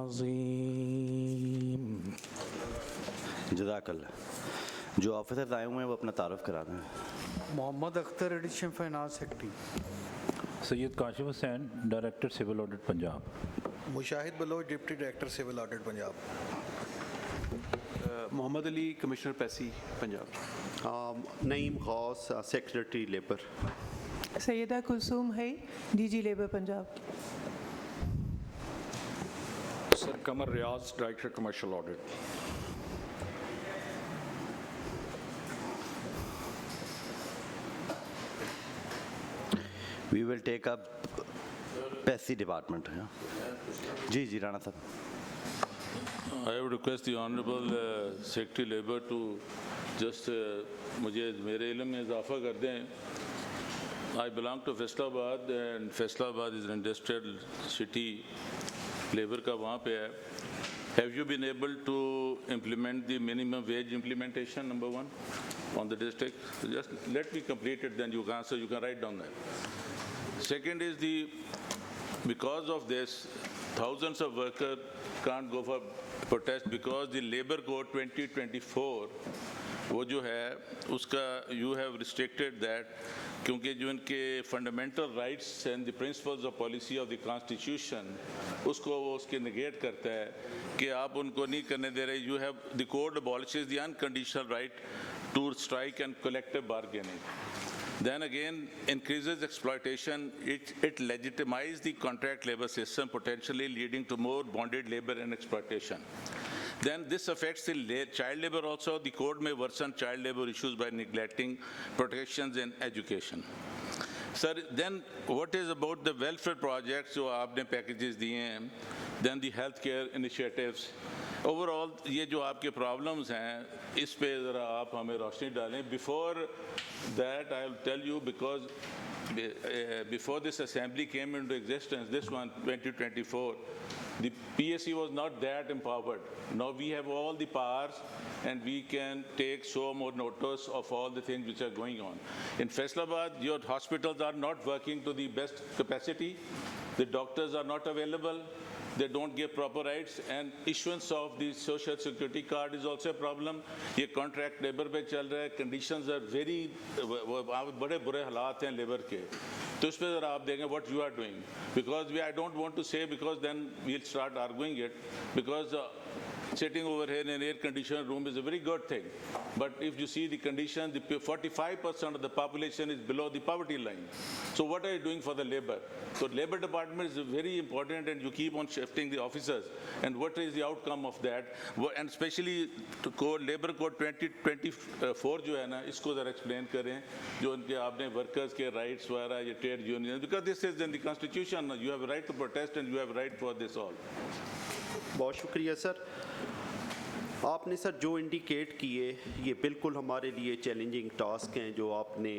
अज़ीम। जज़ाकल्लाह। जो ऑफिसर्स आए हुए हैं वो अपना तारुफ करा दें। Mohammad Akhtar, additional finance secretary. Syed Kashif Hussain, director civil audit Punjab. Mushahid Baloch, deputy director civil audit Punjab. Mohammad Ali, commissioner PESSI Punjab. Naeem Ghaus, secretary labour. Syeda Kulsoom है, DG labour Punjab. Sir Qamar Riaz, director commercial audit. We will take up PESSI department. जी राणा साहब। I would request the Honourable Secretary Labour to just मुझे मेरे इल्म में इजाफा कर दें। I belong to Faisalabad and Faisalabad is an industrial city. Labour का वहाँ पे है। Have you been able to implement the minimum wage implementation, number one, on the district? So just let me complete it, then you can answer, you can write down that. Second is because of this, thousands of workers can't go for protest because the Labour Code 2024 वो जो है उसका you have restricted that क्योंकि जो इनके fundamental rights and the principles of policy of the constitution उसको वो उसके negate करता है कि आप उनको नहीं करने दे रहे। You have the code abolishes the unconditional right to strike and collective bargaining. Then again increases exploitation. It legitimizes the contract labor system, potentially leading to more bonded labor and exploitation. Then this affects the child labor also. The code may worsen child labor issues by neglecting protections in education. Sir, then what is about the welfare projects जो आपने packages दिए हैं, then the healthcare initiatives. Overall ये जो आपके problems हैं इस पे ज़रा आप हमें रोशनी डालें. Before that I will tell you because before this assembly came into existence, this one 2024, the PSC was not that empowered. Now we have all the powers and we can take so more notice of all the things which are going on. In Faisalabad, your hospitals are not working to the best capacity. The doctors are not available. They don't give proper rights, and issuance of the social security card is also a problem. ये contract labor पे चल रहा है, conditions are very बड़े बुरे हालात हैं labor के. तो इस पे ज़रा आप देखें what you are doing, because I don't want to say because then we'll start arguing it, because sitting over here in an air-conditioned room is a very good thing. But if you see the conditions, 45% of the population is below the poverty line. So what are you doing for the labor? So Labor Department is very important, and you keep on shifting the officers. And what is the outcome of that? And especially to Labor Code 2024 जो है ना, इसको ज़रा explain करें, जो उनके आपने workers के rights वगैरह ये trade unions, because this is in the constitution, you have a right to protest and you have a right for this all. बहुत शुक्रिया सर। आपने सर जो इंडिकेट किए ये बिल्कुल हमारे लिए चैलेंजिंग टास्क हैं जो आपने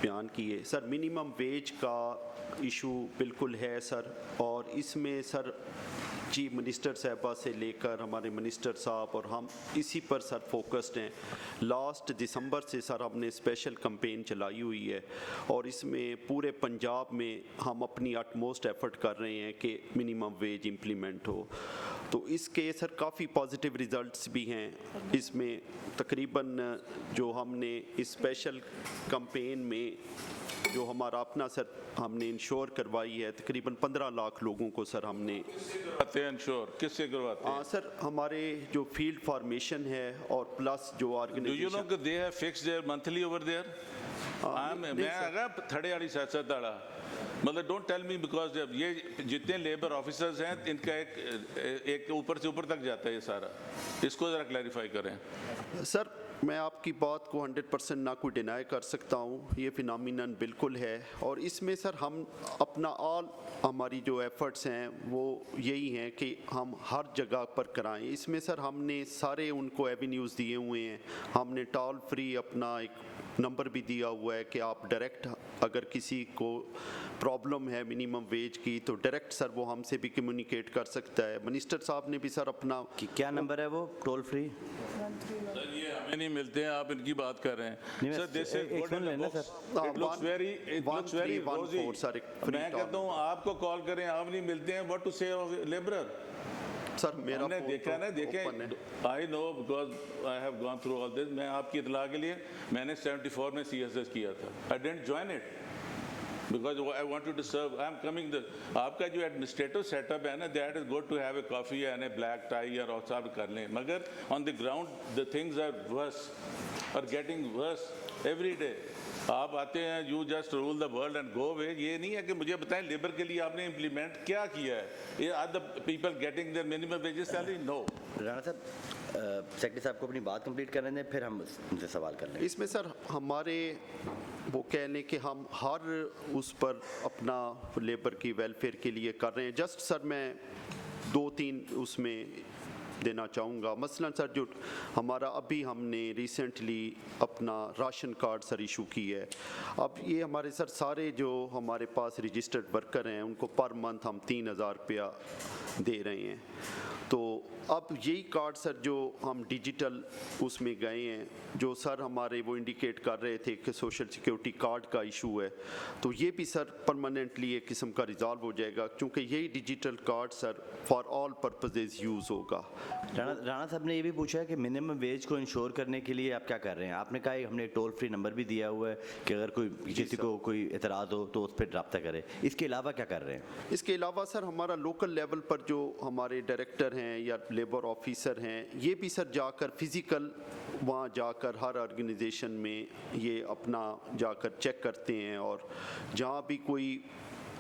बयान किए। सर मिनिमम वेज का इशू बिल्कुल है सर, और इसमें सर चीफ मिनिस्टर साहबा से लेकर हमारे मिनिस्टर साहब और हम इसी पर सर फोकस्ड हैं। लास्ट दिसंबर से सर हमने स्पेशल कैंपेन चलाई हुई है और इसमें पूरे पंजाब में हम अपनी अटमोस्ट एफर्ट कर रहे हैं कि मिनिमम वेज इम्प्लीमेंट हो। तो इसके सर काफ़ी पॉजिटिव रिज़ल्ट्स भी हैं। इसमें तकरीबन जो हमने इस स्पेशल कैंपेन में जो हमारा अपना सर हमने इंश्योर करवाई है तकरीबन 15 लाख लोगों को सर हमने इंश्योर किससे करवाते हैं? सर हमारे जो फील्ड फॉर्मेशन है और प्लस जो organisation. Do you know that they have fixed their monthly over there? मैं अगर थड़े वाली सियासत वाला मतलब डोंट टेल मी, बिकॉज ये जितने लेबर ऑफिसर्स हैं इनका एक ऊपर से ऊपर तक जाता है ये सारा, इसको ज़रा क्लैरिफाई करें। सर मैं आपकी बात को 100% ना कोई डिनाई कर सकता हूँ, ये फिनोमिनन बिल्कुल है और इसमें सर हम अपना हमारी जो एफ़र्ट्स हैं वो यही हैं कि हम हर जगह पर कराएं। इसमें सर हमने सारे उनको एवेन्यूज़ दिए हुए हैं। हमने टोल फ्री अपना एक नंबर भी दिया हुआ है कि आप डायरेक्ट अगर किसी को प्रॉब्लम है मिनिमम वेज की तो डायरेक्ट सर वो हमसे भी कम्युनिकेट कर सकता है। मिनिस्टर साहब ने भी सर अपना क्या नंबर है वो टोल फ्री? सर ये हमें नहीं मिलते हैं, आप इनकी बात कर रहे हैं। Sir this is good and it looks very रोजी। मैं कहता हूँ आपको कॉल करें, आप नहीं मिलते हैं। व्हाट टू से ऑफ लेबरर? सर मेरा हमने phone देखा तो ना, open है। देखें, I know because I have gone through all this. मैं आपकी इतला के लिए मैंने 74 में CSS किया था। I didn't join it because I wanted to serve. I am coming the आपका जो administrative setup है ना, that is good to have a coffee and a black tie और सब कर लें, मगर on the ground the things are worse or getting worse every day. आप आते हैं, you just rule the world and go away. ये नहीं है कि मुझे बताएं लेबर के लिए आपने implement क्या किया है? ये are the people getting their minimum wages salary? No. Rana साहब, सेक्रेटरी साहब को अपनी बात कंप्लीट करने दें, फिर हम उनसे सवाल कर लेंगे। इसमें सर हमारे वो कह लें कि हम हर उस पर अपना लेबर की वेलफेयर के लिए कर रहे हैं। जस्ट सर मैं 2-3 उसमें देना चाहूँगा। मसलन सर जो हमारा अभी हमने रिसेंटली अपना राशन कार्ड सर इशू की है। अब ये हमारे सर सारे जो हमारे पास रजिस्टर्ड वर्कर हैं उनको पर मंथ हम 3000 रुपया दे रहे हैं। तो अब यही कार्ड सर जो हम डिजिटल उसमें गए हैं, जो सर हमारे वो इंडिकेट कर रहे थे कि सोशल सिक्योरिटी कार्ड का इशू है, तो ये भी सर परमानेंटली एक किस्म का रिजॉल्व हो जाएगा, क्योंकि यही digital card sir for all purposes use होगा। राणा साहब ने ये भी पूछा है कि मिनिमम वेज को इंश्योर करने के लिए आप क्या कर रहे हैं। आपने कहा हमने एक टोल फ्री नंबर भी दिया हुआ है कि अगर कोई किसी को कोई एतराज़ हो तो उस पर रब्ता करे। इसके अलावा क्या कर रहे हैं? इसके अलावा सर हमारा लोकल लेवल पर जो हमारे डायरेक्टर हैं या लेबर ऑफिसर हैं, ये भी सर जाकर फिज़िकल वहाँ जाकर हर ऑर्गेनाइजेशन में ये अपना जाकर चेक करते हैं, और जहाँ भी कोई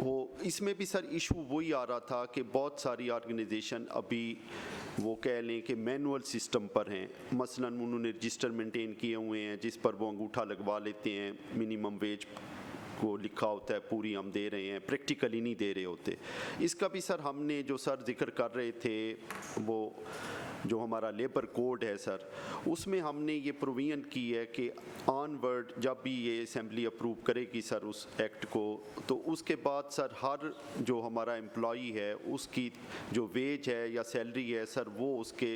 हो, इसमें भी सर इशू वही आ रहा था कि बहुत सारी ऑर्गेनाइजेशन अभी वो कह लें कि मैनुअल सिस्टम पर हैं। मसलन उन्होंने रजिस्टर मेंटेन किए हुए हैं जिस पर वो अंगूठा लगवा लेते हैं, मिनिमम वेज को लिखा होता है पूरी हम दे रहे हैं, प्रैक्टिकली नहीं दे रहे होते। इसका भी सर हमने जो सर जिक्र कर रहे थे, वो जो हमारा लेबर कोड है सर, उसमें हमने ये प्रोविजन की है कि ऑनवर्ड जब भी ये असेंबली अप्रूव करेगी सर उस एक्ट को, तो उसके बाद सर हर जो हमारा एम्प्लॉई है उसकी जो वेज है या सैलरी है सर, वो उसके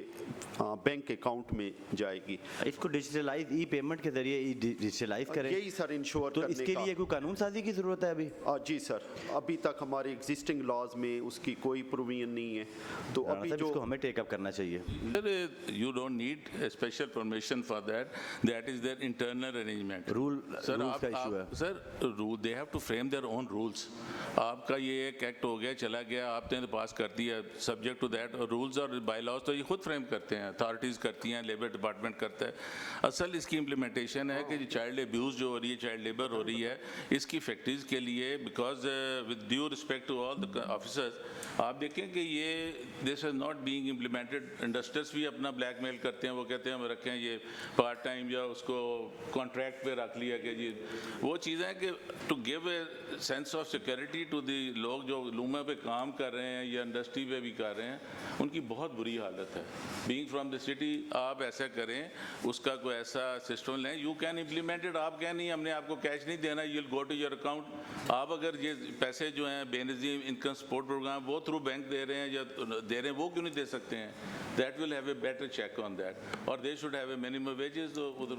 बैंक अकाउंट में जाएगी। इसको डिजिटलाइज ई पेमेंट के जरिए डिजिटलाइज करें, यही सर इंश्योर तो इसके लिए कोई कानून साजी की जरूरत है अभी? जी सर, अभी तक हमारे एग्जिस्टिंग लॉज में उसकी कोई प्रोविजन नहीं है, तो अभी जो इसको हमें टेकअप करना चाहिए। You don't need a special permission for that. That is their internal arrangement. Rules का issue है। Sir rule, they have to frame their own rules. आपका ये एक एक्ट हो गया, चला गया, आपने तो पास कर दिया, सब्जेक्ट टू दैट, और रूल्स और बाई लॉज तो ये खुद फ्रेम करते हैं, अथॉरिटीज़ करती हैं, लेबर डिपार्टमेंट करता है। असल इसकी इम्प्लीमेंटेशन है कि चाइल्ड अब्यूज़ जो हो रही है, चाइल्ड लेबर हो रही है, इसकी फैक्ट्रीज़ के लिए, because with due respect to all the officers, आप देखें कि ये this is not being implemented. Industries भी अपना ब्लैकमेल करते हैं, वो कहते हैं हम रखें ये पार्ट टाइम या उसको कॉन्ट्रैक्ट पे रख लिया कि जी, वो चीज़ें हैं कि to give a sense of security to the लोग जो लूमा पे काम कर रहे हैं या इंडस्ट्री पे भी कर रहे हैं, उनकी बहुत बुरी हालत है। बीइंग फ्रॉम द सिटी आप ऐसा करें, उसका कोई ऐसा सिस्टम लें, यू कैन इम्प्लीमेंट इट। आप क्या नहीं, हमने आपको कैश नहीं देना, you will go to your account. आप अगर ये पैसे जो हैं बेनज़ीर इनकम सपोर्ट प्रोग्राम वो थ्रू बैंक दे रहे हैं या दे रहे हैं, वो क्यों नहीं दे सकते हैं? That will have a better check on that, और they should have a minimum wages. तो उधर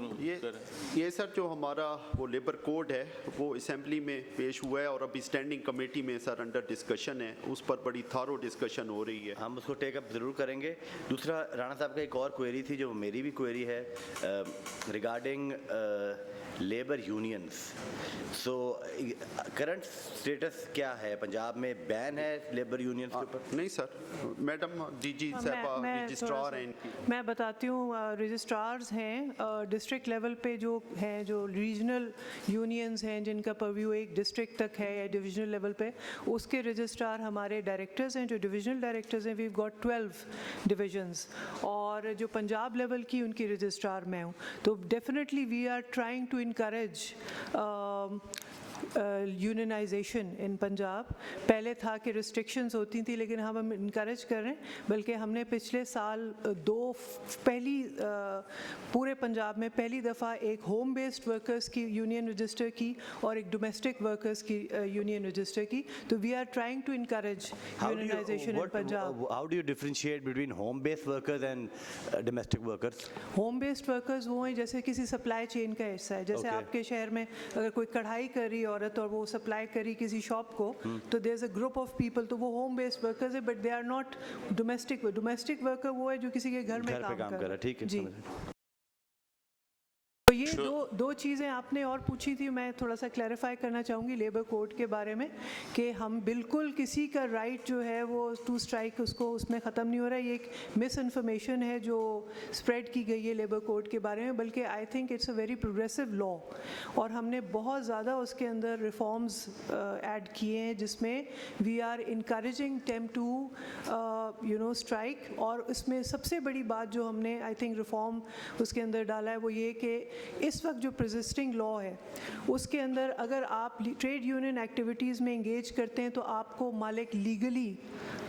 ये सर जो हमारा वो लेबर कोड है वो असेंबली में पेश हुआ है और अभी स्टैंडिंग कमेटी में सर अंडर डिस्कशन है, उस पर बड़ी थारो डिस्कशन हो रही है। हम उसको टेकअप ज़रूर करेंगे। दूसरा, राणा साहब का एक और क्वेरी थी जो मेरी भी क्वेरी है regarding labour unions. So current status क्या है? पंजाब में बैन है लेबर यूनियंस के ऊपर? नहीं सर, मैडम डीजी साहबा रजिस्ट्रार हैं इनकी। मैं बताती हूँ, रजिस्ट्रार्स हैं डिस्ट्रिक्ट लेवल पे जो हैं, जो रीजनल यूनियंस हैं जिनका परव्यू एक डिस्ट्रिक्ट तक है या डिविजनल लेवल पे, उसके रजिस्ट्रार हमारे डायरेक्टर्स हैं, जो डिविजनल डायरेक्टर्स हैं। वी गॉट 12 डिविजन्स, और जो पंजाब लेवल की उनकी रजिस्ट्रार मैं हूँ। तो definitely we are trying to encourage unionisation in Punjab. पहले था कि रिस्ट्रिक्शंस होती थी, लेकिन हम इनकरेज कर रहे हैं। बल्कि हमने पिछले साल पूरे पंजाब में पहली दफ़ा एक होम बेस्ड वर्कर्स की यूनियन रजिस्टर की और एक डोमेस्टिक वर्कर्स की यूनियन रजिस्टर की। तो we are trying to encourage unionisation in Punjab. How do you differentiate between home based workers and domestic workers? Home based workers वो हैं जैसे किसी सप्लाई चेन का हिस्सा है, जैसे आपके शहर में अगर कोई कढ़ाई कर रही है औरत और वो सप्लाई करी किसी शॉप को, तो there is a group of people, तो वो होम बेस्ड वर्कर्स है but they are not domestic worker वो है जो किसी के घर में घर पे काम कर रहा है, ठीक है, जी। समझ रहे। तो ये दो चीज़ें आपने और पूछी थी, मैं थोड़ा सा क्लैरिफाई करना चाहूँगी लेबर कोड के बारे में कि हम बिल्कुल किसी का राइट जो है वो टू स्ट्राइक उसको उसमें ख़त्म नहीं हो रहा है। ये एक मिस इन्फॉर्मेशन है जो स्प्रेड की गई है लेबर कोड के बारे में, बल्कि I think it's a very progressive law और हमने बहुत ज़्यादा उसके अंदर रिफॉर्म्स ऐड किए हैं जिसमें we are encouraging them to strike. और इसमें सबसे बड़ी बात जो हमने आई थिंक रिफॉर्म उसके अंदर डाला है वो ये कि इस वक्त जो प्रेजिस्टिंग लॉ है उसके अंदर अगर आप ट्रेड यूनियन एक्टिविटीज़ में इंगेज करते हैं तो आपको मालिक लीगली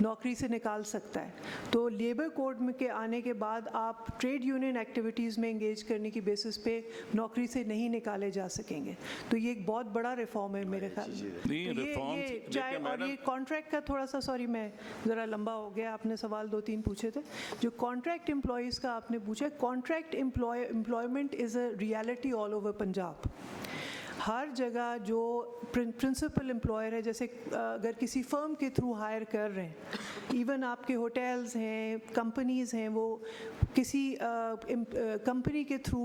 नौकरी से निकाल सकता है। तो लेबर कोड में के आने के बाद आप ट्रेड यूनियन एक्टिविटीज़ में इंगेज करने की बेसिस पे नौकरी से नहीं निकाले जा सकेंगे। तो ये एक बहुत बड़ा रिफॉर्म है मेरे ख्याल में। तो ये चाहे और ये कॉन्ट्रैक्ट का थोड़ा सा, सॉरी मैं ज़रा लंबा हो गया, आपने सवाल 2-3 पूछे थे। जो कॉन्ट्रैक्ट एम्प्लॉयज़ का आपने पूछा, contract employment is a reality all over Punjab. हर जगह जो प्रिंसिपल एम्प्लॉयर है, जैसे अगर किसी फर्म के थ्रू हायर कर रहे हैं, इवन आपके होटल्स हैं, कंपनीज़ हैं, वो किसी कंपनी के थ्रू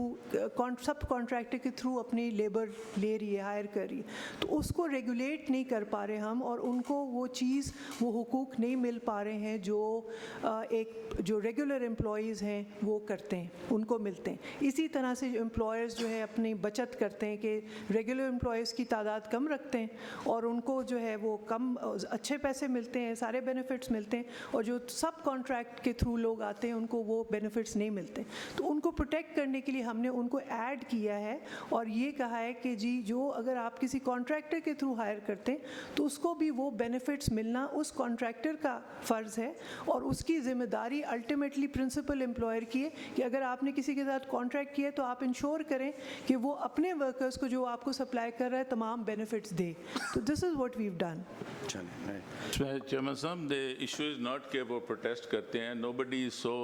सब कॉन्ट्रैक्टर के थ्रू अपनी लेबर ले रही है, हायर कर रही है, तो उसको रेगुलेट नहीं कर पा रहे हम और उनको वो चीज़ वो हुकूक नहीं मिल पा रहे हैं जो रेगुलर एम्प्लॉयज़ हैं वो करते हैं, उनको मिलते हैं। इसी तरह से एम्प्लॉयर्स जो है अपनी बचत करते हैं कि रेगुलर एम्प्लॉयज़ की तादाद कम रखते हैं और उनको जो है वो कम अच्छे पैसे मिलते हैं, सारे बेनिफिट्स मिलते हैं, और जो सब कॉन्ट्रैक्ट के थ्रू लोग आते हैं उनको वो बेनिफिट्स नहीं मिलते। तो उनको प्रोटेक्ट करने के लिए हमने उनको ऐड किया है और ये कहा है कि जी जो अगर आप किसी कॉन्ट्रैक्टर के थ्रू हायर करते हैं तो उसको भी वो बेनिफिट्स मिलना उस कॉन्ट्रैक्टर का फ़र्ज़ है और उसकी ज़िम्मेदारी अल्टीमेटली प्रिंसिपल एम्प्लॉयर की है कि अगर आपने किसी के साथ कॉन्ट्रैक्ट किया तो आप इंश्योर करें कि वो अपने वर्कर्स को जो आपको सप्लाई कर रहा है तमाम बेनिफिट्स दे। तो this is what we have done. Chairman साहब, द इशू इज़ नॉट कि वो प्रोटेस्ट करते हैं, नोबडी इज सो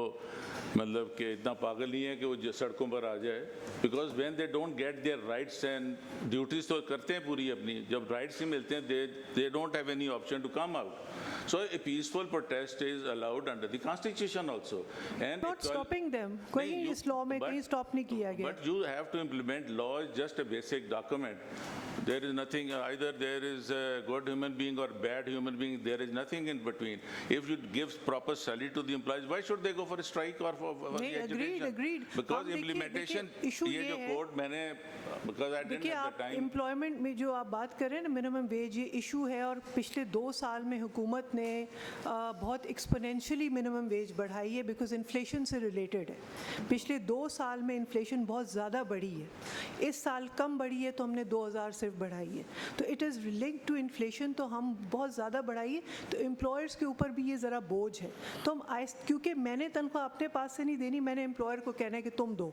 मतलब कि इतना पागल नहीं है कि वो सड़कों पर आ जाए, because when they don't get their rights and duties तो करते हैं पूरी अपनी, जब राइट्स ही मिलते हैं they don't have any option to come out. So a peaceful protest is allowed under the constitution also. And not stopping them. कहीं इस law में कहीं stop नहीं किया गया. But you have to implement law is just a basic document. There is nothing, either there is a good human being or bad human being, there is nothing in between. If you give proper salary to the employees, why should they go for a strike or for the education? Agreed. Because implementation, ये जो code मैंने, because I didn't have the time. Employment में जो आप बात कर रहे हैं ना, minimum wage, ये issue है और पिछले 2 साल में हुकूमत ने बहुत एक्सपोनेंशियली मिनिमम वेज बढ़ाई है बिकॉज इन्फ्लेशन से रिलेटेड है। पिछले 2 साल में इन्फ्लेशन बहुत ज़्यादा बढ़ी है, इस साल कम बढ़ी है तो हमने 2000 सिर्फ बढ़ाई है। तो it is linked to inflation, तो हम बहुत ज़्यादा बढ़ाई है, तो एम्प्लॉयर्स के ऊपर भी ये ज़रा बोझ है। तो हम क्योंकि मैंने तनख्वाह अपने पास से नहीं देनी, मैंने एम्प्लॉयर को कहना है कि तुम दो,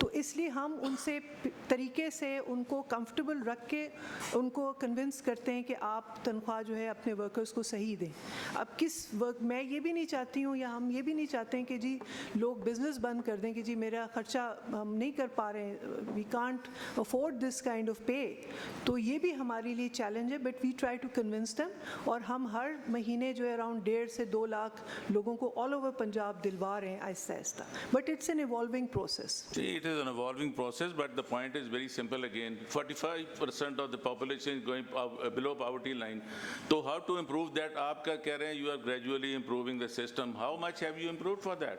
तो इसलिए हम उनसे तरीके से उनको कंफर्टेबल रख के उनको कन्विंस करते हैं कि आप तनख्वाह जो है अपने वर्कर्स को सही दें। अब किस वर्क, मैं ये भी नहीं चाहती हूँ या हम ये भी नहीं चाहते हैं कि जी लोग बिजनेस बंद कर दें कि जी मेरा खर्चा हम नहीं कर पा रहे हैं, we can't afford this kind of pay. तो ये भी हमारे लिए चैलेंज है, but we try to convince them, और हम हर महीने जो है अराउंड 1.5 से 2 लाख लोगों को ऑल ओवर पंजाब दिलवा रहे हैं Aahista Aahista, but it's an evolving process. It is an evolving process, but the point is very simple again. 45% of the population is going below poverty line. So how to improve that? आपका कह रहे हैं you are gradually improving the system. How much have you improved for that?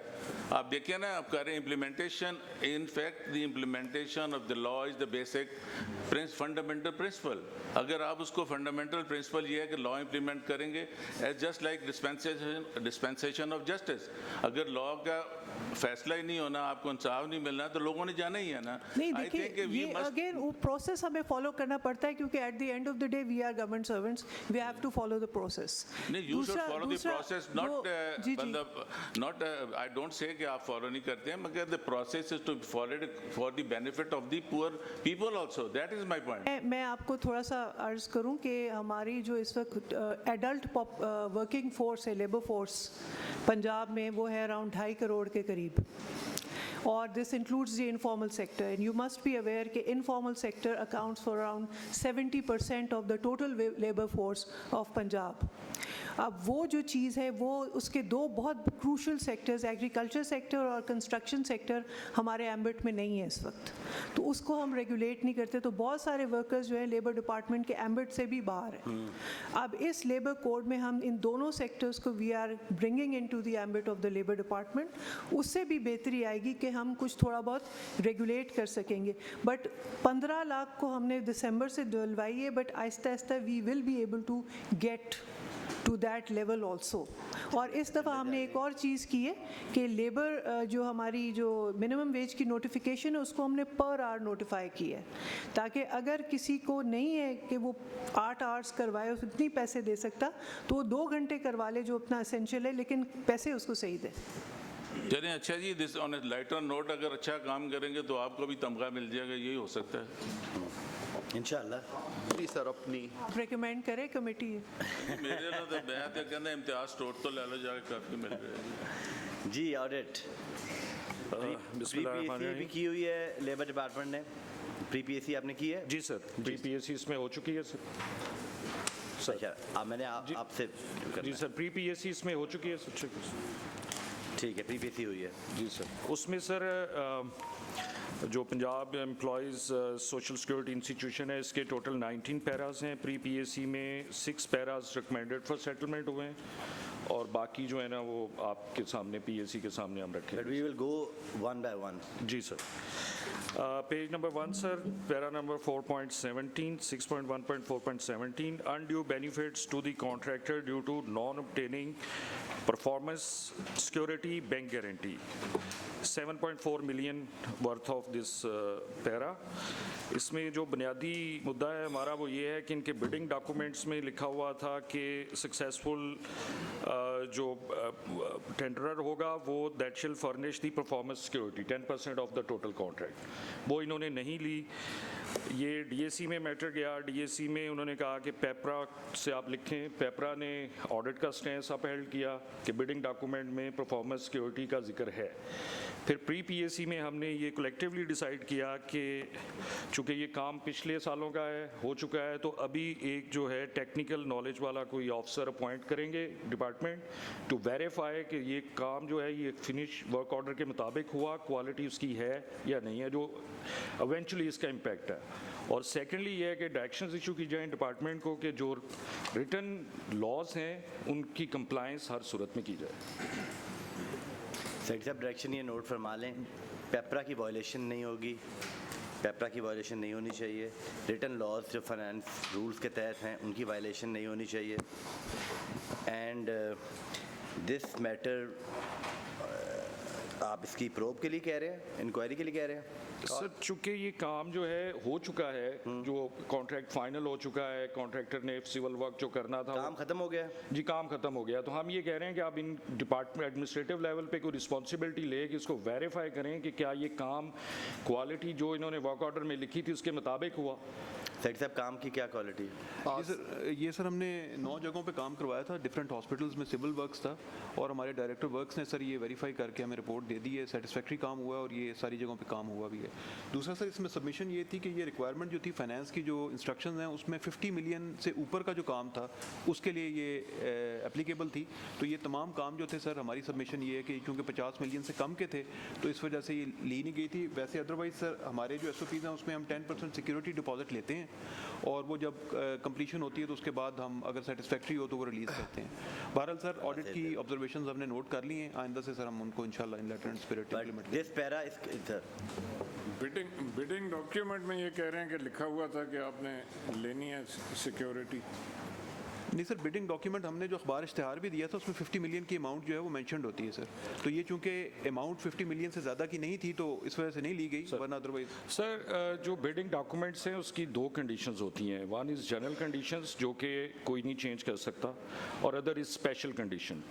आप देखिए ना, आप कह रहे हैं implementation. In fact, the implementation of the law is the basic fundamental principle. अगर आप उसको fundamental principle ये है कि law implement करेंगे, just like dispensation of justice. अगर law का फैसला ही नहीं होना, आपको इंसाफ नहीं मिलना, तो लोगों ने जाना ही है ना। नहीं, देखिए ये अगेन वो प्रोसेस हमें फॉलो करना पड़ता है क्योंकि at the end of the day we are government servants, we have to follow the process. नहीं, you should follow the process, not I don't say कि आप फॉलो नहीं करते हैं, मगर the process is to follow it for the benefit of the poor people also. That is my point. मैं आपको थोड़ा सा अर्ज करूं कि हमारी जो इस वक्त एडल्ट वर्किंग फोर्स है, लेबर फोर्स पंजाब में, वो है अराउंड 2.5 करोड़ के करीब, और this includes the informal sector and you must be aware कि informal sector accounts for around 70% of the total labour force of Punjab. अब वो जो चीज़ है वो उसके दो बहुत क्रूशल सेक्टर्स एग्रीकल्चर सेक्टर और कंस्ट्रक्शन सेक्टर हमारे एम्बिट में नहीं है इस वक्त, तो उसको हम रेगुलेट नहीं करते, तो बहुत सारे वर्कर्स जो हैं लेबर डिपार्टमेंट के एम्बिट से भी बाहर हैं। अब इस लेबर कोड में हम इन दोनों सेक्टर्स को we are bringing into the ambit of the labour department, उससे भी बेहतरी आएगी कि हम कुछ थोड़ा बहुत रेगुलेट कर सकेंगे। बट 15 लाख को हमने दिसंबर से दिलवाई है, बट आहिस्ता आहिस्ता we will be able to get to that level also. और इस दफ़ा हमने एक और चीज़ की है कि लेबर जो हमारी जो मिनिमम वेज की नोटिफिकेशन है उसको हमने पर आवर नोटिफाई की है, ताकि अगर किसी को नहीं है कि वो 8 आवर्स करवाए उतनी पैसे दे सकता तो वो 2 घंटे करवा ले जो अपना एसेंशियल है, लेकिन पैसे उसको सही दे। चलिए अच्छा जी, this on a lighter note, अगर अच्छा काम करेंगे तो आपको भी तमगा मिल जाएगा, यही हो सकता है इंशाल्लाह। जी सर, अपनी रिकमेंड करें कमेटी मेरे ਨਾਲ तो मैं तो कहना इम्तियाज स्टोर तो ले लो जाके, काफ़ी मिल रहा है जी। ऑडिट प्री-पीएसी भी की हुई है लेबर डिपार्टमेंट ने, प्री-पीएसी आपने की है? जी सर, प्री-पीएसी इसमें हो चुकी है सर। अच्छा, मैंने आपसे जी सर, प्री-पीएसी इसमें हो चुकी है सर। ठीक है, प्री-पीएसी हुई है जी सर। उसमें सर जो Punjab employees social security institution है, इसके टोटल 19 पैराज हैं। प्री-पीएसी में 6 पैराज रिकमेंडेड फॉर सेटलमेंट हुए हैं और बाकी जो है ना वो आपके सामने पीएसी के सामने हम रखें। But we will go one by one. जी sir. Page number 1 sir, para number 4.17, 6.1.4.17, undue benefits to the contractor due to non obtaining performance security bank guarantee, 7.4 million worth of this para. इसमें जो बुनियादी मुद्दा है हमारा वो ये है कि इनके बिडिंग डॉक्यूमेंट्स में लिखा हुआ था कि सक्सेसफुल जो टेंडरर होगा वो दैट शिल furnish the performance security 10% of the total contract, वो इन्होंने नहीं ली। ये डीएसी में मैटर गया, डीएसी में उन्होंने कहा कि पेपरा से आप लिखें, पेपरा ने ऑडिट का स्टैंस अपहेल्ड किया कि बिडिंग डॉक्यूमेंट में परफॉर्मेंस सिक्योरिटी का जिक्र है। फिर प्री-पीएसी में हमने ये कलेक्टिवली डिसाइड किया कि चूँकि ये काम पिछले सालों का है, हो चुका है, तो अभी एक जो है टेक्निकल नॉलेज वाला कोई ऑफिसर अपॉइंट करेंगे डिपार्टमेंट टू वेरीफाई कि ये काम जो है ये फिनिश वर्क ऑर्डर के मुताबिक हुआ, क्वालिटी उसकी है या नहीं है, जो इवेंचुअली इसका इम्पैक्ट है। और सेकेंडली ये है कि डायरेक्शंस इशू की जाए डिपार्टमेंट को कि जो रिटन लॉज हैं उनकी कंप्लायंस हर सूरत में की जाए। सेक्रेटरी साहब डायरेक्शन ये नोट फरमा लें, पेपरा की वायलेशन नहीं होगी, पेपरा की वायलेशन नहीं होनी चाहिए, रिटन लॉज जो फाइनेंस रूल्स के तहत हैं उनकी वायलेशन नहीं होनी चाहिए। एंड दिस मैटर आप इसकी प्रोब के लिए कह रहे हैं, इंक्वायरी के लिए कह रहे हैं? सर चूँकि ये काम जो है हो चुका है, जो कॉन्ट्रैक्ट फाइनल हो चुका है, कॉन्ट्रैक्टर ने सिविल वर्क जो करना था काम खत्म हो गया जी, काम खत्म हो गया, तो हम ये कह रहे हैं कि आप इन डिपार्टमेंट एडमिनिस्ट्रेटिव लेवल पे कोई रिस्पॉन्सिबिलिटी ले कि इसको वेरीफाई करें कि क्या ये काम क्वालिटी जो इन्होंने वर्क ऑर्डर में लिखी थी उसके मुताबिक हुआ। सेक्रेटरी साहब काम की क्या क्वालिटी? ये सर हमने 9 जगहों पे काम करवाया था, डिफरेंट हॉस्पिटल्स में सिविल वर्क्स था और हमारे डायरेक्टर वर्क्स ने सर ये वेरीफाई करके हमें रिपोर्ट दे दी है, सेटिस्फैक्ट्री काम हुआ और ये सारी जगहों पे काम हुआ भी है। दूसरा सर इसमें सबमिशन ये थी कि ये रिक्वायरमेंट जो थी फाइनेंस की जो इंस्ट्रक्शंस हैं उसमें 50 मिलियन से ऊपर का जो काम था उसके लिए ये एप्लीकेबल थी, तो ये तमाम काम जो थे सर हमारी सबमिशन ये है कि क्योंकि 50 मिलियन से कम के थे तो इस वजह से ये ली नहीं गई थी। वैसे अदरवाइज सर हमारे जो SOPs हैं उसमें हम 10% सिक्योरिटी डिपॉजिट लेते हैं और वो जब कंप्लीशन होती है तो उसके बाद हम अगर सेटिस्फैक्ट्री हो तो वो रिलीज़ करते हैं। बहरहाल सर ऑडिट की ऑब्जर्वेशंस हमने नोट कर ली हैं, आइंदा से सर हम उनको इंशाल्लाह in letter and spirit implement this para bidding document में ये कह रहे हैं कि लिखा हुआ था कि आपने लेनी है सिक्योरिटी। नहीं सर, बिडिंग डॉक्यूमेंट हमने जो अखबार इश्तिहार भी दिया था उसमें 50 मिलियन की अमाउंट जो है वो मेंशन्ड होती है सर, तो ये चूंकि अमाउंट 50 मिलियन से ज़्यादा की नहीं थी तो इस वजह से नहीं ली गई, वरना अदरवाइज। सर जो बिडिंग डॉक्यूमेंट्स हैं उसकी 2 कंडीशंस होती हैं, वन इज़ जनरल कंडीशंस जो कि कोई नहीं चेंज कर सकता और अदर इज़ स्पेशल कंडीशन,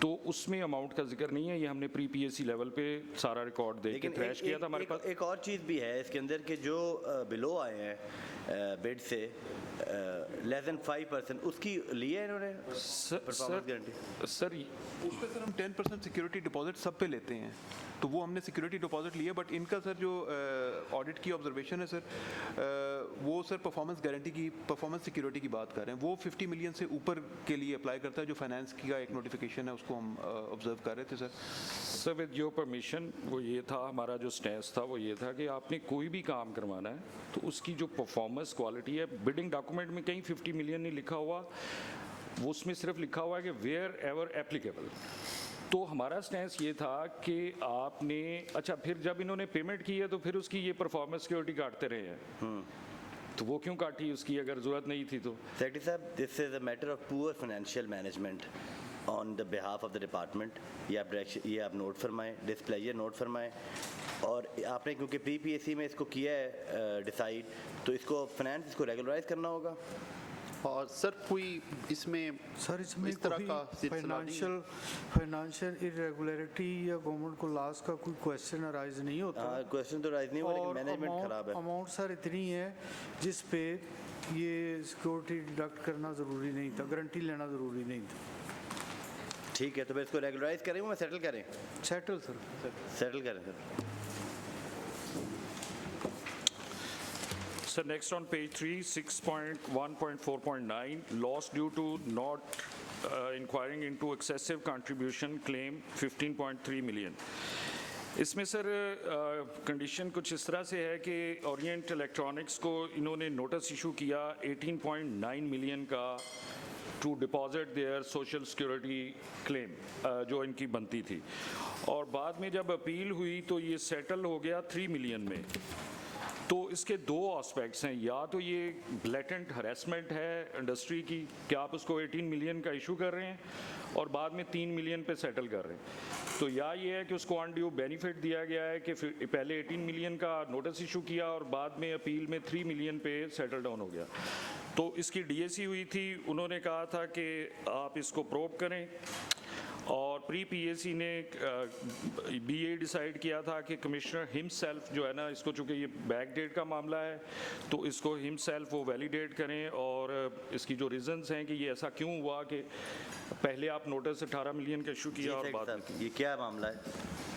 तो उसमें अमाउंट का जिक्र नहीं है। ये हमने प्री-पीएसी लेवल पे सारा रिकॉर्ड देख के ट्रैश किया था हमारे पास। एक और चीज़ भी है इसके अंदर कि जो बिलो आए हैं बिड से लेस देन 5%, उसकी ली है इन्होंने परफॉर्मेंस गारंटी? सर उस पर सर हम 10% सिक्योरिटी डिपॉजिट सब पे लेते हैं, तो वो हमने सिक्योरिटी डिपॉजिट लिया। बट इनका सर जो ऑडिट की ऑब्जर्वेशन है सर, वो सर परफॉर्मेंस गारंटी की, परफॉर्मेंस सिक्योरिटी की बात कर रहे हैं। वो 50 मिलियन से ऊपर के लिए अप्लाई करता है, जो फाइनेंस की का एक नोटिफिकेशन है, उसको हम ऑब्जर्व कर रहे थे sir. Sir with your permission, वो ये था हमारा जो स्टैंस था, वो ये था कि आपने कोई भी काम करवाना है तो उसकी जो परफॉर्मेंस क्वालिटी है, बिडिंग डॉक्यूमेंट में कहीं 50 मिलियन नहीं लिखा हुआ, वो उसमें सिर्फ लिखा हुआ है कि वेयर एवर एप्लीकेबल। तो हमारा स्टैंस ये था कि आपने, अच्छा फिर जब इन्होंने पेमेंट की है तो फिर उसकी ये परफॉर्मेंस सिक्योरिटी काटते रहे हैं, तो वो क्यों काटी उसकी अगर ज़रूरत नहीं थी तो? सेक्रेटरी साहब, this is a matter of poor financial management on the behalf of the department. ये आप नोट फरमाएं, डिस्प्लेजर नोट फरमाएं। और आपने क्योंकि PPAC में इसको किया है डिसाइड, तो इसको फाइनेंस इसको रेगुलराइज करना होगा। और सर कोई इसमें सर इसमें इस तरह कोई का सिलसिला नहीं फाइनेंशियल इरेगुलरिटी या गवर्नमेंट को लॉस का कोई क्वेश्चन अराइज नहीं होता। क्वेश्चन तो राइज नहीं हुआ, लेकिन और मैनेजमेंट खराब है। अमाउंट सर इतनी है जिस पे ये सिक्योरिटी डिडक्ट करना ज़रूरी नहीं था, गारंटी लेना ज़रूरी नहीं था। ठीक है, तो फिर इसको रेगुलराइज करें, मैं सेटल करें? सेटल सर, सेटल करें sir. So next on page 3, 6.1.4.9, loss due to not inquiring into excessive contribution claim 15.3 million. इसमें सर कंडीशन कुछ इस तरह से है कि ओरिएंट इलेक्ट्रॉनिक्स को इन्होंने नोटिस इशू किया 18.9 मिलियन का to deposit their social security claim जो इनकी बनती थी, और बाद में जब अपील हुई तो ये सेटल हो गया 3 मिलियन में। तो इसके दो एस्पेक्ट्स हैं, या तो ये ब्लैटेंट हरेसमेंट है इंडस्ट्री की कि आप उसको 18 मिलियन का इशू कर रहे हैं और बाद में 3 मिलियन पे सेटल कर रहे हैं, तो या ये है कि उसको अनड्यू बेनिफिट दिया गया है कि पहले 18 मिलियन का नोटिस इशू किया और बाद में अपील में 3 मिलियन पे सेटल डाउन हो गया। तो इसकी DAC हुई थी, उन्होंने कहा था कि आप इसको प्रोब करें, और PAC ने BA डिसाइड किया था कि कमिश्नर हिमसेल्फ जो है ना, इसको चूँकि ये बैक डेट का मामला है तो इसको हिमसेल्फ वो वैलिडेट करें, और इसकी जो रीजंस हैं कि ये ऐसा क्यों हुआ कि पहले आप नोटिस 18 मिलियन का इशू किया और बाद में। ये क्या मामला है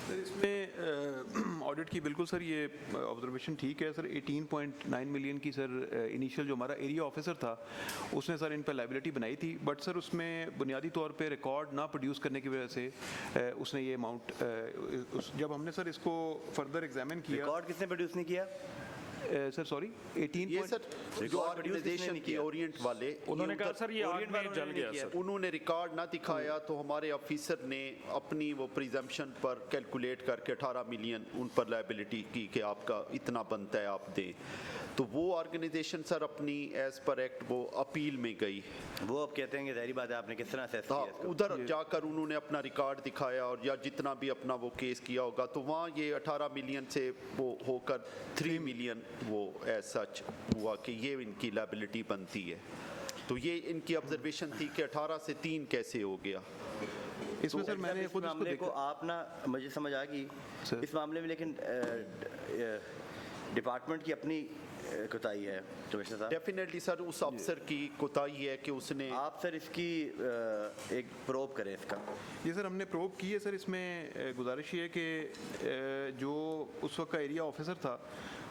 सर इसमें ऑडिट की बिल्कुल सर ये ऑब्जर्वेशन ठीक है सर। 18.9 मिलियन की सर इनिशियल जो हमारा एरिया ऑफिसर था उसने सर इन पर लाइबिलिटी बनाई थी, बट सर उसमें बुनियादी तौर पे रिकॉर्ड ना प्रोड्यूस करने की वजह से उसने ये अमाउंट, जब हमने सर इसको फर्दर एग्जामिन किया। रिकॉर्ड किसने प्रोड्यूस नहीं किया? सर सॉरी 18 ये सर जो ऑर्गेनाइजेशन की ओरिएंट वाले, उन्होंने कहा सर ये आग में जल गया सर, उन्होंने रिकॉर्ड ना दिखाया तो हमारे ऑफिसर ने अपनी वो प्रिजम्पशन पर कैलकुलेट करके 18 मिलियन उन पर लायबिलिटी की कि आपका इतना बनता है आप दें, तो वो ऑर्गेनाइजेशन सर अपनी एज पर एक्ट वो अपील में गई। वो अब कहते हैं कि ज़ाहिर बात है आपने किस तरह असेस किया इसको? उधर जाकर उन्होंने अपना रिकॉर्ड दिखाया और या जितना भी अपना वो केस किया होगा, तो वहाँ ये 18 मिलियन से वो होकर 3 मिलियन वो एज सच हुआ कि ये इनकी लायबिलिटी बनती है। तो ये इनकी ऑब्जर्वेशन थी कि 18 से 3 कैसे हो गया। इसमें सर मैंने इस खुद इसको मामले को देखा। आप ना, मुझे समझ आ गई इस मामले में, लेकिन डिपार्टमेंट की अपनी कोताही है कमिश्नर साहब। डेफिनेटली सर उस अफसर की कोताही है कि उसने, आप सर इसकी एक प्रोब करें इसका। ये सर हमने प्रोब की है सर। इसमें गुजारिश ये है कि जो उस वक्त का एरिया ऑफिसर था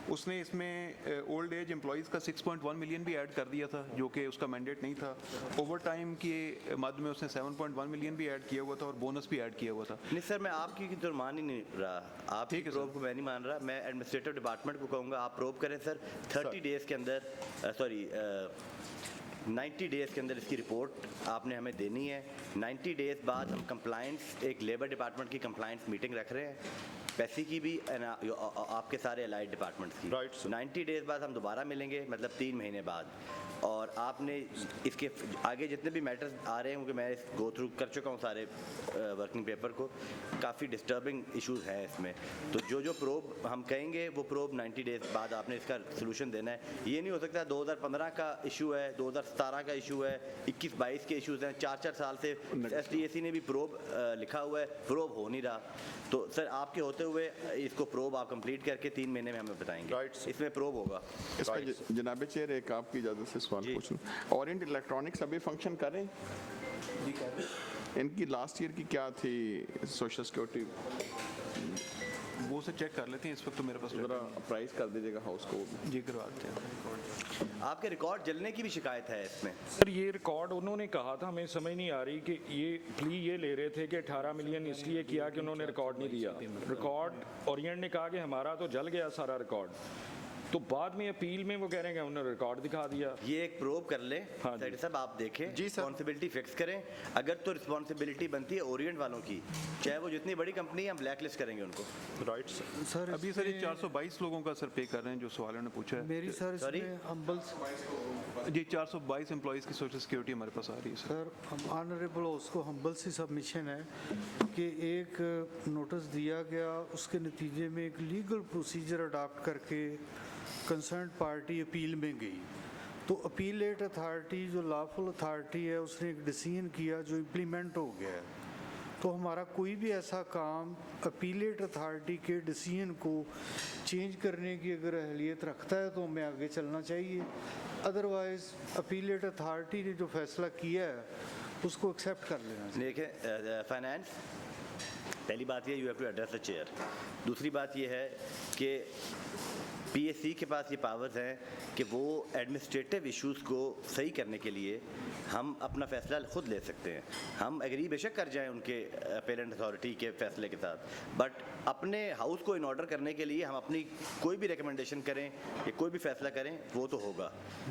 उसने इसमें ओल्ड एज एम्प्लॉइज़ का 6.1 मिलियन भी ऐड कर दिया था, जो कि उसका मैंडेट नहीं था। ओवर टाइम के मद में उसने 7.1 मिलियन भी ऐड किया हुआ था और बोनस भी ऐड किया हुआ था। नहीं सर, मैं आपकी तो मान ही नहीं रहा, आपकी प्रोब को मैं नहीं मान रहा। मैं एडमिनिस्ट्रेटिव डिपार्टमेंट को कहूँगा आप प्रोब करें सर। 30 डेज़ के अंदर 90 डेज़ के अंदर इसकी रिपोर्ट आपने हमें देनी है। 90 डेज़ बाद हम कंप्लाइंस, एक लेबर डिपार्टमेंट की कंप्लाइंस मीटिंग रख रहे हैं, पैसे की भी आपके सारे अलाइड डिपार्टमेंट्स की। Right, sir. 90 डेज़ बाद हम दोबारा मिलेंगे, मतलब 3 महीने बाद। और आपने इसके आगे जितने भी मैटर्स आ रहे हैं, क्योंकि मैं गो थ्रू कर चुका हूँ सारे वर्किंग पेपर को, काफ़ी डिस्टर्बिंग इश्यूज हैं इसमें। तो जो प्रोब हम कहेंगे वो प्रोब 90 डेज़ बाद आपने इसका सोल्यूशन देना है। ये नहीं हो सकता 2015 का इशू है, 2000 17 का इशू है, 21-22 के इश्यूज हैं, 4-4 साल से SDAC ने भी प्रोब लिखा हुआ है, प्रोब हो नहीं रहा। तो सर आपके होते हुए इसको प्रोब आप कंप्लीट करके 3 महीने में हमें बताएंगे। इसमें प्रोब होगा। इसमें जनाब चेयर एक आपकी इजाज़त से सवाल पूछूं, ओरिएंट इलेक्ट्रॉनिक्स अभी फंक्शन कर रहे हैं? जी कर रहे हैं। इनकी लास्ट ईयर की क्या थी सोशल सिक्योरिटी? वो से चेक कर लेते हैं, इस वक्त तो मेरे पास ज़रा प्राइस कर दीजिएगा हाउस को। जी करवा देते हैं। आपके रिकॉर्ड जलने की भी शिकायत है इसमें। सर ये रिकॉर्ड उन्होंने कहा था, हमें समझ नहीं आ रही कि ये प्ली ये ले रहे थे कि 18 मिलियन इसलिए किया कि उन्होंने रिकॉर्ड नहीं दिया। रिकॉर्ड ओरिएंट ने कहा कि हमारा तो जल गया सारा रिकॉर्ड, तो बाद में अपील में वो कह रहे हैं कि उन्होंने रिकॉर्ड दिखा दिया। ये एक प्रोब कर ले हाँ जी। साहब, आप देखें, जी सर। रिस्पॉन्सिबिलिटी फिक्स करें। अगर तो रिस्पॉन्सिबिलिटी बनती है ओरिएंट वालों की, चाहे वो जितनी बड़ी कंपनी है, हम ब्लैक लिस्ट करेंगे उनको। Right sir. सर अभी सर ये 422 लोगों का सर पे कर रहे हैं जो सवाल ने पूछा है। मेरी सर Sorry? इसमें हम्बल जी 422 एम्प्लॉइज़ की सोशल सिक्योरिटी हमारे पास आ रही है सर। सर ऑनरेबल उसको हम्बल सी सबमिशन है कि एक नोटिस दिया गया, उसके नतीजे में एक लीगल प्रोसीजर अडॉप्ट करके कंसर्न पार्टी अपील में गई, तो अपीलेट अथॉरिटी जो लॉफुल अथॉरिटी है उसने एक डिसीजन किया जो इम्प्लीमेंट हो गया है। तो हमारा कोई भी ऐसा काम अपीलेट अथॉरिटी के डिसीजन को चेंज करने की अगर अहलियत रखता है तो हमें आगे चलना चाहिए, अदरवाइज अपीलेट अथॉरिटी ने जो फैसला किया है उसको एक्सेप्ट कर लेना चाहिए। देखें फाइनेंस, पहली बात ये you have to address the chair. दूसरी बात ये है कि PSC के पास ये पावर्स हैं कि वो एडमिनिस्ट्रेटिव इश्यूज़ को सही करने के लिए हम अपना फैसला खुद ले सकते हैं। हम एग्री बेशक कर जाएं उनके पेरेंट अथॉरिटी के फैसले के साथ, बट अपने हाउस को इन ऑर्डर करने के लिए हम अपनी कोई भी रिकमेंडेशन करें या कोई भी फैसला करें वो तो होगा।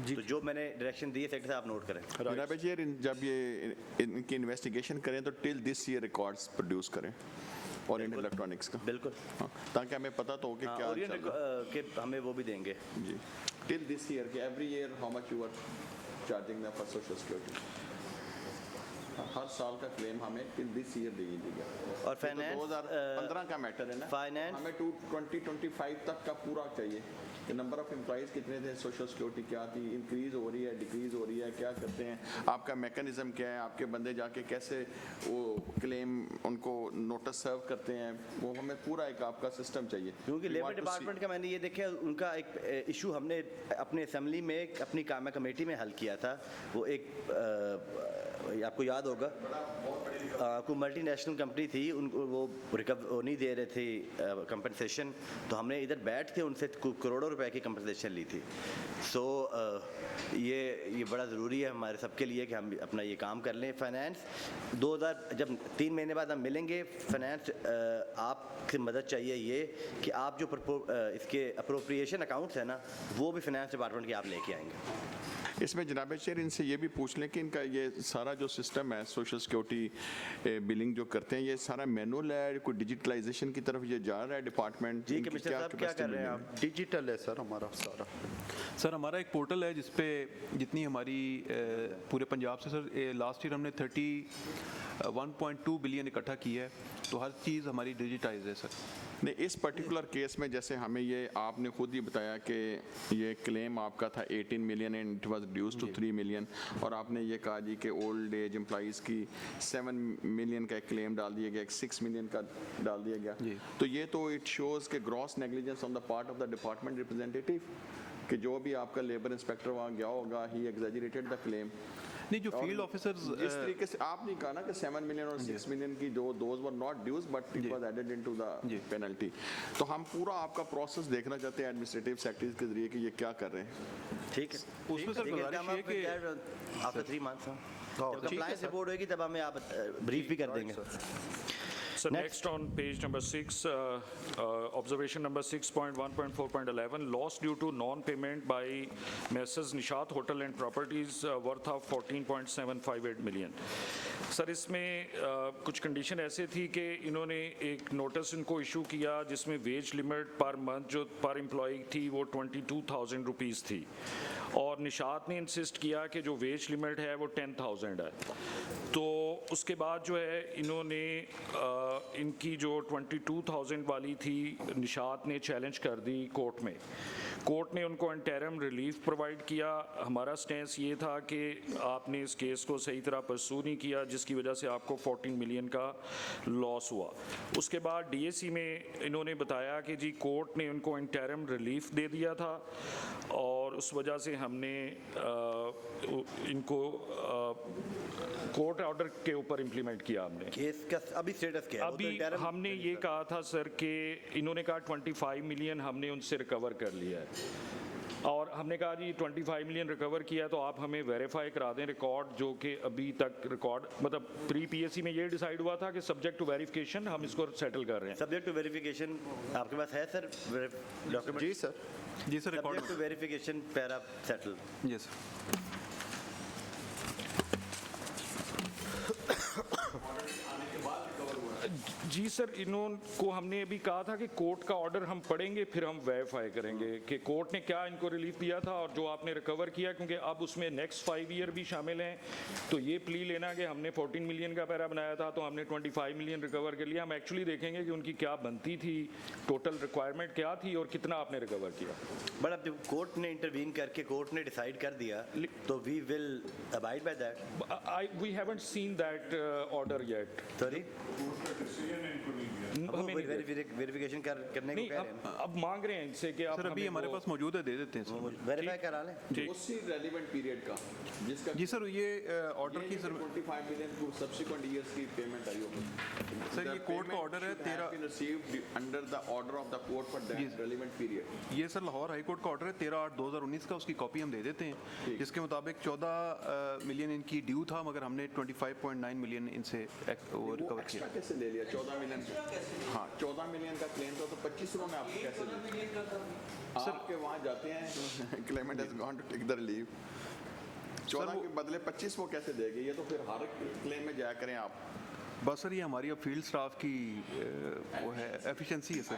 तो जो मैंने डायरेक्शन दी है सेक्रेटरी साहब नोट करें। जनाब चेयर जब ये इनकी इन्वेस्टिगेशन करें तो till this year records produce करें ओरिएंट इलेक्ट्रॉनिक्स का। बिल्कुल, हाँ, ताकि हमें पता तो हो कि क्या ओरिएंट चल रहा है। के हमें वो भी देंगे जी टिल दिस ईयर कि every year how much you are charging them for social security. हर साल का क्लेम हमें टिल दिस ईयर दे दीजिएगा। और फाइनेंस 2015 का मैटर है ना, फाइनेंस हमें 2025 तक का पूरा चाहिए कि नंबर ऑफ एम्प्लॉइज़ कितने थे, सोशल सिक्योरिटी क्या थी, इंक्रीज़ हो रही है, डिक्रीज़ हो रही है, क्या करते हैं, आपका मैकेनिज्म क्या है, आपके बंदे जाके कैसे वो क्लेम उनको नोटिस सर्व करते हैं, वो हमें पूरा एक आपका सिस्टम चाहिए। क्योंकि लेबर डिपार्टमेंट का मैंने ये देखा उनका एक इशू हमने अपने असेंबली में अपनी कामा कमेटी में हल किया था। वो एक आपको याद होगा कोई मल्टीनेशनल कंपनी थी, उनको वो नहीं दे रहे थे कंपनसेशन, तो हमने इधर बैठ के उनसे करोड़ों रुपए की कंपनसेशन ली थी। सो ये बड़ा ज़रूरी है हमारे सबके लिए कि हम अपना ये काम कर लें। फाइनेंस 2000 जब 3 महीने बाद हम मिलेंगे, फाइनेंस आपसे मदद चाहिए ये कि आप जो इसके अप्रोप्रिएशन अकाउंट्स है ना वो भी फाइनेंस डिपार्टमेंट के आप लेके आएंगे। इसमें जनाब चेयर इनसे ये भी पूछ लें कि इनका ये सारा जो सिस्टम है सोशल सिक्योरिटी बिलिंग जो करते हैं, ये सारा मैनुअल है, कोई डिजिटलाइजेशन की तरफ ये जा रहा है डिपार्टमेंट? जी कमिश्नर साहब क्या कर रहे हैं आप? डिजिटल है सर हमारा सारा। सर हमारा एक पोर्टल है जिसपे जितनी हमारी पूरे पंजाब से सर लास्ट ईयर हमने 1.2 बिलियन इकट्ठा किया है, तो हर चीज़ हमारी डिजिटाइज है सर। नहीं, इस पर्टिकुलर केस में जैसे हमें ये आपने खुद ही बताया कि ये क्लेम आपका था 18 million and it was reduce to 3 million, और आपने ये कहा जी कि ओल्ड एज एम्प्लॉइज़ की 7 मिलियन का एक क्लेम डाल दिया गया, एक 6 मिलियन का डाल दिया गया। तो ये तो इट शोज़ के gross negligence on the part of the department representative कि जो भी आपका लेबर इंस्पेक्टर वहाँ गया होगा, ही एग्जैजरेटेड द क्लेम। नहीं, जो फील्ड ऑफिसर्स जिस तरीके से आपने कहा ना कि 7 मिलियन और 6 मिलियन की those were not dues but it was added into the penalty, तो हम पूरा आपका प्रोसेस देखना चाहते हैं एडमिनिस्ट्रेटिव सेक्रेटरी के जरिए कि ये क्या कर रहे हैं। ठीक है, उसमें सर गुजारिश है कि आफ्टर 3 मंथ्स जब कंप्लायंस रिपोर्ट होगी तब हमें आप ब्रीफ भी कर देंगे। So next on page number 6, observation number 6.1.4.11, loss due to non-payment by Messrs. Nishat Hotel and Properties worth of 14.758 million. Sir इसमें कुछ कंडीशन ऐसे थी कि इन्होंने एक नोटिस इनको इशू किया जिसमें वेज लिमिट पर मंथ जो पर एम्प्लॉई थी वो 22,000 रुपीज़ थी, और निशात ने इंसिस्ट किया कि जो वेज लिमिट है वो 10,000 है। तो उसके बाद जो है इन्होंने इनकी जो 22,000 वाली थी निशात ने चैलेंज कर दी कोर्ट में। कोर्ट ने उनको इंटरम रिलीफ प्रोवाइड किया। हमारा स्टेंस ये था कि आपने इस केस को सही तरह परसू नहीं किया, जिसकी वजह से आपको 14 मिलियन का लॉस हुआ। उसके बाद डीएसी में इन्होंने बताया कि जी कोर्ट ने उनको इंटरम रिलीफ दे दिया था और उस वजह से हमने इनको कोर्ट ऑर्डर के ऊपर इम्प्लीमेंट किया। हमने केस का अभी स्टेटस क्या है? वो तो अभी interim हमने ये कहा था सर कि इन्होंने कहा 25 मिलियन हमने उनसे रिकवर कर लिया है और हमने कहा जी 25 मिलियन रिकवर किया तो आप हमें वेरीफाई करा दें रिकॉर्ड, जो कि अभी तक रिकॉर्ड मतलब प्री पीएससी में ये डिसाइड हुआ था कि सब्जेक्ट टू वेरिफिकेशन हम इसको सेटल कर रहे हैं। सब्जेक्ट टू वेरिफिकेशन आपके पास है सर डॉक्यूमेंट? जी sir record subject to verification para settle. जी सर। जी सर, इन्होंने हमने अभी कहा था कि कोर्ट का ऑर्डर हम पढ़ेंगे फिर हम वेरीफाई करेंगे कि कोर्ट ने क्या इनको रिलीफ दिया था और जो आपने रिकवर किया, क्योंकि अब उसमें नेक्स्ट 5 ईयर भी शामिल हैं। तो ये प्ली लेना कि हमने 14 मिलियन का पैरा बनाया था तो हमने 25 मिलियन रिकवर कर लिया, हम एक्चुअली देखेंगे कि उनकी क्या बनती थी, टोटल रिक्वायरमेंट क्या थी और कितना आपने रिकवर किया। बट अब जब कोर्ट ने इंटरवीन करके कोर्ट ने डिसाइड कर दिया तो we will abide by that. We haven't seen that order yet. Sorry, हमें नहीं वेरिफिकेशन करने को नहीं, कह रहे हैं। अब मांग रहे हैं इनसे कि आप सर अभी हमारे पास मौजूद है, दे देते हैं सर। वेरीफाई करा लें। उसी रेलिवेंट पीरियड का जिसका जी सर ये ऑर्डर की सर 25 मिलियन को सब्सिक्वेंट ईयर्स की पेमेंट आई होगी सर, ये कोर्ट का ऑर्डर है 13 received under the order of the court for that relevant period. ये सर लाहौर हाई कोर्ट का ऑर्डर है 13/8/2019 का, उसकी कॉपी हम दे देते हैं, जिसके मुताबिक 14 मिलियन इनकी ड्यू था मगर हमने 25.9 मिलियन इनसे वो रिकवर किया। कैसे ले लिया 14 मिलियन? हाँ 14 मिलियन का क्लेम था तो 25 में आपको कैसे दे? आपके वहाँ जाते हैं claimant has gone to take the relief, 14 के बदले 25 वो कैसे देंगे? ये तो फिर हर क्लेम में जाया करें आप। बस सर ये हमारी अब फील्ड स्टाफ की वो है एफिशिएंसी है सर।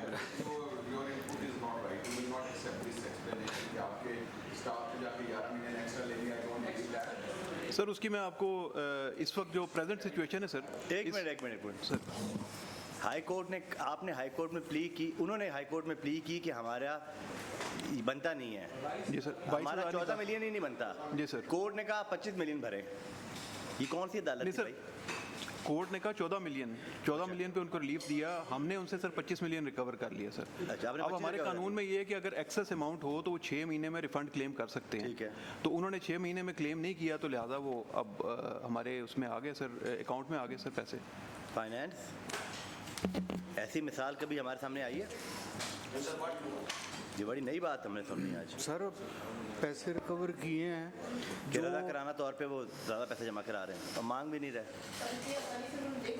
सर उसकी मैं आपको इस वक्त जो प्रेजेंट सिचुएशन है सर। एक मिनट सर हाई कोर्ट ने, आपने हाई कोर्ट में प्ली की, उन्होंने हाई कोर्ट में प्ली की कि हमारा बनता नहीं है। जी सर, हमारा 14 मिलियन ही नहीं बनता। जी सर। कोर्ट ने कहा 25 मिलियन भरे। ये कौन सी अदालत है सर, भाई? कोर्ट ने कहा 14 मिलियन पे उनको रिलीफ दिया, हमने उनसे सर 25 मिलियन रिकवर कर लिया सर। अच्छा, आपने अब 25 हमारे recover कानून में ये है कि अगर एक्सेस अमाउंट हो तो वो 6 महीने में रिफंड क्लेम कर सकते हैं। ठीक है। तो उन्होंने 6 महीने में क्लेम नहीं किया तो लिहाजा वो अब हमारे उसमें आ गए सर, अकाउंट में आ गए सर पैसे। फाइनेंस ऐसी मिसाल कभी हमारे सामने आई है? ये बड़ी नई बात हमने सुनी आज। सर पैसे रिकवर किए हैं किराया कराना तौर पे वो ज़्यादा पैसे जमा करा रहे हैं और मांग भी नहीं रहे।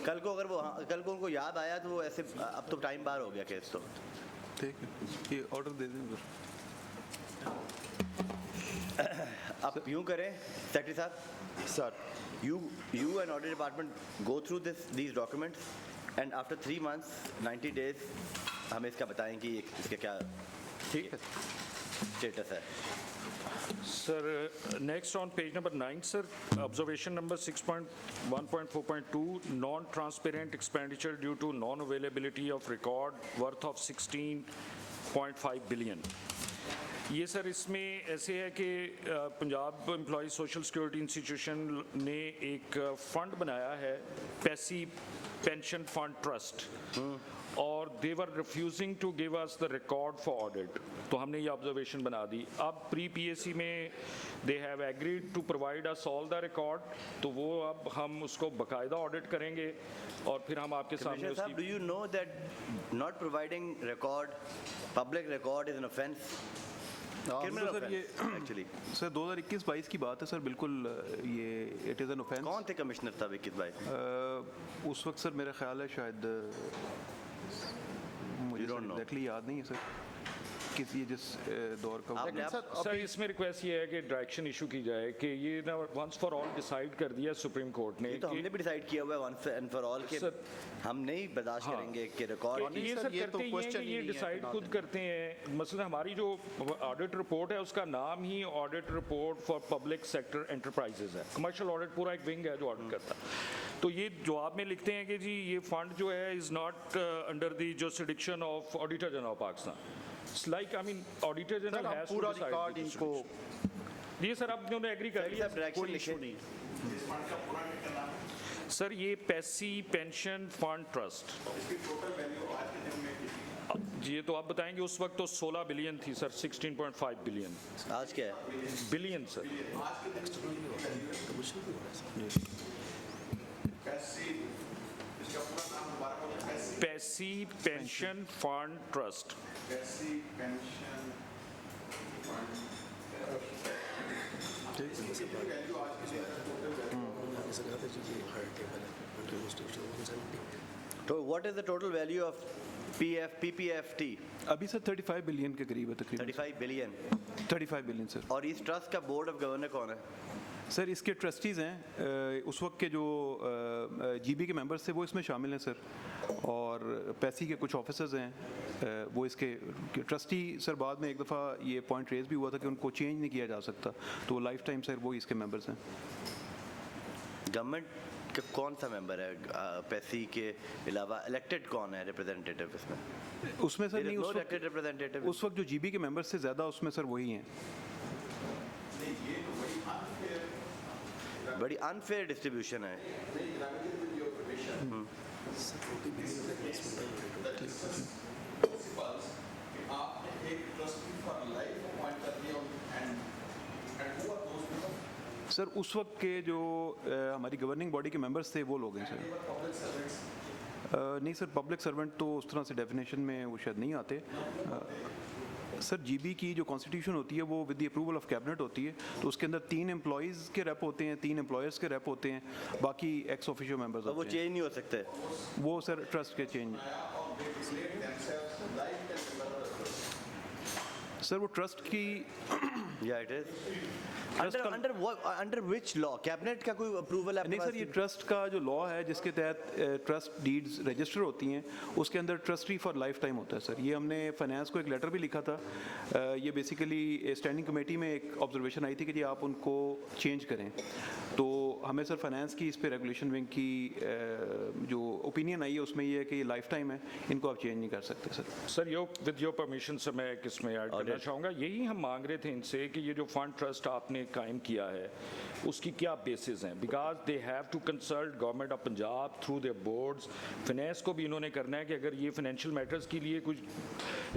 कल को अगर वो कल को उनको याद आया तो वो ऐसे, अब तो टाइम बार हो गया केस तो। ठीक है, ये ऑर्डर दे दें सर। अब यूँ करें सेक्रेटरी साहब, sir you and audit department go through these documents and after 3 months 90 days हमें इसका बताएं कि इसके क्या ठीक है स्टेटस है। Sir, next on page number 9, sir, observation number 6.1.4.2, non-transparent expenditure due to non-availability of record worth of 16.5 billion. ये सर इसमें ऐसे है कि Punjab employ social security institution ने एक फंड बनाया है, पैसी पेंशन फंड ट्रस्ट, और they were refusing to give us the record for audit. तो हमने ये ऑब्जर्वेशन बना दी। अब प्री पीएससी में they have agreed to provide us all the record, तो वो अब हम उसको बाकायदा ऑडिट करेंगे और फिर हम आपके सामने साहब, do you know that not providing record, public record is an offence? Sir ये एक्चुअली सर 2021-22 की बात है सर, बिल्कुल ये इट इज़ एन ऑफेंस। कौन थे कमिश्नर तब 21-22? उस वक्त सर मेरा ख्याल है शायद मुझे एग्जैक्टली याद नहीं है सर किस ये जिस दौर का। सर इसमें रिक्वेस्ट ये है कि डायरेक्शन इशू की जाए कि ये ना वंस फॉर ऑल डिसाइड कर दिया सुप्रीम कोर्ट ने। ये तो हमने भी डिसाइड किया हुआ है वंस एंड फॉर ऑल के हम नहीं बर्दाश्त करेंगे कि रिकॉर्ड। ये सर करते ही हैं कि ये डिसाइड खुद करते हैं। मसलन हमारी जो ऑडिट रिपोर्ट है उसका नाम ही audit report for public sector enterprises है। कमर्शियल ऑडिट पूरा एक विंग है जो ऑडिट करता है। तो ये जवाब में लिखते हैं कि जी ये फंड जो है is not under the jurisdiction of auditor general of Pakistan. Like, I mean, Auditor sir General आप has to पूरा decide रिकॉर्ड the इनको distribution. जी सर, आप इन्होंने एग्री कर लिया? साहब डायरेक्शन कोई इशू लिखें। नहीं। सर ये पैसी पेंशन फंड ट्रस्ट, जी ये तो आप बताएंगे। उस वक्त तो 16 बिलियन थी सर, 16.5 बिलियन आज क्या है? Billion sir. PESSI pension fund trust. तो what is the total value of PPFT? अभी सर 35 बिलियन के करीब है तकरीबन। 35 बिलियन। 35 billion sir. और इस ट्रस्ट का बोर्ड ऑफ गवर्नर कौन है? सर इसके ट्रस्टीज़ हैं उस वक्त के जो जीबी के मेंबर्स थे वो इसमें शामिल हैं सर, और पैसी के कुछ ऑफिसर्स हैं वो इसके ट्रस्टी। सर बाद में एक दफ़ा ये पॉइंट रेज भी हुआ था कि उनको चेंज नहीं किया जा सकता, तो वो लाइफ टाइम सर वो इसके मेंबर्स हैं। गवर्नमेंट का कौन सा मेंबर है पैसी के अलावा? इलेक्टेड कौन है रिप्रेजेंटेटिव इसमें? उसमें सर नहीं, इलेक्टेड रिप्रेजेंटेटिव उस वक्त जो जीबी के मेंबर्स से ज़्यादा उसमें सर वही हैं। बड़ी अनफेयर डिस्ट्रीब्यूशन है। सर उस वक्त के जो हमारी गवर्निंग बॉडी के मेंबर्स थे वो लोग हैं सर। नहीं सर, पब्लिक सर्वेंट तो उस तरह से डेफिनेशन में वो शायद नहीं आते। सर जीबी की जो कॉन्स्टिट्यूशन होती है वो with the approval of cabinet होती है, तो उसके अंदर 3 एम्प्लॉयज़ के रेप होते हैं, 3 एम्प्लॉयर्स के रेप होते हैं, बाकी एक्स ऑफिशियो मेंबर्स वो चेंज नहीं हो सकते? वो सर ट्रस्ट के चेंज। सर वो ट्रस्ट की या it is under which law? Cabinet का कोई अप्रूवल है? नहीं सर, ये ट्रस्ट का जो लॉ है जिसके तहत ट्रस्ट डीड्स रजिस्टर होती हैं उसके अंदर ट्रस्टी फॉर लाइफ टाइम होता है सर। ये हमने फाइनेंस को एक लेटर भी लिखा था। ये बेसिकली स्टैंडिंग कमेटी में एक ऑब्जर्वेशन आई थी कि जी आप उनको चेंज करें, तो हमें सर फाइनेंस की इस पे रेगुलेशन विंग की जो ओपिनियन आई है उसमें ये है कि ये लाइफ टाइम है, इनको आप चेंज नहीं कर सकते sir. Sir yo with your permission से मैं किसमें ऐड करना चाहूँगा, यही हम मांग रहे थे इनसे कि ये जो फंड ट्रस्ट आपने कायम किया है उसकी क्या बेसिस हैं, because they have to consult government of Punjab through their boards. Finance को भी इन्होंने करना है कि अगर ये फाइनेंशियल मैटर्स के लिए कुछ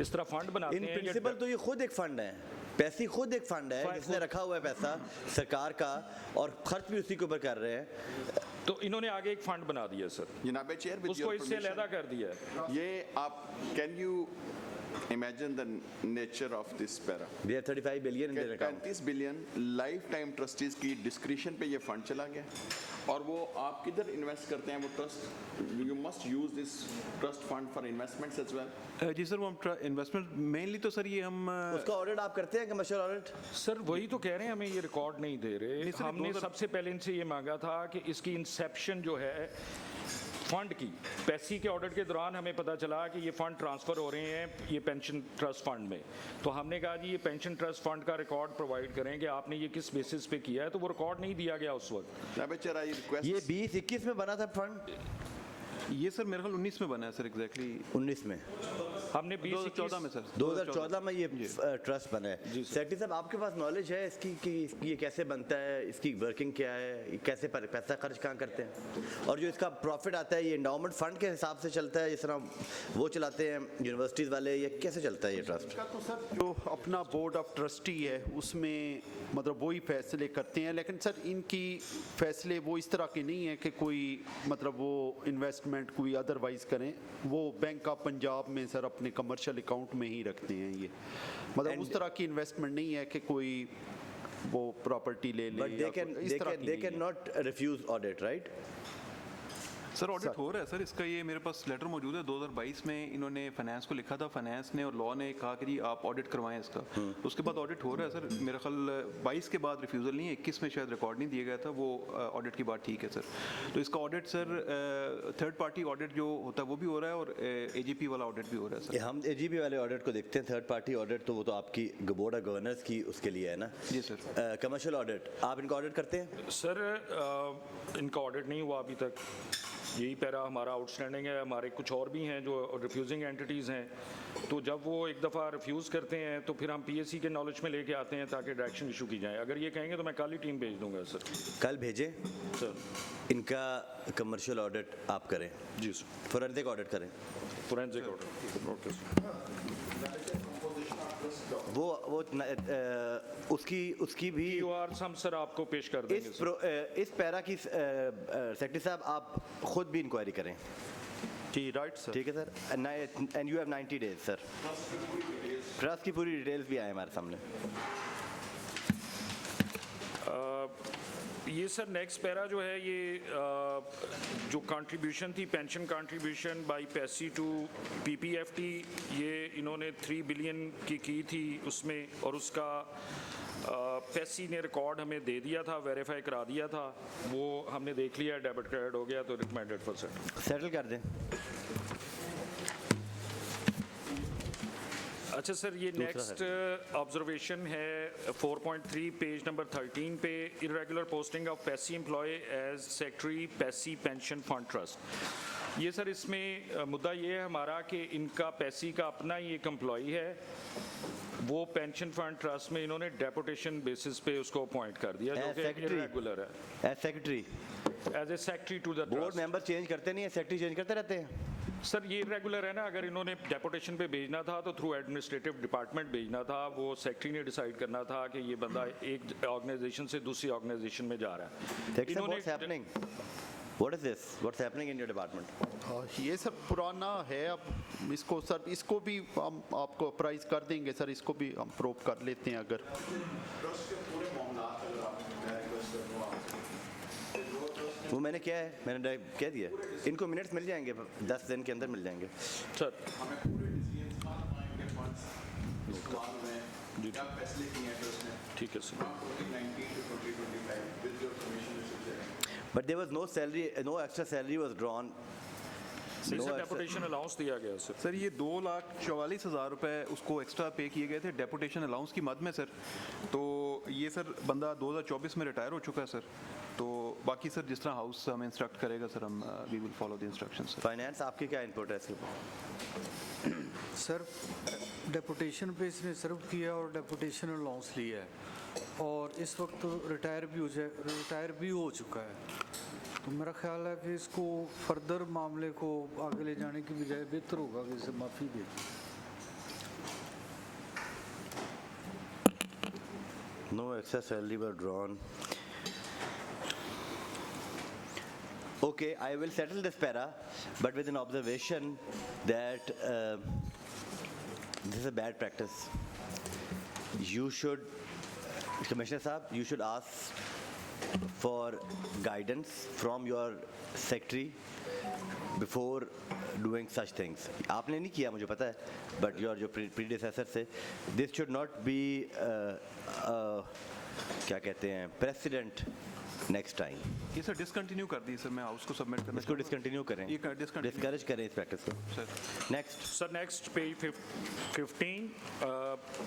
इस तरह फंड बनाते इन हैं। प्रिंसिपल तो ये खुद एक फंड है, पैसी खुद एक फंड है जिसने रखा हुआ है पैसा सरकार का और खर्च भी उसी के ऊपर कर रहे हैं, तो इन्होंने आगे एक फंड बना दिया सर, जनाब चेयर विद उसको योर इससे अलहदा परमिशन, कर दिया है। ये आप can you imagine the nature of this para? We have 35 billion in their account. 35 billion life time trustees की डिस्क्रिप्शन पे ये फंड चला गया, और वो आप किधर इन्वेस्ट करते हैं वो trust? You must use this trust fund for investments as well. जी सर, वो हम इन्वेस्टमेंट मेनली तो सर ये हम उसका ऑडिट आप करते हैं, कमर्शियल ऑडिट? सर वही तो कह रहे हैं, हमें ये रिकॉर्ड नहीं दे रहे। सर, हमने सबसे पहले इनसे ये मांगा था कि इसकी इंसेप्शन जो है फंड की, पैसी के ऑडिट के दौरान हमें पता चला कि ये फंड ट्रांसफ़र हो रहे हैं ये पेंशन ट्रस्ट फंड में, तो हमने कहा जी ये पेंशन ट्रस्ट फंड का रिकॉर्ड प्रोवाइड करें कि आपने ये किस बेसिस पे किया है, तो वो रिकॉर्ड नहीं दिया गया उस वक्त। ये 20-21 में बना था फंड? ये सर मेरे ख्याल 19 में बना है सर, एग्जैक्टली 19 में। हमने 2014 में सर 2014 में ये ट्रस्ट बना है। सेक्रेटरी साहब आपके पास नॉलेज है इसकी कि ये कैसे बनता है, इसकी वर्किंग क्या है, कैसे पैसा खर्च कहाँ करते हैं, और जो इसका प्रॉफिट आता है ये एंडाउमेंट फंड के हिसाब से चलता है जिस तरह वो चलाते हैं यूनिवर्सिटीज़ वाले, ये कैसे चलता है ये ट्रस्ट? तो सर जो अपना बोर्ड ऑफ ट्रस्टी है उसमें मतलब वही फैसले करते हैं, लेकिन सर इनकी फैसले वो इस तरह के नहीं है कि कोई मतलब वो इन्वेस्टमेंट कोई अदरवाइज करें, वो बैंक ऑफ पंजाब में सर अपने कमर्शियल अकाउंट में ही रखते हैं। ये मतलब उस तरह की इन्वेस्टमेंट नहीं है कि कोई वो प्रॉपर्टी ले ले। They can not refuse audit, right? Sir audit हो रहा है सर, इसका ये मेरे पास लेटर मौजूद है। 2022 में इन्होंने फाइनेंस को लिखा था, फाइनेंस ने और लॉ ने कहा कि जी आप ऑडिट करवाएं इसका, उसके बाद ऑडिट हो रहा है सर। मेरा ख्याल 22 के बाद रिफ्यूज़ल नहीं है, 21 में शायद रिकॉर्ड नहीं दिया गया था, वो ऑडिट की बात ठीक है सर। तो इसका audit sir third party audit जो होता है वो भी हो रहा है और AGP वाला ऑडिट भी हो रहा है सर। हम AGP वाले ऑडिट को देखते हैं, थर्ड पार्टी ऑडिट तो वो तो आपकी बोर्ड ऑफ गवर्नर्स की उसके लिए है ना? जी सर। कमर्शियल ऑडिट आप इनका ऑडिट करते हैं? सर इनका ऑडिट नहीं हुआ अभी तक, यही पैरा हमारा आउटस्टैंडिंग है। हमारे कुछ और भी हैं जो रिफ्यूजिंग एंटिटीज़ हैं, तो जब वो एक दफ़ा रिफ्यूज़ करते हैं तो फिर हम पीएससी के नॉलेज में लेके आते हैं ताकि डायरेक्शन इशू की जाए। अगर ये कहेंगे तो मैं कल ही टीम भेज दूंगा सर। कल भेजें सर इनका कमर्शियल ऑडिट आप करें, जी सर, फोरेंसिक ऑडिट करें। Forensic audit, okay sir. वो उसकी भी और हम सर आपको पेश कर देंगे सर। इस पैरा की सेक्रेटरी साहब आप खुद भी इंक्वायरी करें। जी राइट सर। ठीक है sir, and you have 90 days sir. Trust की पूरी डिटेल्स भी आए हमारे सामने। ये सर नेक्स्ट पैरा जो है ये जो कंट्रीब्यूशन थी, पेंशन कंट्रीब्यूशन बाय पैसी टू पीपीएफटी, ये इन्होंने 3 बिलियन की थी उसमें, और उसका पैसी ने रिकॉर्ड हमें दे दिया था, वेरीफाई करा दिया था, वो हमने देख लिया, डेबिट क्रेडिट हो गया, तो रिकमेंडेड फॉर सेटल कर दें। अच्छा सर, ये नेक्स्ट ऑब्जर्वेशन है 4.3 पेज नंबर 13 पे, irregular posting of PESSI employee as secretary PESSI pension fund trust. ये सर इसमें मुद्दा ये है हमारा कि इनका पैसी का अपना ही एक एम्प्लॉय है, वो पेंशन फंड ट्रस्ट में इन्होंने डेपुटेशन बेसिस पे उसको अपॉइंट कर दिया, जो कि इरेगुलर है। As secretary, as a secretary to the board member change करते नहीं है, सेक्रेटरी चेंज करते रहते हैं सर। ये रेगुलर है ना, अगर इन्होंने डेपुटेशन पे भेजना था तो थ्रू एडमिनिस्ट्रेटिव डिपार्टमेंट भेजना था, वो सेक्रेटरी ने डिसाइड करना था कि ये बंदा एक ऑर्गेनाइजेशन से दूसरी ऑर्गेनाइजेशन में जा रहा है। What is this? What's happening in your department? ये सर पुराना है, अब इसको सर इसको भी हम आपको अप्राइज कर देंगे सर, इसको भी हम प्रूव कर लेते हैं अगर। वो मैंने क्या है, मैंने कह दिया, इनको मिनट्स मिल जाएंगे, 10 दिन के अंदर मिल जाएंगे सर। ठीक है sir. But there was no salary, no extra salary was drawn. Deputation allowance दिया गया सर। सर ये 2,44,000 रुपए उसको एक्स्ट्रा पे किए गए थे डेपुटेशन अलाउंस की मद में सर। तो ये सर बंदा 2024 में रिटायर हो चुका है सर। तो बाकी सर जिस तरह हाउस हमें इंस्ट्रक्ट करेगा सर, हम we will follow the instructions sir. Finance आपकी क्या इनपुट है इसके? सर डेपुटेशन पे इसने सर्व किया और डेपुटेशन अलाउंस लिया है, और इस वक्त रिटायर भी हो चुका है। तो मेरा ख्याल है कि इसको फर्दर मामले को आगे ले जाने की बजाय बेहतर होगा कि इसे माफ़ी दे। No extra salary were drawn. Okay, I will settle this para, but with an observation that this is a bad practice. You should, Commissioner Saab, you should ask for guidance from your secretary before doing such things. आपने नहीं किया मुझे पता है, but your predecessor से, this should not be क्या कहते हैं precedent next time. ये सर डिसकंटिन्यू कर दी सर, मैं हाउस को सबमिट करना इसको डिसकंटिन्यू करें, ये डिस्करेज करें इस प्रैक्टिस को sir. Next sir next page 15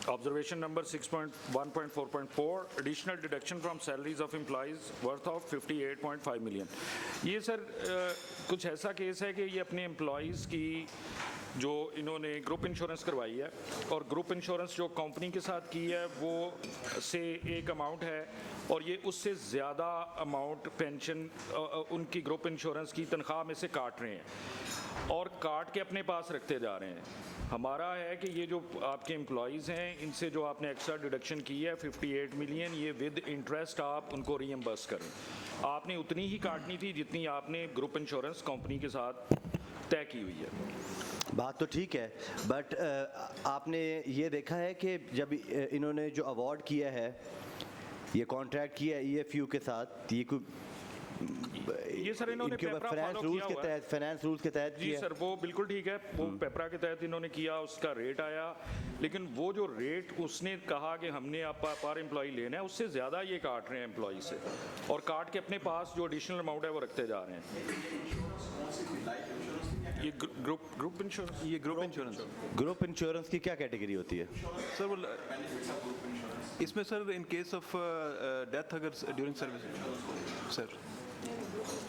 observation number 6.1.4.4 additional deduction from salaries of employees worth of 58.5 million. ये सर कुछ ऐसा केस है कि ये अपने एम्प्लॉइज़ की जो इन्होंने ग्रुप इंश्योरेंस करवाई है, और ग्रुप इंश्योरेंस जो कंपनी के साथ की है वो से एक अमाउंट है, और ये उससे ज़्यादा अमाउंट पेंशन उनकी ग्रुप इंश्योरेंस की तनख्वाह में से काट रहे हैं और काट के अपने पास रखते जा रहे हैं। हमारा है कि ये जो आपके एम्प्लॉइज़ हैं इनसे जो आपने एक्स्ट्रा डिडक्शन की है 58 मिलियन, ये विद इंटरेस्ट आप उनको रीएम्बर्स करें। आपने उतनी ही काटनी थी जितनी आपने ग्रुप इंश्योरेंस कंपनी के साथ तय की हुई है। बात तो ठीक है, बट आपने ये देखा है कि जब इन्होंने जो अवार्ड किया है, ये कॉन्ट्रैक्ट किया है EFU के साथ, ये सर इन्होंने फाइनेंस रूल्स के तहत जी सर, वो बिल्कुल ठीक है, वो पेपरा के तहत इन्होंने किया, उसका रेट आया, लेकिन वो जो रेट उसने कहा कि हमने आप पर एम्प्लॉय लेना है, उससे ज़्यादा ये काट रहे हैं एम्प्लॉय से, और काट के अपने पास जो एडिशनल अमाउंट है वो रखते जा रहे हैं। ये ग्रुप इंश्योरेंस, ये ग्रुप इंश्योरेंस की क्या कैटेगरी होती है सर? वो इसमें sir in case of death अगर ड्यूरिंग सर्विस सर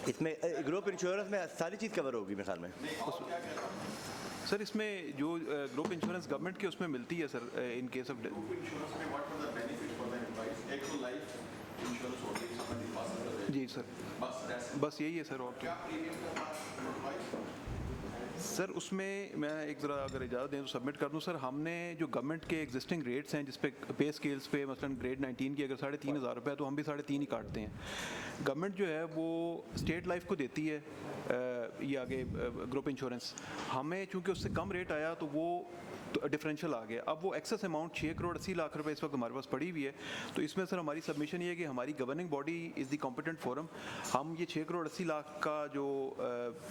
इसमें ग्रुप इंश्योरेंस में सारी चीज़ कवर होगी मेरे ख्याल में। सर इसमें जो ग्रुप इंश्योरेंस गवर्नमेंट की उसमें मिलती है सर इन केस ऑफ जी सर, बस यही है सर। और सर उसमें मैं एक ज़रा अगर इजाज़त दें तो सबमिट कर दूं सर। हमने जो गवर्नमेंट के एग्जिस्टिंग रेट्स हैं जिस पे पे स्केल्स पे मसलन ग्रेड 19 की अगर 3,500 रुपये तो हम भी 3.5 ही काटते हैं। गवर्नमेंट जो है वो स्टेट लाइफ को देती है ये आगे ग्रुप इंश्योरेंस, हमें चूँकि उससे कम रेट आया तो वो डिफरेंशियल आ गया। अब वो एक्सेस अमाउंट 6 करोड़ 80 लाख रुपए इस वक्त हमारे पास पड़ी हुई है। तो इसमें सर हमारी सबमिशन ये है कि हमारी governing body is the competent forum, हम ये 6 करोड़ 80 लाख का जो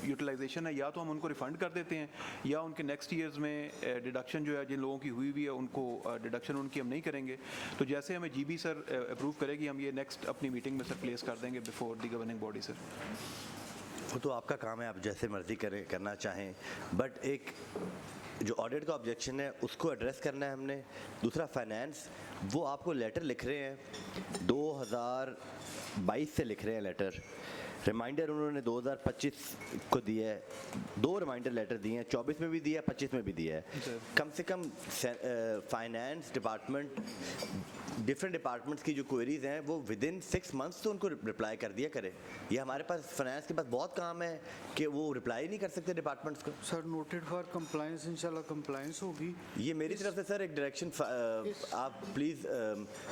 यूटिलाइजेशन है या तो हम उनको रिफ़ंड कर देते हैं या उनके नेक्स्ट ईयर्स में डिडक्शन जो है जिन लोगों की हुई हुई है उनको डिडक्शन उनकी हम नहीं करेंगे। तो जैसे हमें GB सर अप्रूव करेगी हम ये नेक्स्ट अपनी मीटिंग में सर प्लेस कर देंगे before the governing body sir. वो तो आपका काम है, आप जैसे मर्जी करें करना चाहें, बट एक जो ऑडिट का ऑब्जेक्शन है उसको एड्रेस करना है हमने। दूसरा फाइनेंस, वो आपको लेटर लिख रहे हैं 2022 से लिख रहे हैं लेटर, रिमाइंडर उन्होंने 2025 को दिया है, 2 रिमाइंडर लेटर दिए हैं, 24 में भी दिया है 25 में भी दिया है। कम से कम फाइनेंस डिपार्टमेंट डिफरेंट डिपार्टमेंट्स की जो क्वेरीज हैं वो विद इन 6 मंथ्स तो उनको रिप्लाई कर दिया करे। ये हमारे पास फाइनेंस के पास बहुत काम है कि वो रिप्लाई नहीं कर सकते डिपार्टमेंट्स को। सर नोटेड फॉर कंप्लायंस, इंशाल्लाह कंप्लायंस होगी। ये मेरी तरफ से सर एक डायरेक्शन, आप प्लीज़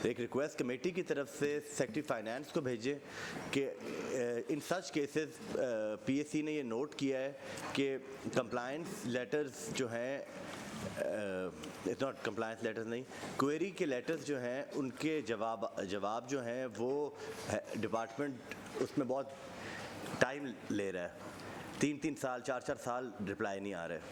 एक रिक्वेस्ट कमेटी की तरफ से सेक्रेटरी फाइनेंस को भेजें कि इन सच केसेस PSC ने ये नोट किया है कि कंप्लायंस लेटर्स जो हैं, इट्स नॉट कंप्लायंस लेटर्स नहीं, क्वेरी के लेटर्स जो हैं उनके जवाब जो हैं वो डिपार्टमेंट उसमें बहुत टाइम ले रहा है, 3-3 साल 4-4 साल रिप्लाई नहीं आ रहा है,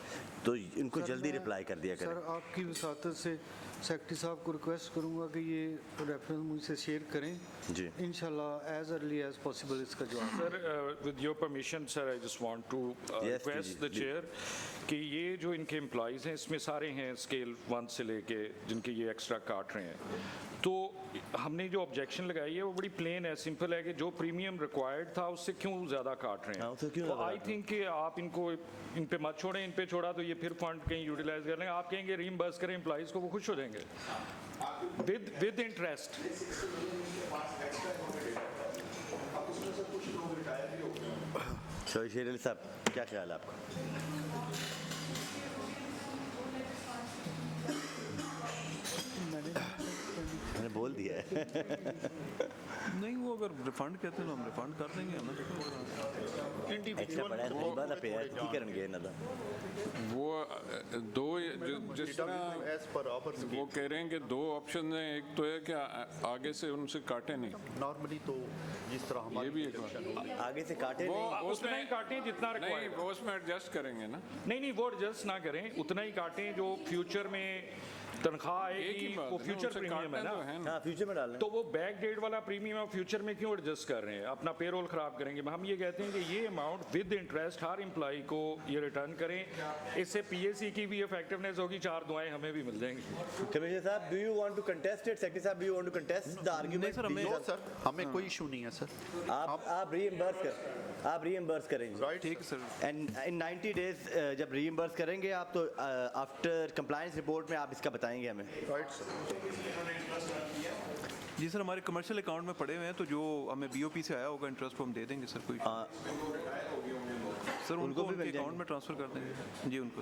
तो इनको जल्दी रिप्लाई कर दिया करें। सर आपकी वसातत से सेक्रेटरी साहब को रिक्वेस्ट करूंगा कि ये रेफरेंस मुझसे शेयर करें जी, इंशाल्लाह एज अर्ली एज पॉसिबल इसका जवाब। Sir with your permission sir I just want to request the chair कि ये जो इनके एम्प्लॉइज़ हैं इसमें सारे हैं स्केल 1 से लेके जिनके ये एक्स्ट्रा काट रहे हैं, तो हमने जो ऑब्जेक्शन लगाई है वो बड़ी प्लेन है, सिंपल है कि जो प्रीमियम रिक्वायर्ड था उससे क्यों ज़्यादा काट रहे हैं। तो आई थिंक कि आप इनको इन पे मत छोड़ें, इन पे छोड़ा तो ये फिर फंड कहीं यूटिलाइज कर लेंगे, आप कहेंगे रीइंबर्स करें एम्प्लॉइज़ को, वो खुश हो जाएंगे विद इंटरेस्ट। शेर अली साहब क्या ख्याल है आपका? मैंने बोल दिया है नहीं वो अगर रिफंड कहते हैं तो हम रिफंड कर देंगे ना। एक्स्ट्रा पड़ा है नहीं बात पे है की करेंगे ना वो दो जिस तरह वो कह रहे हैं कि 2 ऑप्शन हैं, एक तो है कि आगे से उनसे काटे नहीं, नॉर्मली तो जिस तरह हमारे ये भी एक आगे से काटे वो नहीं, उतना ही काटें जितना नहीं, रिक्वायर्ड। वो उसमें एडजस्ट करेंगे ना। नहीं वो एडजस्ट ना करें, उतना ही काटें जो फ्यूचर में तनख्वाह एक ही आएगी, बात वो है ना, फ्यूचर उनसे प्रीमियम है काटना तो ना। है ना। हाँ फ्यूचर में डालना। तो वो बैक डेट वाला प्रीमियम आप फ्यूचर में क्यों एडजस्ट कर रहे हैं, अपना पेरोल खराब करेंगे। हम ये कहते हैं कि ये अमाउंट विद इंटरेस्ट हर एम्प्लॉय को ये रिटर्न करें, इससे PSC की भी इफेक्टिवनेस होगी, 4 दुआएं हमें भी मिल जाएंगी। कमिश्नर साहब do you want to contest it? Secretary साहब do you want to contest the argument? Sir हमें सर हमें कोई इशू नहीं है सर। आप रीइंबर्स करेंगे ठीक सर। एंड इन 90 डेज जब रीइंबर्स करेंगे आप तो आफ्टर कंप्लायंस रिपोर्ट में आप इसका बताएंगे हमें। Right sir. जी सर हमारे कमर्शियल अकाउंट में पड़े हुए हैं, तो जो हमें BOP से आया होगा इंटरेस्ट को हम दे देंगे सर। कोई सर उनको भी उनके अकाउंट में ट्रांसफ़र कर देंगे जी उनको।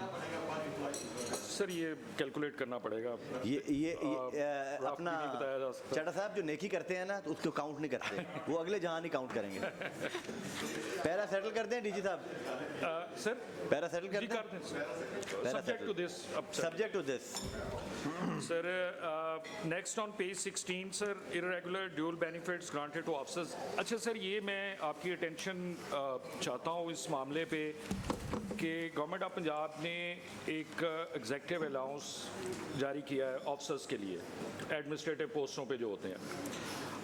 सर ये कैलकुलेट करना पड़ेगा, ये अपना नहीं बताया जा सकता। चाटा साहब जो नेकी करते हैं ना तो उसको काउंट नहीं करते, वो अगले जहां नहीं काउंट करेंगे। पैरा सेटल करते हैं DG साहब? सर पैरा सेटल करते हैं subject to this. Subject to this sir next on page 16 sir irregular dual benefits granted to officers. अच्छा सर ये मैं आपकी अटेंशन चाहता हूँ इस मामले पे कि गवर्नमेंट ऑफ पंजाब ने एक एग्जेक्टिव अलाउंस जारी किया है ऑफिसर्स के लिए, एडमिनिस्ट्रेटिव पोस्टों पे जो होते हैं।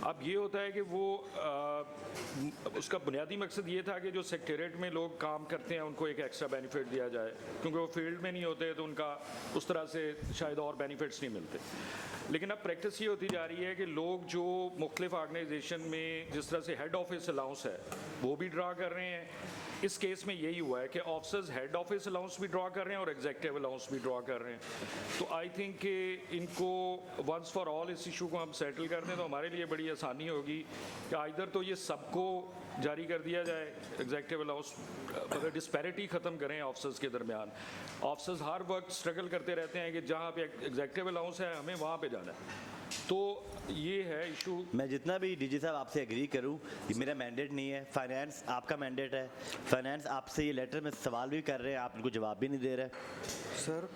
अब ये होता है कि वो उसका बुनियादी मकसद ये था कि जो सेक्रेटरीट में लोग काम करते हैं उनको एक एक्स्ट्रा बेनिफिट दिया जाए, क्योंकि वो फील्ड में नहीं होते तो उनका उस तरह से शायद और बेनिफिट्स नहीं मिलते। लेकिन अब प्रैक्टिस ये होती जा रही है कि लोग जो मुख्तलिफ ऑर्गेनाइजेशन में जिस तरह से हेड ऑफिस अलाउंस है वो भी ड्रा कर रहे हैं, इस केस में यही हुआ है कि ऑफिसर्स हेड ऑफिस अलाउंस भी ड्रा कर रहे हैं और एग्जीक्यूटिव अलाउंस भी ड्रा कर रहे हैं। तो आई थिंक कि इनको वंस फॉर ऑल इस इशू को हम सेटल कर दें तो हमारे लिए बड़ी आसानी होगी कि आइदर तो ये सबको जारी कर दिया जाए एग्जीक्यूटिव अलाउंस, अगर डिस्पैरिटी ख़त्म करें ऑफिसर्स के दरमियान। ऑफिसर्स हर वक्त स्ट्रगल करते रहते हैं कि जहाँ पे एग्जीक्यूटिव अलाउंस है हमें वहाँ पे जाना है, तो ये है इशू। मैं जितना भी डीजी साहब आपसे एग्री करूं, ये मेरा मैंडेट नहीं है, फाइनेंस आपका मैंडेट है। फाइनेंस आपसे ये लेटर में सवाल भी कर रहे हैं, आप इनको जवाब भी नहीं दे रहे। सर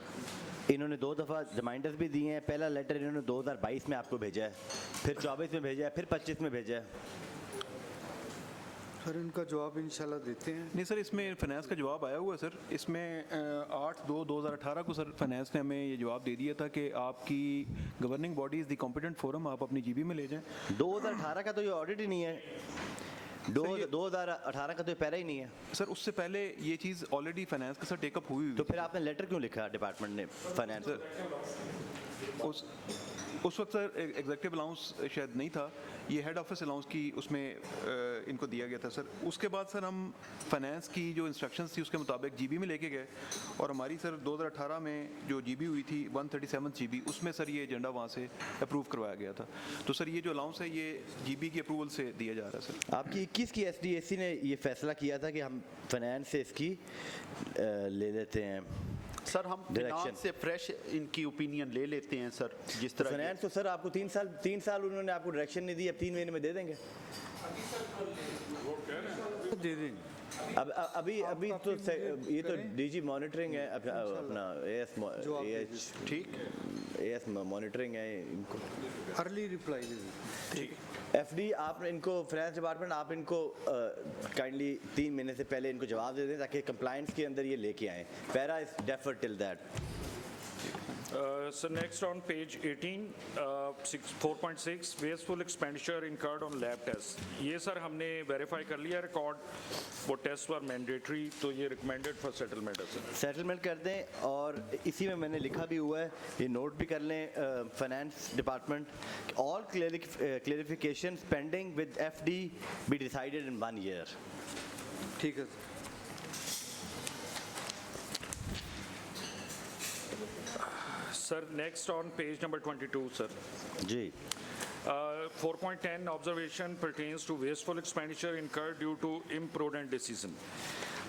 इन्होंने 2 दफ़ा रिमाइंडर्स भी दिए हैं। पहला लेटर इन्होंने 2022 में आपको भेजा है, फिर 24 में भेजा है, फिर 25 में भेजा है। सर इनका जवाब इंशाल्लाह देते हैं। नहीं सर, इसमें फाइनेंस का जवाब आया हुआ है सर। इसमें 8/2/2018 को सर फाइनेंस ने हमें ये जवाब दे दिया था कि आपकी governing body is the competent forum, आप अपनी जीबी में ले जाएं। 2018 का तो ये ऑडिट ही नहीं है, 2018 का तो ये पैरा ही नहीं है सर। उससे पहले ये चीज़ ऑलरेडी फाइनेंस के साथ टेकअप हुई तो फिर आपने लेटर क्यों लिखा डिपार्टमेंट ने फाइनेंस को? उस वक्त सर एग्जीक्यूटिव अलाउंस शायद नहीं था, ये हेड ऑफिस अलाउंस की उसमें इनको दिया गया था सर। उसके बाद सर हम फाइनेंस की जो इंस्ट्रक्शंस थी उसके मुताबिक जीबी में लेके गए और हमारी सर 2018 में जो जीबी हुई थी 137 जीबी, उसमें सर ये एजेंडा वहाँ से अप्रूव करवाया गया था। तो सर ये जो अलाउंस है ये जीबी की अप्रूवल से दिया जा रहा है सर। आपकी 21 की एसडीएसी ने ये फैसला किया था कि हम फाइनेंस से इसकी ले लेते हैं। सर हम फाइनेंस से फ्रेश इनकी ओपिनियन ले लेते हैं सर। जिस तरह फाइनेंस तो सर आपको 3 साल उन्होंने आपको डायरेक्शन नहीं दी, अब 3 महीने में दे देंगे। दे देंगे। अब अभी तो ये तो डीजी मॉनिटरिंग है अपना एएस ठीक एएस मॉनिटरिंग है इनको। अर्ली रिप्लाई दे देंगे। ठीक। एफडी आप इनको फाइनेंस डिपार्टमेंट आप इनको काइंडली 3 महीने से पहले इनको जवाब दे दें ताकि कंप्लायंस के अंदर ये लेके आएँ। Para is defer till that. So next on page 18, 4.6, wasteful expenditure incurred on lab tests. ये सर हमने वेरीफाई कर लिया रिकॉर्ड, वो टेस्ट वर मैंडेटरी, तो ये रिकमेंडेड फॉर सेटलमेंट है सर। सेटलमेंट कर दें और इसी में मैंने लिखा भी हुआ है, ये नोट भी कर लें finance department, all clarification pending with FD be decided in 1 year। ठीक है। Sir next on page number 22 sir जी। 4.10 observation pertains to wasteful expenditure incurred due to imprudent decision।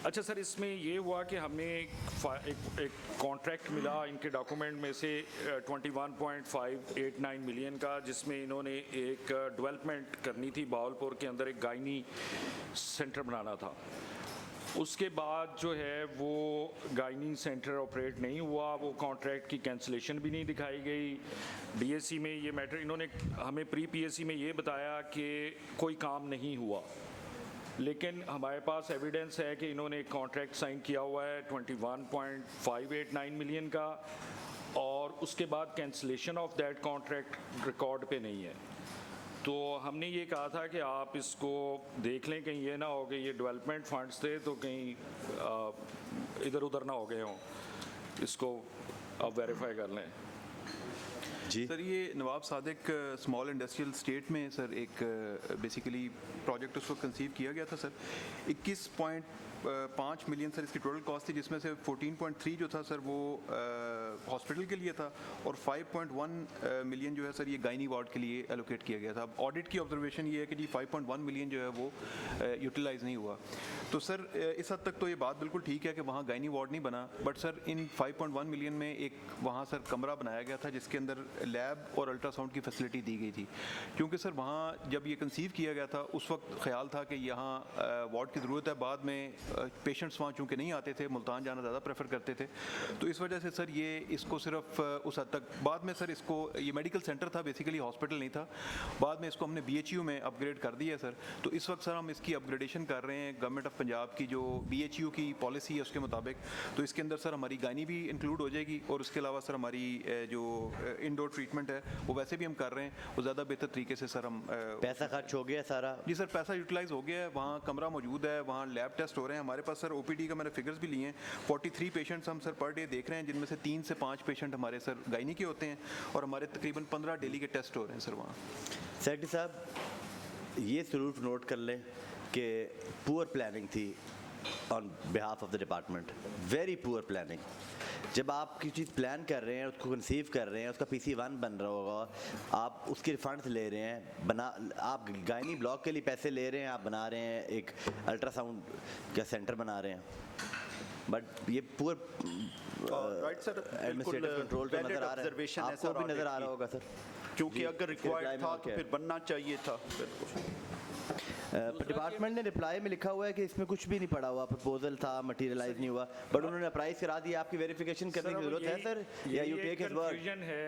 अच्छा सर, इसमें ये हुआ कि हमें एक कॉन्ट्रैक्ट मिला इनके डॉक्यूमेंट में से 21.589 मिलियन का, जिसमें इन्होंने एक डेवलपमेंट करनी थी, बावलपुर के अंदर एक गायनी सेंटर बनाना था। उसके बाद जो है वो गायनी सेंटर ऑपरेट नहीं हुआ, वो कॉन्ट्रैक्ट की कैंसिलेशन भी नहीं दिखाई गई। बीएससी में ये मैटर इन्होंने हमें प्री पीएससी में ये बताया कि कोई काम नहीं हुआ, लेकिन हमारे पास एविडेंस है कि इन्होंने एक कॉन्ट्रैक्ट साइन किया हुआ है 21.589 मिलियन का, और उसके बाद cancellation of that contract record पे नहीं है। तो हमने ये कहा था कि आप इसको देख लें, कहीं ये ना हो कि ये डेवलपमेंट फंड्स थे तो कहीं इधर उधर ना हो गए हों, इसको आप वेरीफाई कर लें। जी सर, ये नवाब सादिक स्मॉल इंडस्ट्रियल स्टेट में सर एक बेसिकली प्रोजेक्ट उसको कंसीव किया गया था सर। 21.5 मिलियन सर इसकी टोटल कॉस्ट थी, जिसमें से 14.3 जो था सर वो हॉस्पिटल के लिए था और 5.1 मिलियन जो है सर ये गायनी वार्ड के लिए एलोकेट किया गया था। अब ऑडिट की ऑब्जर्वेशन ये है कि जी 5.1 मिलियन जो है वो यूटिलाइज नहीं हुआ। तो सर इस हद तक तो ये बात बिल्कुल ठीक है कि वहाँ गायनी वार्ड नहीं बना, बट सर इन 5.1 मिलियन में एक वहाँ सर कमरा बनाया गया था जिसके अंदर लैब और अल्ट्रासाउंड की फैसिलिटी दी गई थी। क्योंकि सर वहाँ जब ये कंसीव किया गया था उस वक्त ख्याल था कि यहाँ वार्ड की ज़रूरत है, बाद में पेशेंट्स वहाँ चूँकि नहीं आते थे, मुल्तान जाना ज़्यादा प्रेफर करते थे, तो इस वजह से सर ये इसको इसको सिर्फ उस हद तक, बाद में सर इसको, ये मेडिकल सेंटर था बेसिकली, हॉस्पिटल नहीं था, बाद में इसको हमने BHU में अपग्रेड कर दिया सर। तो इस वक्त सर हम इसकी अपग्रेडेशन कर रहे हैं गवर्नमेंट ऑफ पंजाब की जो BHU की पॉलिसी है उसके मुताबिक। तो इसके अंदर सर हमारी गायनी भी इंक्लूड हो जाएगी और उसके अलावा सर हमारी जो इंडोर ट्रीटमेंट है वो वैसे भी हम कर रहे हैं, वो ज़्यादा बेहतर तरीके से सर हम पैसा खर्च हो गया सारा? जी सर, पैसा यूटिलाइज हो गया है, वहाँ कमरा मौजूद है, वहाँ लैब टेस्ट हो रहे हैं हमारे पास सर। OPD का मैंने फिगर्स भी लिए हैं, 43 पेशेंट्स हम सर पर डे देख रहे हैं, जिनमें से 3 से 5 पेशेंट हमारे सर गायनी के होते हैं और हमारे तकरीबन 15 डेली के टेस्ट हो रहे हैं सर वहाँ। सेक्रेटरी साहब, ये ज़रूर नोट कर लें कि पुअर प्लानिंग थी on behalf of the department, very poor planning. जब आप किसी चीज़ प्लान कर रहे हैं, उसको कंसीव कर रहे हैं, उसका PC1 बन रहा होगा, आप उसके फंड्स ले रहे हैं, आप गायनी ब्लॉक के लिए पैसे ले रहे हैं, आप बना रहे हैं एक अल्ट्रासाउंड का सेंटर बना रहे हैं, बट ये पूरा राइट सर, एडमिनिस्ट्रेटिव कंट्रोल तो नज़र आ रहा है, आपको भी नज़र आ रहा होगा सर, क्योंकि अगर रिक्वायर्ड था तो फिर बनना चाहिए था। डिपार्टमेंट ने रिप्लाई में लिखा हुआ है कि इसमें कुछ भी नहीं पड़ा हुआ, प्रपोजल था, मटेरियलाइज नहीं हुआ, बट उन्होंने प्राइस करा दिया। आपकी वेरिफिकेशन करने की जरूरत है सर, या you take his word? Confusion है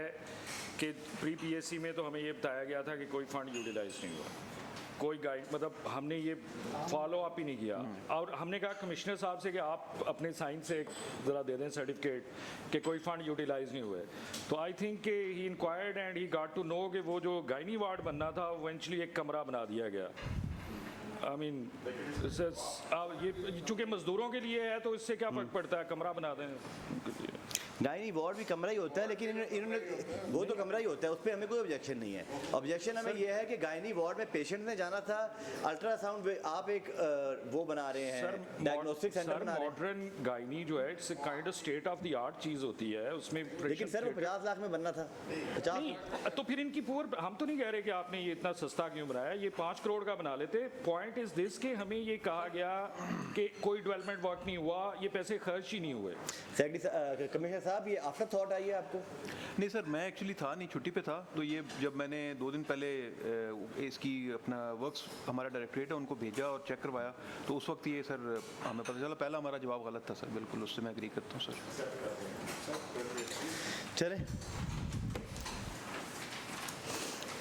कि प्री PSC में तो हमें ये बताया गया था कि कोई फंड यूटिलाइज नहीं हुआ, कोई गाइड, मतलब हमने ये फॉलो अप ही नहीं किया। और हमने कहा कमिश्नर साहब से कि आप अपने साइन से ज़रा दे दें सर्टिफिकेट कि कोई फंड यूटिलाइज नहीं हुए। तो आई थिंक कि he inquired and he got to know कि वो जो गायनी वार्ड बनना था इवेंचुअली एक कमरा बना दिया गया। आई मीन ये चूँकि मजदूरों के लिए है तो इससे क्या फ़र्क पड़ता है, कमरा बना दें। गायनी वार्ड भी कमरा ही होता है, लेकिन इन्होंने वो तो कमरा ही होता है, उस पर हमें कोई ऑब्जेक्शन नहीं है। ऑब्जेक्शन हमें ये है कि गायनी वार्ड में पेशेंट ने जाना था, अल्ट्रासाउंड आप एक वो बना रहे हैं, डायग्नोस्टिक सेंटर बना रहे हैं। मॉडर्न गायनी जो है it's kind of state of the art चीज़ होती है, उसमें लेकिन सर वो 50 लाख में बनना था। 50 नहीं, तो फिर इनकी पूर, हम तो नहीं कह रहे कि आपने ये इतना सस्ता क्यों बनाया, ये 5 करोड़ का बना लेते। पॉइंट इज दिस कि हमें ये कहा गया कि कोई डेवलपमेंट वर्क नहीं हुआ, ये पैसे खर्च ही नहीं हुए। कमिश्नर साहब, ये आफ्टर थॉट आई है आपको? नहीं सर, मैं एक्चुअली था नहीं, छुट्टी पे था, तो ये जब मैंने 2 दिन पहले इसकी अपना वर्क्स हमारा डायरेक्टरेट है उनको भेजा और चेक करवाया, तो उस वक्त ये सर हमें पता चला। पहला हमारा जवाब गलत था सर, बिल्कुल उससे मैं एग्री करता हूँ सर। चले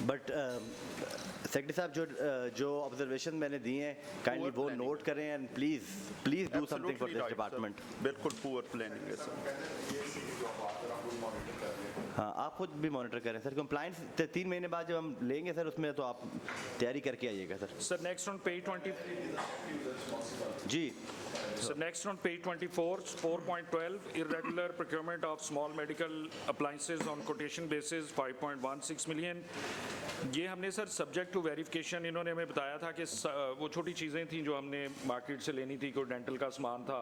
बट सेक्रेटरी साहब, जो ऑब्जर्वेशन मैंने दिए हैं काइंडली वो नोट करें and please do something for this department. बिल्कुल पुअर प्लानिंग है सर। हाँ, आप खुद भी मॉनिटर करें सर, कंप्लाइंस 3 महीने बाद जब हम लेंगे सर, उसमें तो आप तैयारी करके आइएगा sir. Sir next on page 20 जी So next on page 24, 4.12, irregular procurement of small medical appliances on quotation basis 5.16 million. ये हमने सर सब्जेक्ट टू वेरिफिकेशन, इन्होंने हमें बताया था कि वो छोटी चीज़ें थी जो हमने मार्केट से लेनी थी, कोई डेंटल का सामान था,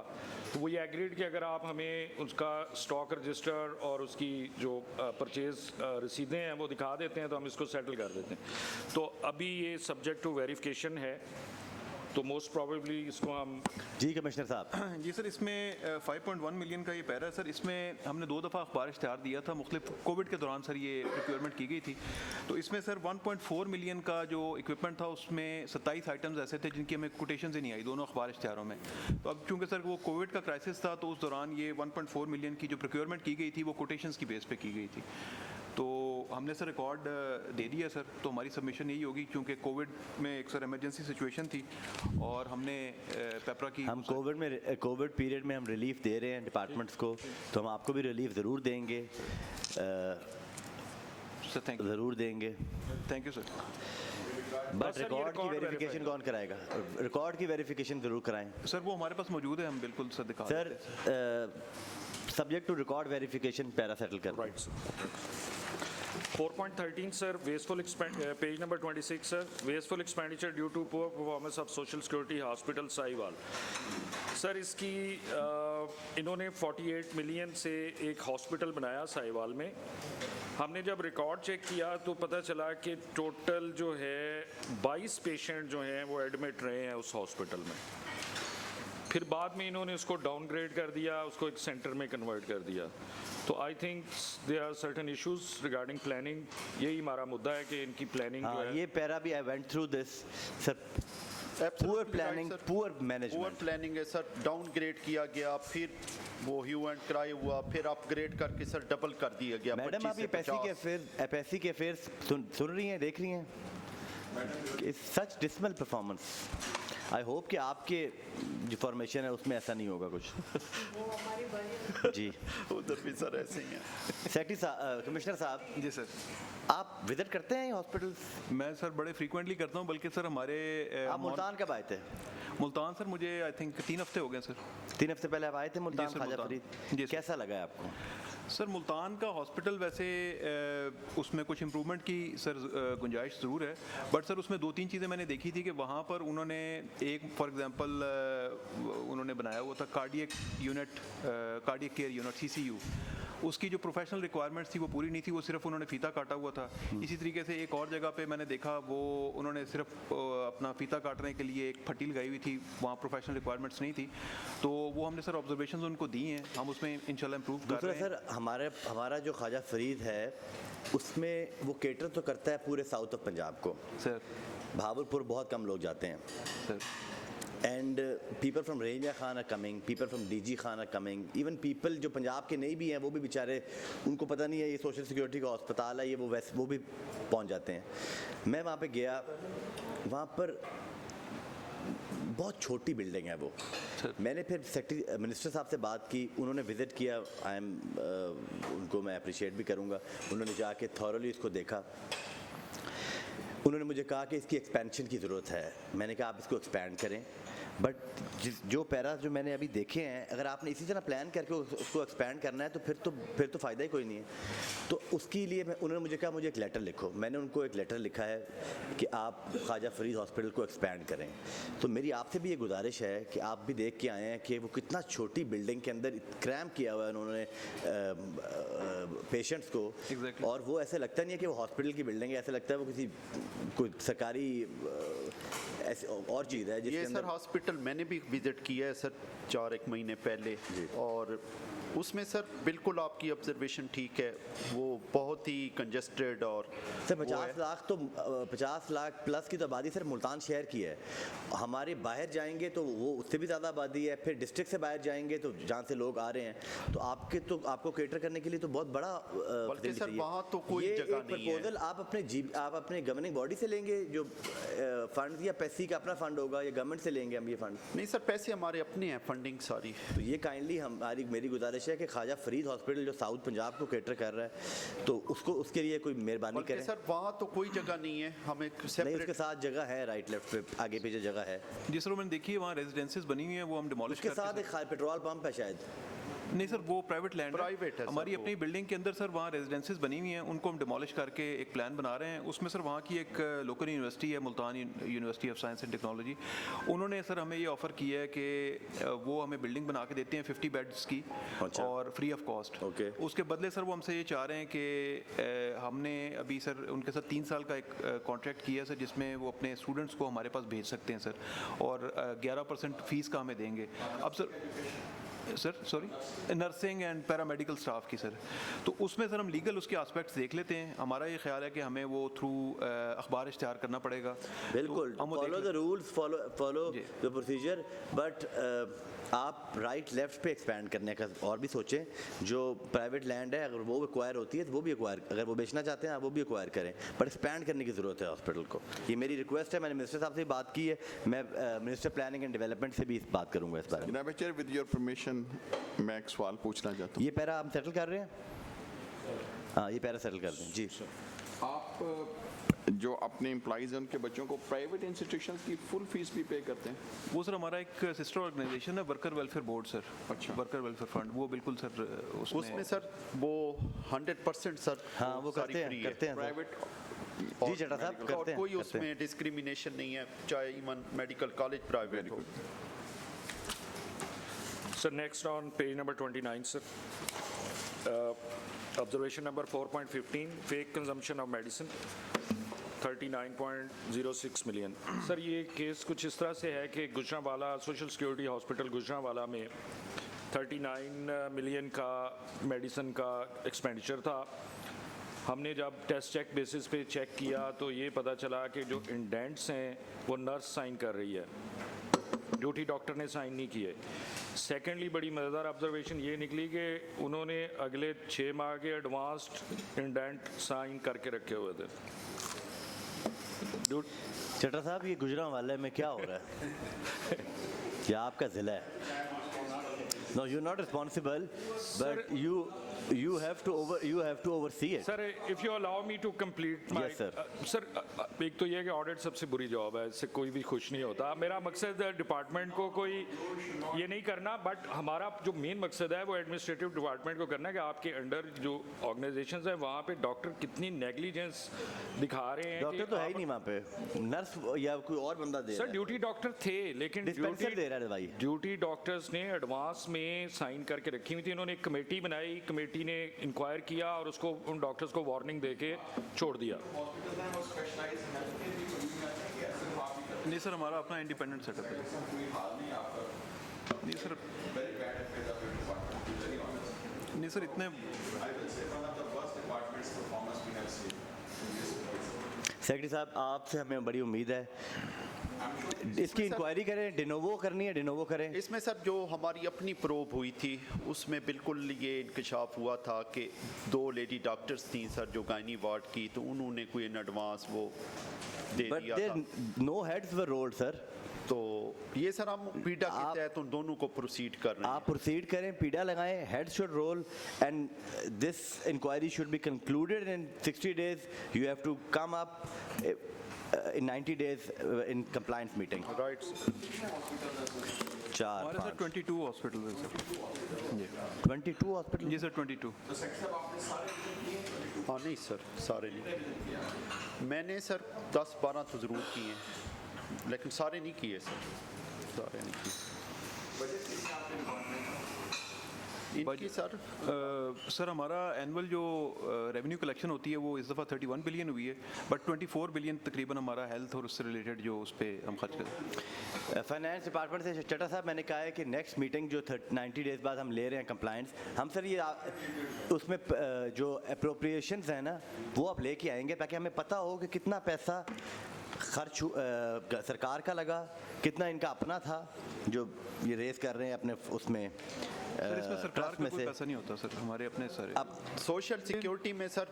तो वो ये एग्रीड कि अगर आप हमें उसका स्टॉक रजिस्टर और उसकी जो परचेज रसीदें हैं वो दिखा देते हैं तो हम इसको सेटल कर देते हैं। तो अभी ये सब्जेक्ट टू वेरिफिकेशन है, तो मोस्ट प्रोबेबली इसको हम। जी कमिश्नर साहब। जी सर, इसमें 5.1 मिलियन का ये पैरा है सर, इसमें हमने 2 दफ़ा अखबार इश्तिहार दिया था, मुख्तलिफ कोविड के दौरान सर ये प्रोक्योरमेंट की गई थी। तो इसमें सर 1.4 मिलियन का जो इक्विपमेंट था उसमें 27 आइटम्स ऐसे थे जिनकी हमें कोटेशन से नहीं आई दोनों अखबार इश्तिहारों में। तो अब चूँकि सर वो कोविड का क्राइसिस था तो उस दौरान ये 1.4 मिलियन की जो प्रोक्योरमेंट की गई थी वो कोटेशंस की बेस पे की गई थी। तो हमने सर रिकॉर्ड दे दिया सर, तो हमारी सबमिशन यही होगी क्योंकि कोविड में एक सर इमरजेंसी सिचुएशन थी और हमने पेपरा की, हम कोविड पीरियड में हम रिलीफ दे रहे हैं डिपार्टमेंट्स को, तो हम आपको भी रिलीफ ज़रूर देंगे सर। थैंक यू, ज़रूर देंगे। Thank you sir. But record की वेरिफिकेशन कौन कराएगा? रिकॉर्ड की वेरिफिकेशन ज़रूर कराएं सर, वो हमारे पास मौजूद है, हम बिल्कुल सर दिखा sir. Subject to record verification para settle कर। Right. 4.13 sir, wasteful page number 26 sir, wasteful expenditure due to poor performance of social security hospital Sahiwal. Sir इसकी इन्होंने 48 मिलियन से एक हॉस्पिटल बनाया साहिवाल में। हमने जब रिकॉर्ड चेक किया तो पता चला कि टोटल जो है 22 पेशेंट जो हैं वो एडमिट रहे हैं उस हॉस्पिटल में। फिर बाद में इन्होंने उसको डाउनग्रेड कर दिया, उसको एक सेंटर में कन्वर्ट कर दिया। तो I think there are certain issues regarding planning, यही हमारा मुद्दा है कि इनकी प्लानिंग जो है। ये पैरा भी I went through this sir, poor planning, poor poor management. Planning है सर, डाउनग्रेड किया गया, फिर वो ह्यू एंड क्राई हुआ, फिर अपग्रेड करके सर डबल कर दिया गया। मैडम आप ये 25 से 50। एपैसी के अफेयर्स सुन रही हैं, देख रही हैं? सच डिसमल परफॉर्मेंस। आई होप कि आपके जो फॉर्मेशन है उसमें ऐसा नहीं होगा कुछ। जी उधर भी सर ऐसे ही है। सेक्रेटरी साहब, कमिश्नर साहब, जी सर, आप विजिट करते हैं हॉस्पिटल्स? मैं सर बड़े फ्रीक्वेंटली करता हूँ, बल्कि सर हमारे आप मुल्तान कब आए थे? मुल्तान सर मुझे आई थिंक 3 हफ्ते हो गए सर। 3 हफ्ते पहले आप आए थे मुल्तान, सर, ख्वाजा मुल्तान। फरीद। जी सर। कैसा लगा है आपको? सर मुल्तान का हॉस्पिटल वैसे उसमें कुछ इम्प्रूवमेंट की सर गुंजाइश ज़रूर है, बट सर उसमें 2-3 चीज़ें मैंने देखी थी कि वहाँ पर उन्होंने एक फॉर एग्जांपल उन्होंने बनाया हुआ था कार्डियक केयर यूनिट CCU। उसकी जो प्रोफेशनल रिक्वायरमेंट्स थी वो पूरी नहीं थी, वो सिर्फ उन्होंने फीता काटा हुआ था। इसी तरीके से एक और जगह पे मैंने देखा वो उन्होंने सिर्फ अपना फीता काटने के लिए एक फट्टी लगाई हुई थी, वहाँ प्रोफेशनल रिक्वायरमेंट्स नहीं थी। तो वो हमने सर ऑब्जर्वेशंस उनको दी हैं, हम उसमें इंशाल्लाह इम्प्रूव कर दूसरा रहे हैं। सर हमारा जो ख्वाजा फरीद है उसमें वो केटर तो करता है पूरे साउथ ऑफ पंजाब को। सर भावलपुर बहुत कम लोग जाते हैं। सर एंड पीपल फ्रॉम रेंजा Khan are coming, people from DG Khan are coming, even people जो पंजाब के नहीं भी हैं वो भी बेचारे, उनको पता नहीं है ये सोशल सिक्योरिटी का अस्पताल है, ये वो भी पहुंच जाते हैं। मैं वहाँ पे गया, वहाँ पर बहुत छोटी बिल्डिंग है वो। मैंने फिर सेक्रेटरी मिनिस्टर साहब से बात की, उन्होंने विज़िट किया, उनको मैं अप्रिशिएट भी करूँगा। उन्होंने जाके थॉरली इसको देखा, उन्होंने मुझे कहा कि इसकी एक्सपेंशन की ज़रूरत है। मैंने कहा आप इसको एक्सपैंड करें, बट जो पैरा जो मैंने अभी देखे हैं, अगर आपने इसी तरह प्लान करके उसको एक्सपैंड करना है तो फिर तो फ़ायदा ही कोई नहीं है। तो उसके लिए उन्होंने मुझे कहा मुझे एक लेटर लिखो। मैंने उनको एक लेटर लिखा है कि आप ख्वाजा फरीद हॉस्पिटल को एक्सपैंड करें। तो मेरी आपसे भी ये गुजारिश है कि आप भी देख के आए हैं कि वो कितना छोटी बिल्डिंग के अंदर क्रैम्प किया हुआ है उन्होंने पेशेंट्स को। Exactly. और वो ऐसे लगता नहीं है कि वो हॉस्पिटल की बिल्डिंग है, ऐसे लगता है वो किसी कोई सरकारी ऐसी और चीज़ है जिसके ये अंदर। सर हॉस्पिटल मैंने भी विजिट किया है सर 4-1 महीने पहले, और उसमें सर बिल्कुल आपकी ऑब्जर्वेशन ठीक है, वो बहुत ही कंजस्टेड और सर 50 लाख प्लस की तो आबादी सर मुल्तान शहर की है। हमारे बाहर जाएंगे तो वो उससे भी ज़्यादा आबादी है, फिर डिस्ट्रिक्ट से बाहर जाएंगे तो जहाँ से लोग आ रहे हैं, तो आपको केटर करने के लिए तो बहुत बड़ा बल्कि सर वहाँ तो कोई जगह नहीं है। प्रपोजल आप अपने गवर्निंग बॉडी से लेंगे जो फंड, या पैसी का अपना फंड होगा, या गवर्नमेंट से लेंगे हम ये फंड? नहीं सर, पैसे हमारे अपने हैं, फंडिंग सारी। तो ये काइंडली मेरी गुजारिश है कि ख्वाजा फरीद हॉस्पिटल जो साउथ पंजाब को केटर कर रहा है तो उसके लिए कोई मेहरबानी करें। सर वहाँ तो कोई जगह नहीं है, हमें नहीं, सेपरेट। उसके साथ जगह है, राइट लेफ्ट पे आगे पीछे जगह है। जी सर, मैंने देखी है वहाँ रेजिडेंसेस बनी हुई हैं, वो हम डिमोलिश उसके साथ एक पेट्रोल पंप है शायद। नहीं सर, वो प्राइवेट लैंड Private है सर हमारी वो। अपनी बिल्डिंग के अंदर सर वहाँ रेजिडेंसेस बनी हुई हैं, उनको हम डिमोलिश करके एक प्लान बना रहे हैं। उसमें सर वहाँ की एक लोकल यूनिवर्सिटी है, Multan university of science and technology, उन्होंने सर हमें ये ऑफ़र किया है कि वो हमें बिल्डिंग बना के देते हैं 50 बेड्स की, अच्छा। और फ्री ऑफ कॉस्ट। ओके। उसके बदले सर वो हमसे ये चाह रहे हैं कि हमने अभी सर उनके साथ 3 साल का एक कॉन्ट्रैक्ट किया है सर, जिसमें वो अपने स्टूडेंट्स को हमारे पास भेज सकते हैं सर, और 11% फीस का हमें देंगे। अब sir sorry nursing and paramedical staff की सर, तो उसमें सर हम लीगल उसके एस्पेक्ट्स देख लेते हैं। हमारा ये ख्याल है कि हमें वो थ्रू अखबार इश्तिहार करना पड़ेगा। बिल्कुल, तो हम वो देख follow the rules, follow the procedure, but आप राइट लेफ्ट पे एक्सपैंड करने का और भी सोचें। जो प्राइवेट लैंड है अगर वो एक्वायर होती है तो वो भी एक्वायर, अगर वो बेचना चाहते हैं आप वो भी एक्वायर करें, बट एक्सपैंड करने की ज़रूरत है हॉस्पिटल को। ये मेरी रिक्वेस्ट है, मैंने मिनिस्टर साहब से बात की है, मैं मिनिस्टर प्लानिंग एंड डेवलपमेंट से भी बात करूँगा इस बारे में। जनाब चेयर, विद योर परमिशन मैं एक सवाल पूछना चाहता हूँ। ये पैरा हम सेटल कर रहे हैं? हाँ, ये पैरा सेटल कर दें जी। आप जो अपने एम्प्लॉइज़ हैं उनके बच्चों को प्राइवेट इंस्टीट्यूशंस की फुल फीस भी पे करते हैं? वो सर हमारा एक सिस्टर ऑर्गेनाइजेशन है, वर्कर वेलफेयर बोर्ड सर। अच्छा। वर्कर वेलफेयर फंड, वो बिल्कुल सर उसमें सर वो 100% सर हाँ, वो सारी करते free हैं है। करते हैं सर। प्राइवेट जी चटा साहब और करते हैं कोई करते हैं। उसमें डिस्क्रिमिनेशन नहीं है, चाहे इवन मेडिकल कॉलेज प्राइवेट हो। So next on page number 29, sir. Observation number 4.15, fake consumption of medicine, 39.06 million. Sir ये केस कुछ इस तरह से है कि Gujranwala social security hospital Gujranwala में 39 मिलियन का मेडिसिन का एक्सपेंडिचर था, हमने जब टेस्ट चेक बेसिस पे चेक किया तो ये पता चला कि जो इंडेंट्स हैं वो नर्स साइन कर रही है, ड्यूटी डॉक्टर ने साइन नहीं किए। सेकेंडली बड़ी मज़ेदार ऑब्जर्वेशन ये निकली कि उन्होंने अगले 6 माह के एडवांस्ड इंडेंट साइन करके रखे हुए थे। चट्टा साहब, ये गुजरांवाले में क्या हो रहा है? क्या आपका ज़िला है? No, you're not responsible, but you have to oversee it. Sir, if you allow me to complete my Yes, sir. Sir, एक तो ये है कि ऑडिट सबसे बुरी जॉब है, इससे कोई भी खुश नहीं होता। मेरा मकसद डिपार्टमेंट को कोई ये नहीं करना, बट हमारा जो मेन मकसद है वो एडमिनिस्ट्रेटिव डिपार्टमेंट को करना है कि आपके अंडर जो ऑर्गेनाइजेशंस हैं वहाँ पे डॉक्टर कितनी नेग्लिजेंस दिखा रहे हैं। डॉक्टर तो है ही नहीं वहाँ पे, नर्स या कोई और बंदा दे रहा सर है। ड्यूटी डॉक्टर थे, लेकिन डिस्पेंसर दे रहा है दवाई। ड्यूटी डॉक्टर्स ने एडवांस में साइन करके रखी हुई थी। इन्होंने एक कमेटी बनाई, कमेटी ने इंक्वायर किया और उसको उन डॉक्टर्स को वार्निंग देके छोड़ दिया। नहीं सर, हमारा अपना इंडिपेंडेंट सेटअप है। नहीं सर, नहीं सर, इतने सेक्रेटरी साहब, आपसे हमें बड़ी उम्मीद है, इसकी इंक्वायरी करें, डिनोवो करनी है, डिनोवो करें। इसमें सर जो हमारी अपनी प्रोब हुई थी उसमें बिल्कुल ये इंकशाफ हुआ था कि 2 लेडी डॉक्टर्स थी सर जो गायनी वार्ड की, तो उन्होंने कोई इन एडवांस वो दे दिया था। नो हेड्स वर रोल्ड सर। तो ये सर हम पीडा के तहत उन दोनों को प्रोसीड कर रहे हैं। आप प्रोसीड करें, पीडा लगाएं, head should roll and this inquiry should be concluded in 60 days. You have to come up in 90 days in compliance meeting. Right. हमारे सर 22 हॉस्पिटल है सर। 22 हॉस्पिटल? जी सर, 22। हाँ नहीं सर, सारे नहीं। मैंने सर 10-12 तो ज़रूर किए हैं, लेकिन सारे नहीं किए सर, सारे नहीं किए। इनकी सर सर हमारा एनुअल जो रेवेन्यू कलेक्शन होती है वो इस दफ़ा 31 बिलियन हुई है, बट 24 बिलियन तकरीबन हमारा हेल्थ और उससे रिलेटेड जो उस पर हम खर्च करते हैं। फाइनेंस डिपार्टमेंट से चट्टा साहब, मैंने कहा है कि नेक्स्ट मीटिंग जो 90 डेज बाद हम ले रहे हैं कंप्लाइंस, हम सर ये उसमें जो अप्रोप्रिएशंस हैं ना वो आप लेके आएंगे ताकि हमें पता हो कि कितना पैसा खर्च सरकार का लगा, कितना इनका अपना था जो ये रेस कर रहे हैं अपने उसमें। सर इसमें सरकार का कोई पैसा नहीं होता सर, हमारे अपने सारे। अब सोशल सिक्योरिटी में सर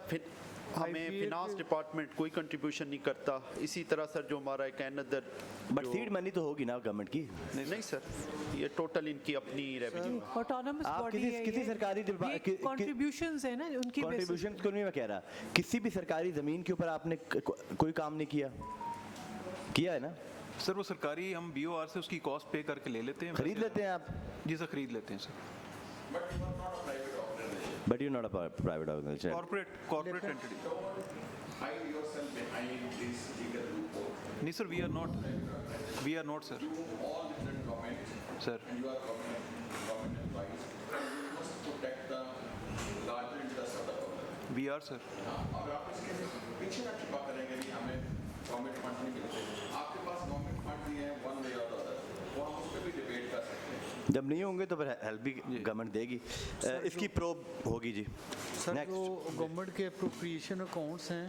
हमें फिनांस डिपार्टमेंट कोई कंट्रीब्यूशन नहीं करता। इसी तरह सर जो हमारा एक अनदर बट सीड मनी तो होगी ना गवर्नमेंट की? नहीं सर, ये टोटल इनकी अपनी रेवेन्यू है। ऑटोनमस बॉडी है, किसी सरकारी कंट्रीब्यूशंस है ना उनकी कंट्रीब्यूशंस को नहीं मैं कह रहा, किसी भी सरकारी ज़मीन के ऊपर आपने कोई काम नहीं किया है ना सर? वो सरकारी हम BOR से उसकी कॉस्ट पे करके ले लेते हैं, खरीद लेते हैं आप? जी सर, खरीद लेते हैं sir. But you're not a private organization. Corporate entity. नहीं sir, we are not sir. Sir. We are sir. जब नहीं होंगे तो फिर हेल्प भी गवर्नमेंट देगी, इसकी प्रोब होगी जी। सर जो गवर्नमेंट के अप्रोप्रिएशन अकाउंट्स हैं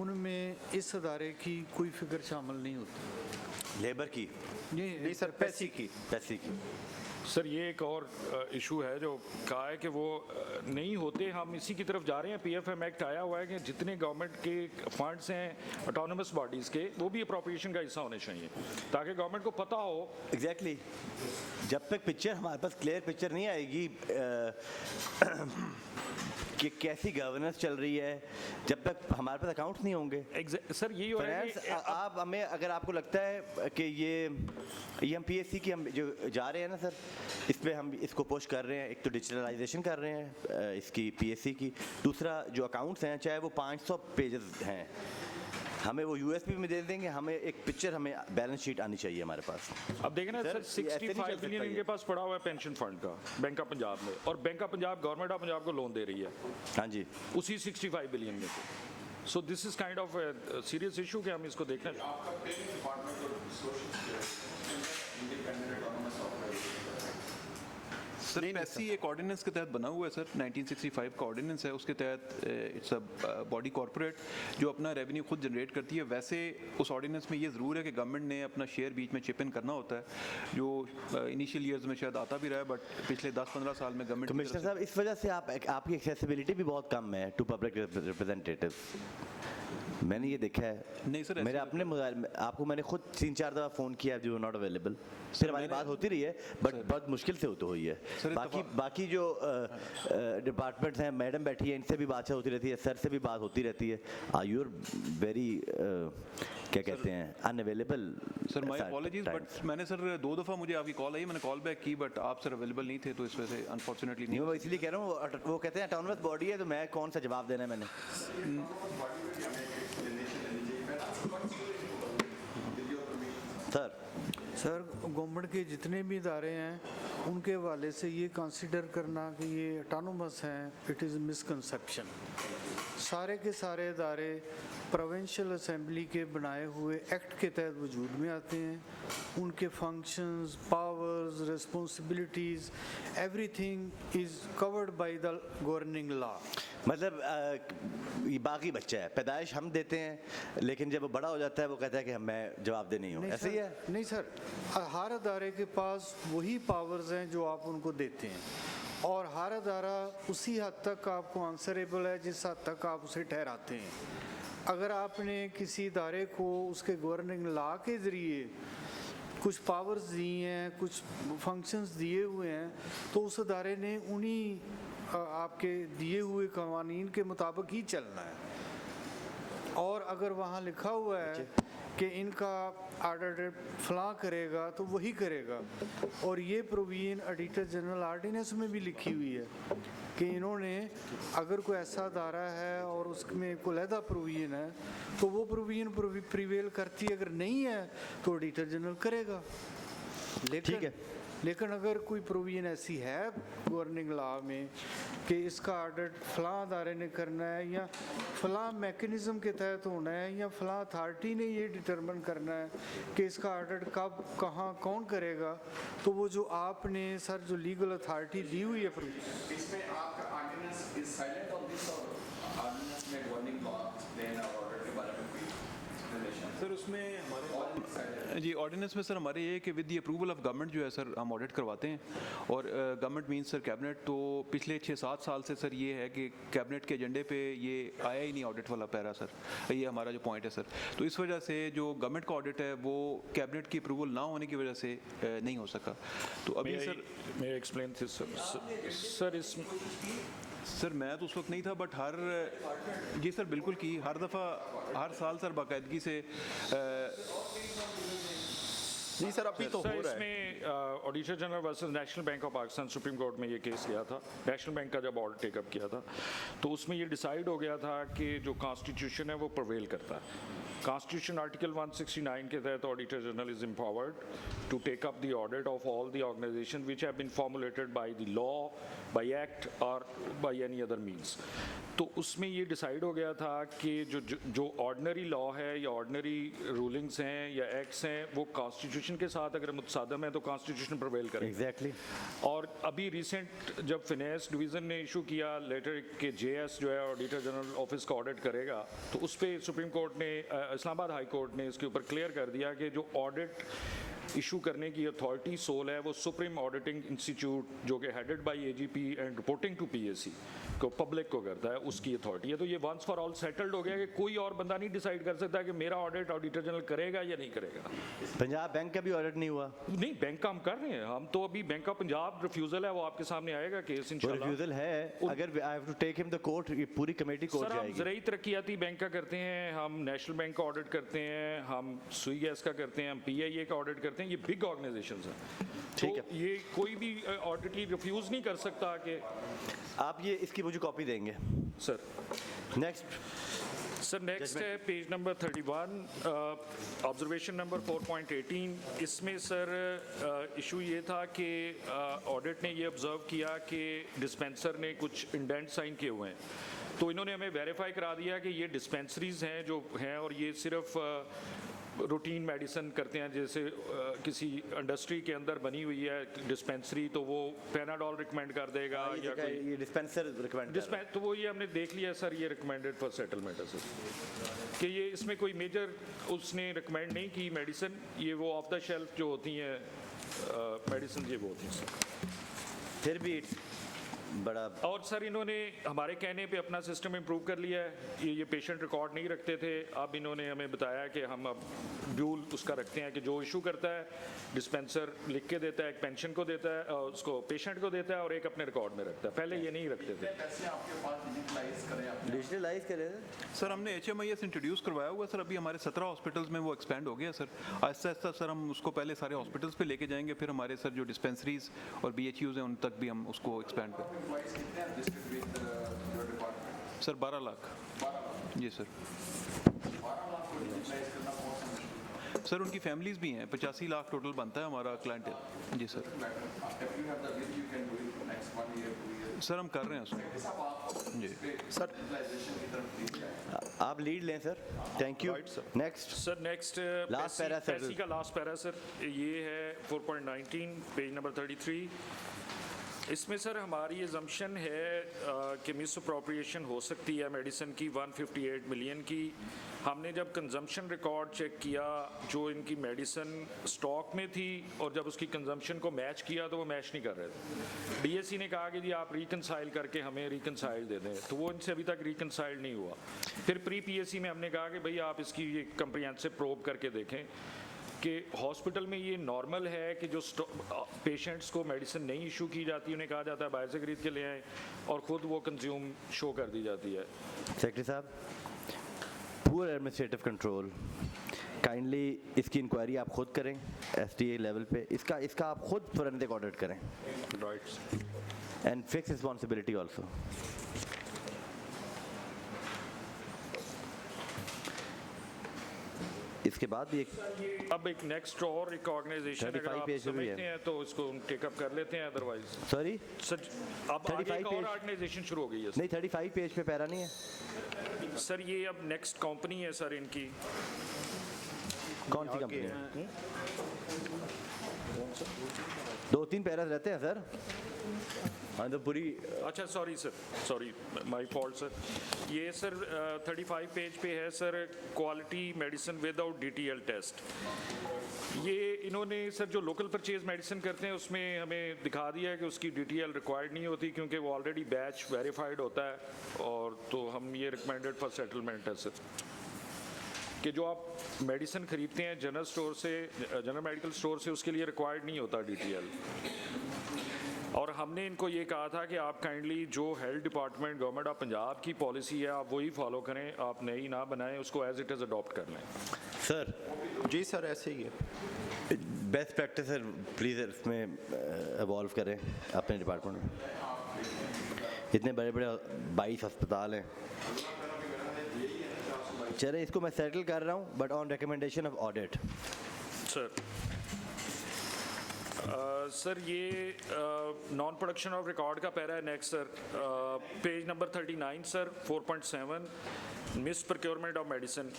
उनमें इस अदारे की कोई फिगर शामिल नहीं होती। लेबर की नहीं सर, पैसे की। सर ये एक और इशू है जो कहा है कि वो नहीं होते, हम इसी की तरफ जा रहे हैं। PFM एक्ट आया हुआ है कि जितने गवर्नमेंट के फंड्स हैं ऑटोनमस बॉडीज़ के वो भी अप्रोप्रिएशन का हिस्सा होने चाहिए ताकि गवर्नमेंट को पता हो। एग्जैक्टली जब तक पिक्चर हमारे पास क्लियर पिक्चर नहीं आएगी कि कैसी गवर्नेंस चल रही है, जब तक हमारे पास अकाउंट्स नहीं होंगे। सर यही हो रहा है आप हमें अगर आपको लगता है कि ये हम PSC की हम जो जा रहे हैं ना सर, इस पर हम इसको पुश कर रहे हैं, एक तो डिजिटलाइजेशन कर रहे हैं इसकी PSC की, दूसरा जो अकाउंट्स हैं चाहे वो 500 पेजेस हैं, हमें वो USB में दे देंगे, हमें एक पिक्चर, हमें बैलेंस शीट आनी चाहिए हमारे पास। अब देखें ना सर 65 बिलियन इनके पास पड़ा हुआ है पेंशन फंड का बैंक ऑफ पंजाब में, और bank of Punjab government of Punjab को लोन दे रही है। हाँ जी, उसी 65 बिलियन में से। So this is kind of serious issue कि हम इसको देखना सर पैसी एक ऑर्डिनेंस के तहत बना हुआ है सर, 1965 का ऑर्डिनेंस है, उसके तहत इट्स अ बॉडी कॉर्पोरेट जो अपना रेवेन्यू खुद जनरेट करती है। वैसे उस ऑर्डिनेंस में ये ज़रूर है कि गवर्नमेंट ने अपना शेयर बीच में चिप इन करना होता है, जो इनिशियल ईयर्स में शायद आता भी रहा है, बट पिछले 10-15 साल में गवर्नमेंट। कमिश्नर साहब, इस वजह से आपकी एक्सेसिबिलिटी भी बहुत कम है टू पब्लिक रिप्रेजेंटेटिव। मैंने ये देखा है, नहीं सर, मेरे अपने मोबाइल में आपको मैंने खुद 3-4 दफ़ा फ़ोन किया, जो नॉट अवेलेबल। फिर हमारी बात होती रही है, बट बहुत मुश्किल से होती हुई है। बाकी जो डिपार्टमेंट्स हैं, मैडम बैठी है, इनसे भी बात होती रहती है, सर से भी बात होती रहती है। आर यू वेरी क्या कहते हैं unavailable? Sir my apologies, but मैंने सर 2 दफ़ा मुझे आपकी कॉल आई, मैंने कॉल बैक की, बट आप सर अवेलेबल नहीं थे, तो इस वजह से अनफॉर्चुनेटली नहीं। वो इसलिए कह रहा हूँ, वो कहते हैं ऑटोनमस बॉडी है, तो मैं कौन सा जवाब देना है मैंने। सर गवर्नमेंट के जितने भी इदारे हैं उनके हवाले से ये कंसिडर करना कि ये ऑटोनमस हैं, इट इज़ मिसकंसेप्शन। सारे के सारे इदारे प्रोविंशियल असेंबली के बनाए हुए एक्ट के तहत वजूद में आते हैं। उनके functions, powers, responsibilities, everything is covered by the governing law. मतलब ये बाकी बच्चा है, पैदाइश हम देते हैं, लेकिन जब वो बड़ा हो जाता है वो कहता है कि मैं जवाब दे नहीं हूँ, ऐसे ही है? नहीं सर, हर अदारे के पास वही पावर्स हैं जो आप उनको देते हैं, और हर अदारा उसी हद तक आपको आंसरेबल है जिस हद तक आप उसे ठहराते हैं। अगर आपने किसी इदारे को उसके गवर्निंग लॉ के ज़रिए कुछ पावर्स दी हैं, कुछ फंक्शंस दिए हुए हैं, तो उस अदारे ने उन्हीं आपके दिए हुए कवानीन के मुताबिक ही चलना है। और अगर वहाँ लिखा हुआ है कि इनका ऑडिटर फलां करेगा तो वही करेगा, और ये प्रोविजन ऑडिटर जनरल ऑर्डिनेंस में भी लिखी हुई है कि इन्होंने अगर कोई ऐसा अदारा है और उसमें कोई अलहदा प्रोविजन है तो वो प्रोविजन प्रिवेल करती है, अगर नहीं है तो ऑडिटर जनरल करेगा। लेकिन अगर कोई प्रोविजन ऐसी है गवर्निंग लॉ में कि इसका ऑडिट फलां अदारे ने करना है, या फलां मैकेनिज़्म के तहत होना है, या फलां अथॉरिटी ने ये डिटरमिन करना है कि इसका ऑडिट कब, कहाँ, कौन करेगा, तो वो जो आपने सर जो लीगल अथॉरिटी दी हुई है इसमें आपका ordinance is silent on this, और ऑर्डिनेंस में गवर्निंग लॉ देना ऑर्डर के बारे में सर उसमें हमारे जी ऑर्डिनेंस में सर हमारे ये कि with the approval of government जो है सर हम ऑडिट करवाते हैं, और गवर्नमेंट मीन्स सर कैबिनेट। तो पिछले 6-7 साल से सर ये है कि कैबिनेट के एजेंडे पे ये आया ही नहीं ऑडिट वाला पैरा सर, ये हमारा जो पॉइंट है सर। तो इस वजह से जो गवर्नमेंट का ऑडिट है वो कैबिनेट की अप्रूवल ना होने की वजह से नहीं हो सका। तो अभी सर मैं एक्सप्लेन थी सर इसमें सर मैं तो उस वक्त नहीं था, बट जी सर बिल्कुल की हर दफ़ा हर साल सर बाकायदगी से नहीं सर अभी तो हो रहा है। इसमें auditor general versus national bank of Pakistan supreme court में ये केस गया था। नेशनल बैंक का जब ऑडिट टेकअप किया था तो उसमें ये डिसाइड हो गया था कि जो कॉन्स्टिट्यूशन है वो प्रिवेल करता है। कॉन्स्टिट्यूशन आर्टिकल 169 के तहत auditor general is empowered to take up the audit of all the organisation which have been formulated by the law, by act और बाय एनी अदर मीन्स। तो उसमें ये डिसाइड हो गया था कि जो ऑर्डिनरी लॉ है या ऑर्डिनरी रूलिंग्स हैं या एक्ट्स हैं वो कॉन्स्टिट्यूशन के साथ अगर मुतसादम है तो कॉन्स्टिट्यूशन प्रिवेल करेगा। एग्जैक्टली। और अभी रिसेंट जब फिनेंस डिवीज़न ने इशू किया लेटर कि जेएस जो है ऑडिटर जनरल ऑफिस का ऑडिट करेगा, तो उस पर सुप्रीम कोर्ट ने इस्लामाबाद हाई कोर्ट ने इसके ऊपर क्लियर कर दिया कि जो ऑडिट इशू करने की अथॉरिटी सोल है वो सुप्रीम ऑडिटिंग इंस्टीट्यूट जो कि headed by AGP and reporting to PAC को पब्लिक को करता है, उसकी अथॉरिटी है। तो ये वंस फॉर ऑल सेटल्ड हो गया कि कोई और बंदा नहीं डिसाइड कर सकता कि मेरा ऑडिट ऑडिटर जनरल करेगा या नहीं करेगा। पंजाब बैंक का भी ऑडिट नहीं हुआ? नहीं, बैंक का हम कर रहे हैं, हम तो अभी बैंक ऑफ पंजाब रिफ्यूजल है, वो आपके सामने आएगा केस इंशाल्लाह। रिफ्यूजल है, अगर I have to take him the court, ये पूरी कमेटी कोर्ट जाएगी। सर हम ज़राई तरक्याती बैंक का करते हैं, हम नेशनल बैंक का ऑडिट करते हैं, हम सुई गैस का करते हैं, हम पीआईए का ऑडिट करते हैं, ये बिग ऑर्गेनाइजेशंस हैं। ठीक है, ये कोई भी ऑडिटरी रिफ्यूज़ नहीं कर सकता कि आप ये इसकी मुझे कॉपी देंगे सर। नेक्स्ट सर नेक्स्ट है पेज नंबर 31 ऑब्जर्वेशन नंबर 4.18। इसमें सर इशू ये था कि ऑडिट ने ये ऑब्जर्व किया कि डिस्पेंसर ने कुछ इंडेंट साइन किए हुए हैं, तो इन्होंने हमें वेरीफाई करा दिया कि ये डिस्पेंसरीज हैं जो हैं और ये सिर्फ रूटीन मेडिसिन करते हैं, जैसे किसी इंडस्ट्री के अंदर बनी हुई है डिस्पेंसरी तो वो पेनाडोल रिकमेंड कर देगा या कोई ये डिस्पेंसर रिकमेंड तो वो ये हमने देख लिया सर, ये रिकमेंडेड फॉर सेटलमेंट है सर, कि ये इसमें कोई मेजर उसने रिकमेंड नहीं की मेडिसिन, ये वो ऑफ द शेल्फ जो होती हैं मेडिसिन ये वो होती हैं सर। फिर भी बड़ा और सर इन्होंने हमारे कहने पे अपना सिस्टम इम्प्रूव कर लिया है, ये पेशेंट रिकॉर्ड नहीं रखते थे, अब इन्होंने हमें बताया कि हम अब ड्यूल उसका रखते हैं कि जो इशू करता है डिस्पेंसर लिख के देता है, एक पेंशन को देता है और उसको पेशेंट को देता है और एक अपने रिकॉर्ड में रखता है, पहले ये नहीं रखते थे। डिजिटलाइज करें सर हमने HMIS इंट्रोड्यूस करवाया हुआ सर, अभी हमारे 17 हॉस्पिटल्स में वो एक्सपेंड हो गया सर। आहिस्ता आहिस्ता सर हम उसको पहले सारे हॉस्पिटल्स पे लेके जाएंगे, फिर हमारे सर जो डिस्पेंसरीज और BHUs हैं उन तक भी हम उसको एक्सपेंड करें। सर 12 लाख जी सर। सर उनकी फैमिलीज भी हैं, 85 लाख टोटल बनता है हमारा क्लाइंटेल जी सर। सर हम कर रहे हैं उसको जी सर। आप लीड लें sir, thank you. Next sir next Last para, sir. पैसी का लास्ट पैरा सर, ये है 4.19 पेज नंबर 33। इसमें सर हमारी एजम्पशन है कि मिस अप्रोप्रिएशन हो सकती है मेडिसिन की 158 मिलियन की। हमने जब कंजम्पशन रिकॉर्ड चेक किया जो इनकी मेडिसिन स्टॉक में थी और जब उसकी कंजम्पशन को मैच किया तो वो मैच नहीं कर रहे थे। DSC ने कहा कि जी आप रिकनसाइल करके हमें रिकनसाइल दे दें, तो वो इनसे अभी तक रिकनसाइल नहीं हुआ। फिर प्री PSC में हमने कहा कि भाई आप इसकी ये कंप्रिहेंसिव प्रोब करके देखें कि हॉस्पिटल में ये नॉर्मल है कि जो पेशेंट्स को मेडिसिन नहीं इशू की जाती, उन्हें कहा जाता है बाहर से खरीद के ले आएँ और ख़ुद वो कंज्यूम शो कर दी जाती है। सेक्रेटरी साहब, पुअर एडमिनिस्ट्रेटिव कंट्रोल, काइंडली इसकी इंक्वायरी आप खुद करें STA लेवल पे, इसका आप खुद फोरेंसिक ऑडिट करें एंड फिक्स रिस्पॉन्सिबिलिटी ऑल्सो। इसके बाद एक अब एक नेक्स्ट और एक ऑर्गेनाइजेशन अगर आप समझते हैं तो इसको टेकअप कर लेते हैं, अदरवाइज सॉरी सर अब आगे एक और ऑर्गेनाइजेशन शुरू हो गई है। नहीं 35 पेज पे पैरा नहीं है सर, ये अब नेक्स्ट कंपनी है सर इनकी। कौन सी कंपनी है? 2-3 पैरा रहते हैं सर। हाँ तो पूरी अच्छा sorry sir, sorry my fault sir. ये सर 35 पेज पे है sir, quality medicine without DTL test. ये इन्होंने सर जो लोकल परचेज मेडिसिन करते हैं उसमें हमें दिखा दिया है कि उसकी DTL रिक्वायर्ड नहीं होती क्योंकि वो ऑलरेडी बैच वेरीफाइड होता है, और तो हम ये रिकमेंडेड फॉर सेटलमेंट है सर कि जो आप मेडिसिन खरीदते हैं जनरल स्टोर से, जनरल मेडिकल स्टोर से, उसके लिए रिक्वायर्ड नहीं होता DTL। और हमने इनको ये कहा था कि आप काइंडली जो health department government of Punjab की पॉलिसी है आप वही फॉलो करें, आप नई ना बनाएं, उसको एज इट इज़ अडॉप्ट कर लें। सर जी सर ऐसे ही है। बेस्ट प्रैक्टिस सर प्लीज़ इसमें एवॉल्व करें अपने डिपार्टमेंट में। इतने बड़े बड़े 22 अस्पताल हैं। चले इसको मैं सेटल कर रहा हूँ but on recommendation of audit. Sir sir ये नॉन प्रोडक्शन ऑफ रिकॉर्ड का पैरा है next sir, page number 39 sir 4.7 miss procurement of medicine.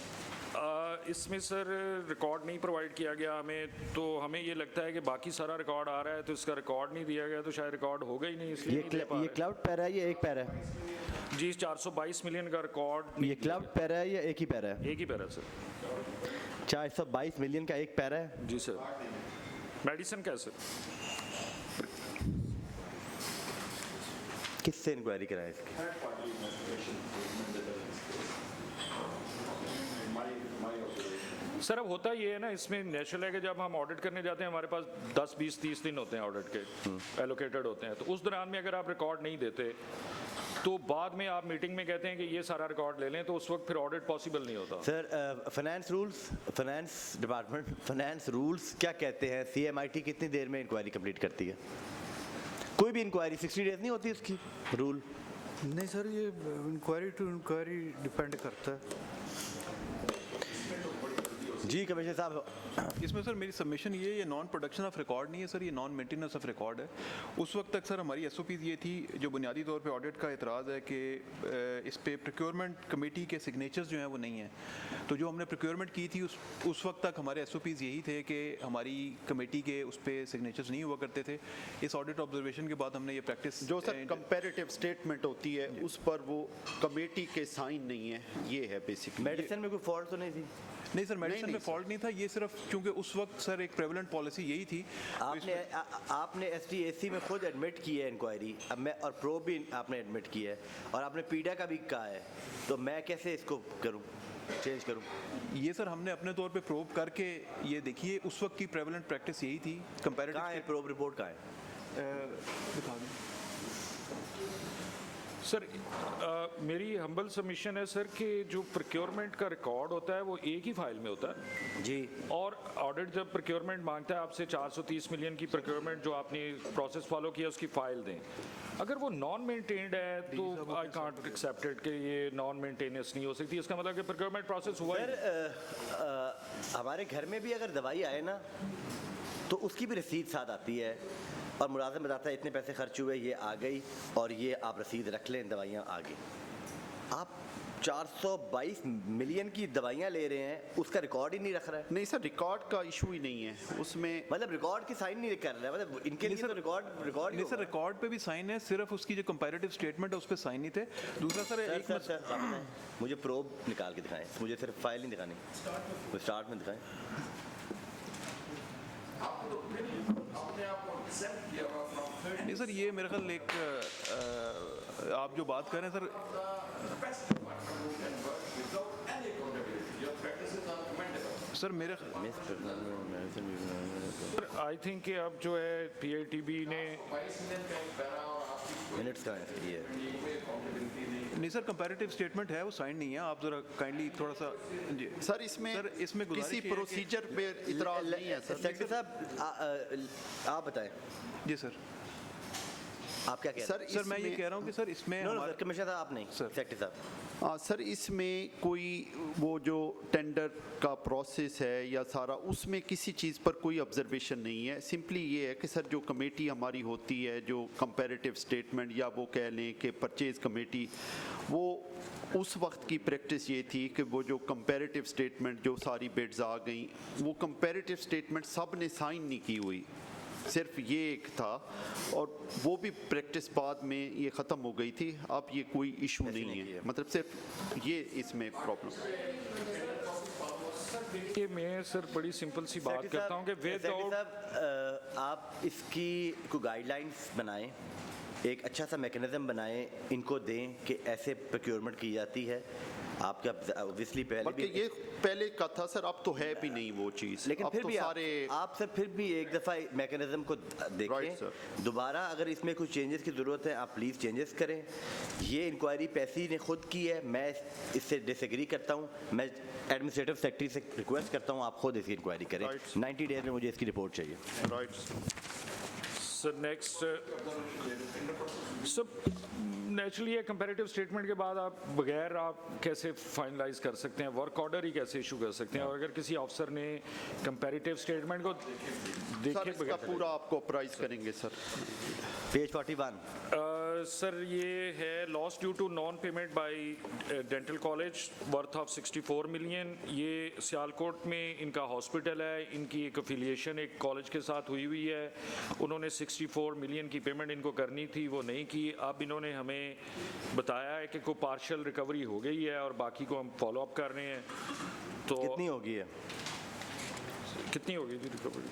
इसमें सर रिकॉर्ड नहीं प्रोवाइड किया गया हमें, तो हमें ये लगता है कि बाकी सारा रिकॉर्ड आ रहा है तो इसका रिकॉर्ड नहीं दिया गया, तो शायद रिकॉर्ड होगा ही नहीं, इसलिए ये क्लाउड पैरा है, ये एक पैरा है जी। 422 मिलियन का रिकॉर्ड। ये क्लाउड पैरा है या एक ही पैरा है? एक ही पैरा सर। 422 मिलियन का एक पैरा है जी सर। मेडिसिन कैसे? किससे इंक्वायरी कराएं इसकी? सर अब होता ये है ना, इसमें नेचुरल है कि जब हम ऑडिट करने जाते हैं हमारे पास 10, 20, 30 दिन होते हैं ऑडिट के एलोकेटेड होते हैं, तो उस दौरान में अगर आप रिकॉर्ड नहीं देते तो बाद में आप मीटिंग में कहते हैं कि ये सारा रिकॉर्ड ले लें, तो उस वक्त फिर ऑडिट पॉसिबल नहीं होता। Sir finance rules, finance department finance rules क्या कहते हैं? CMIT कितनी देर में इंक्वायरी कंप्लीट करती है? कोई भी इंक्वायरी 60 डेज नहीं होती उसकी रूल? नहीं सर, ये इंक्वायरी टू इंक्वायरी डिपेंड करता है। जी कमिश्नर साहब, इसमें सर मेरी सबमिशन ये नॉन प्रोडक्शन ऑफ रिकॉर्ड नहीं है सर, ये नॉन मेंटेनेंस ऑफ रिकॉर्ड है। उस वक्त तक सर हमारी एसओपीज़ ये थी, जो बुनियादी तौर पे ऑडिट का एतराज़ है कि इस पे प्रोक्योरमेंट कमेटी के सिग्नेचर्स जो हैं वो नहीं हैं। तो जो हमने प्रोक्योरमेंट की थी उस वक्त तक हमारे एसओपीज़ यही थे कि हमारी कमेटी के उस पे सिग्नेचर्स नहीं हुआ करते थे। इस ऑडिट ऑब्जर्वेशन के बाद हमने ये प्रैक्टिस जो सर कंपैरेटिव स्टेटमेंट होती है उस पर वो कमेटी के साइन नहीं है, ये है बेसिकली। मेडिसिन में कोई फॉल्ट तो नहीं थी? नहीं सर, मेडिसिन में फॉल्ट नहीं था, ये सिर्फ क्योंकि उस वक्त सर एक प्रेवलेंट पॉलिसी यही थी। आपने एसटीएसी में खुद एडमिट की है इंक्वायरी, अब मैं और प्रोब भी आपने एडमिट की है और आपने पीडा का भी कहा है, तो मैं कैसे इसको करूं, चेंज करूं? ये सर हमने अपने तौर पे प्रोब करके ये देखिए, उस वक्त की प्रेवलेंट प्रैक्टिस यही थी। कंपैरेटिव कहाँ है प्रोब रिपोर्ट, कहाँ है? दिखा दें सर। मेरी हम्बल सबमिशन है सर कि जो प्रोक्योरमेंट का रिकॉर्ड होता है वो एक ही फाइल में होता है जी, और ऑडिट जब प्रोक्योरमेंट मांगता है आपसे 430 मिलियन की प्रोक्योरमेंट जो आपने प्रोसेस फॉलो किया उसकी फाइल दें। अगर वो नॉन मेंटेन्ड है तो आई कांट एक्सेप्ट इट कि ये नॉन मेंटेनेंस नहीं हो सकती। इसका मतलब कि प्रोक्योरमेंट प्रोसेस हुआ सर हमारे घर में भी अगर दवाई आए ना तो उसकी भी रसीद साथ आती है और मुलाजिम बताता है इतने पैसे खर्च हुए, ये आ गई और ये आप रसीद रख लें, दवाइयाँ आ गई। आप 422 मिलियन की दवाइयाँ ले रहे हैं, उसका रिकॉर्ड ही नहीं रख रहा है। नहीं सर, रिकॉर्ड का इशू ही नहीं है उसमें, मतलब रिकॉर्ड की साइन नहीं कर रहा है, मतलब इनके लिए तो रिकॉर्ड नहीं सर, रिकॉर्ड पे भी साइन है, सिर्फ उसकी जो कंपैरेटिव स्टेटमेंट है उस पे साइन नहीं थे। दूसरा सर मुझे प्रोब निकाल के दिखाएं, मुझे सिर्फ फाइल नहीं दिखानी, वो स्टार्ट में दिखाएं। नहीं सर, ये मेरे ख्याल एक आप जो बात कर रहे हैं सर, सर मेरे आई थिंक कि अब जो है पीआईटीबी ने मिनट्स का है, नहीं सर कंपैरेटिव स्टेटमेंट है, वो साइन नहीं है। आप जरा काइंडली थोड़ा सा जी सर इसमें किसी प्रोसीजर पे इतराज नहीं है सर। सेक्रेटरी साहब आप बताएं। जी सर, आप क्या कह रहे हैं? सर मैं ये कह रहा हूँ कि सर इसमें कमिश्नर साहब आप नहीं, सेक्रेटरी साहब। सर इसमें कोई वो जो टेंडर का प्रोसेस है या सारा, उसमें किसी चीज़ पर कोई ऑब्जर्वेशन नहीं है। सिंपली ये है कि सर जो कमेटी हमारी होती है, जो कंपैरेटिव स्टेटमेंट या वो कह लें कि परचेज कमेटी, वो उस वक्त की प्रैक्टिस ये थी कि वो जो कंपैरेटिव स्टेटमेंट जो सारी बिड्स आ गई, वो कंपैरेटिव स्टेटमेंट सब ने साइन नहीं की हुई, सिर्फ ये एक था, और वो भी प्रैक्टिस बाद में ये ख़त्म हो गई थी। अब ये कोई इशू नहीं है, मतलब सिर्फ ये इसमें प्रॉब्लम। कि मैं सर बड़ी सिंपल सी बात करता हूँ कि विदाउट आप इसकी कोई गाइडलाइंस बनाएं, एक अच्छा सा मैकेनिज्म बनाएं, इनको दें कि ऐसे प्रोक्योरमेंट की जाती है। आपका ऑब्वियसली पहले भी ये पहले का था सर, अब तो है भी नहीं वो चीज़। लेकिन अब फिर तो भी सारे आप सर फिर भी एक दफ़ा मैकेनिज्म को देखें दोबारा, अगर इसमें कुछ चेंजेस की ज़रूरत है आप प्लीज़ चेंजेस करें। ये इंक्वायरी पैसी ने खुद की है, मैं इससे डिसएग्री करता हूँ। मैं एडमिनिस्ट्रेटिव सेक्रेटरी से रिक्वेस्ट करता हूँ आप खुद इसकी इंक्वायरी करें। 90 डेज में मुझे इसकी रिपोर्ट चाहिए। सर नेक्स्ट सब नेचुरली है, कंपैरेटिव स्टेटमेंट के बाद आप बगैर आप कैसे फाइनलाइज कर सकते हैं, वर्क ऑर्डर ही कैसे इशू कर सकते हैं? और अगर किसी ऑफिसर ने कंपैरेटिव स्टेटमेंट को देखे इसका पूरा आपको प्राइस करेंगे सर। पेज 41 सर ये है loss due to non payment by dental college worth of 64 million. ये सियालकोट में इनका हॉस्पिटल है, इनकी एक अफिलिएशन एक कॉलेज के साथ हुई हुई है। उन्होंने 64 मिलियन की पेमेंट इनको करनी थी, वो नहीं की। अब इन्होंने हमें बताया है कि कोई पार्शियल रिकवरी हो गई है और बाकी को हम फॉलो अप कर रहे हैं। तो कितनी होगी है? कितनी होगी जी रिकवरी?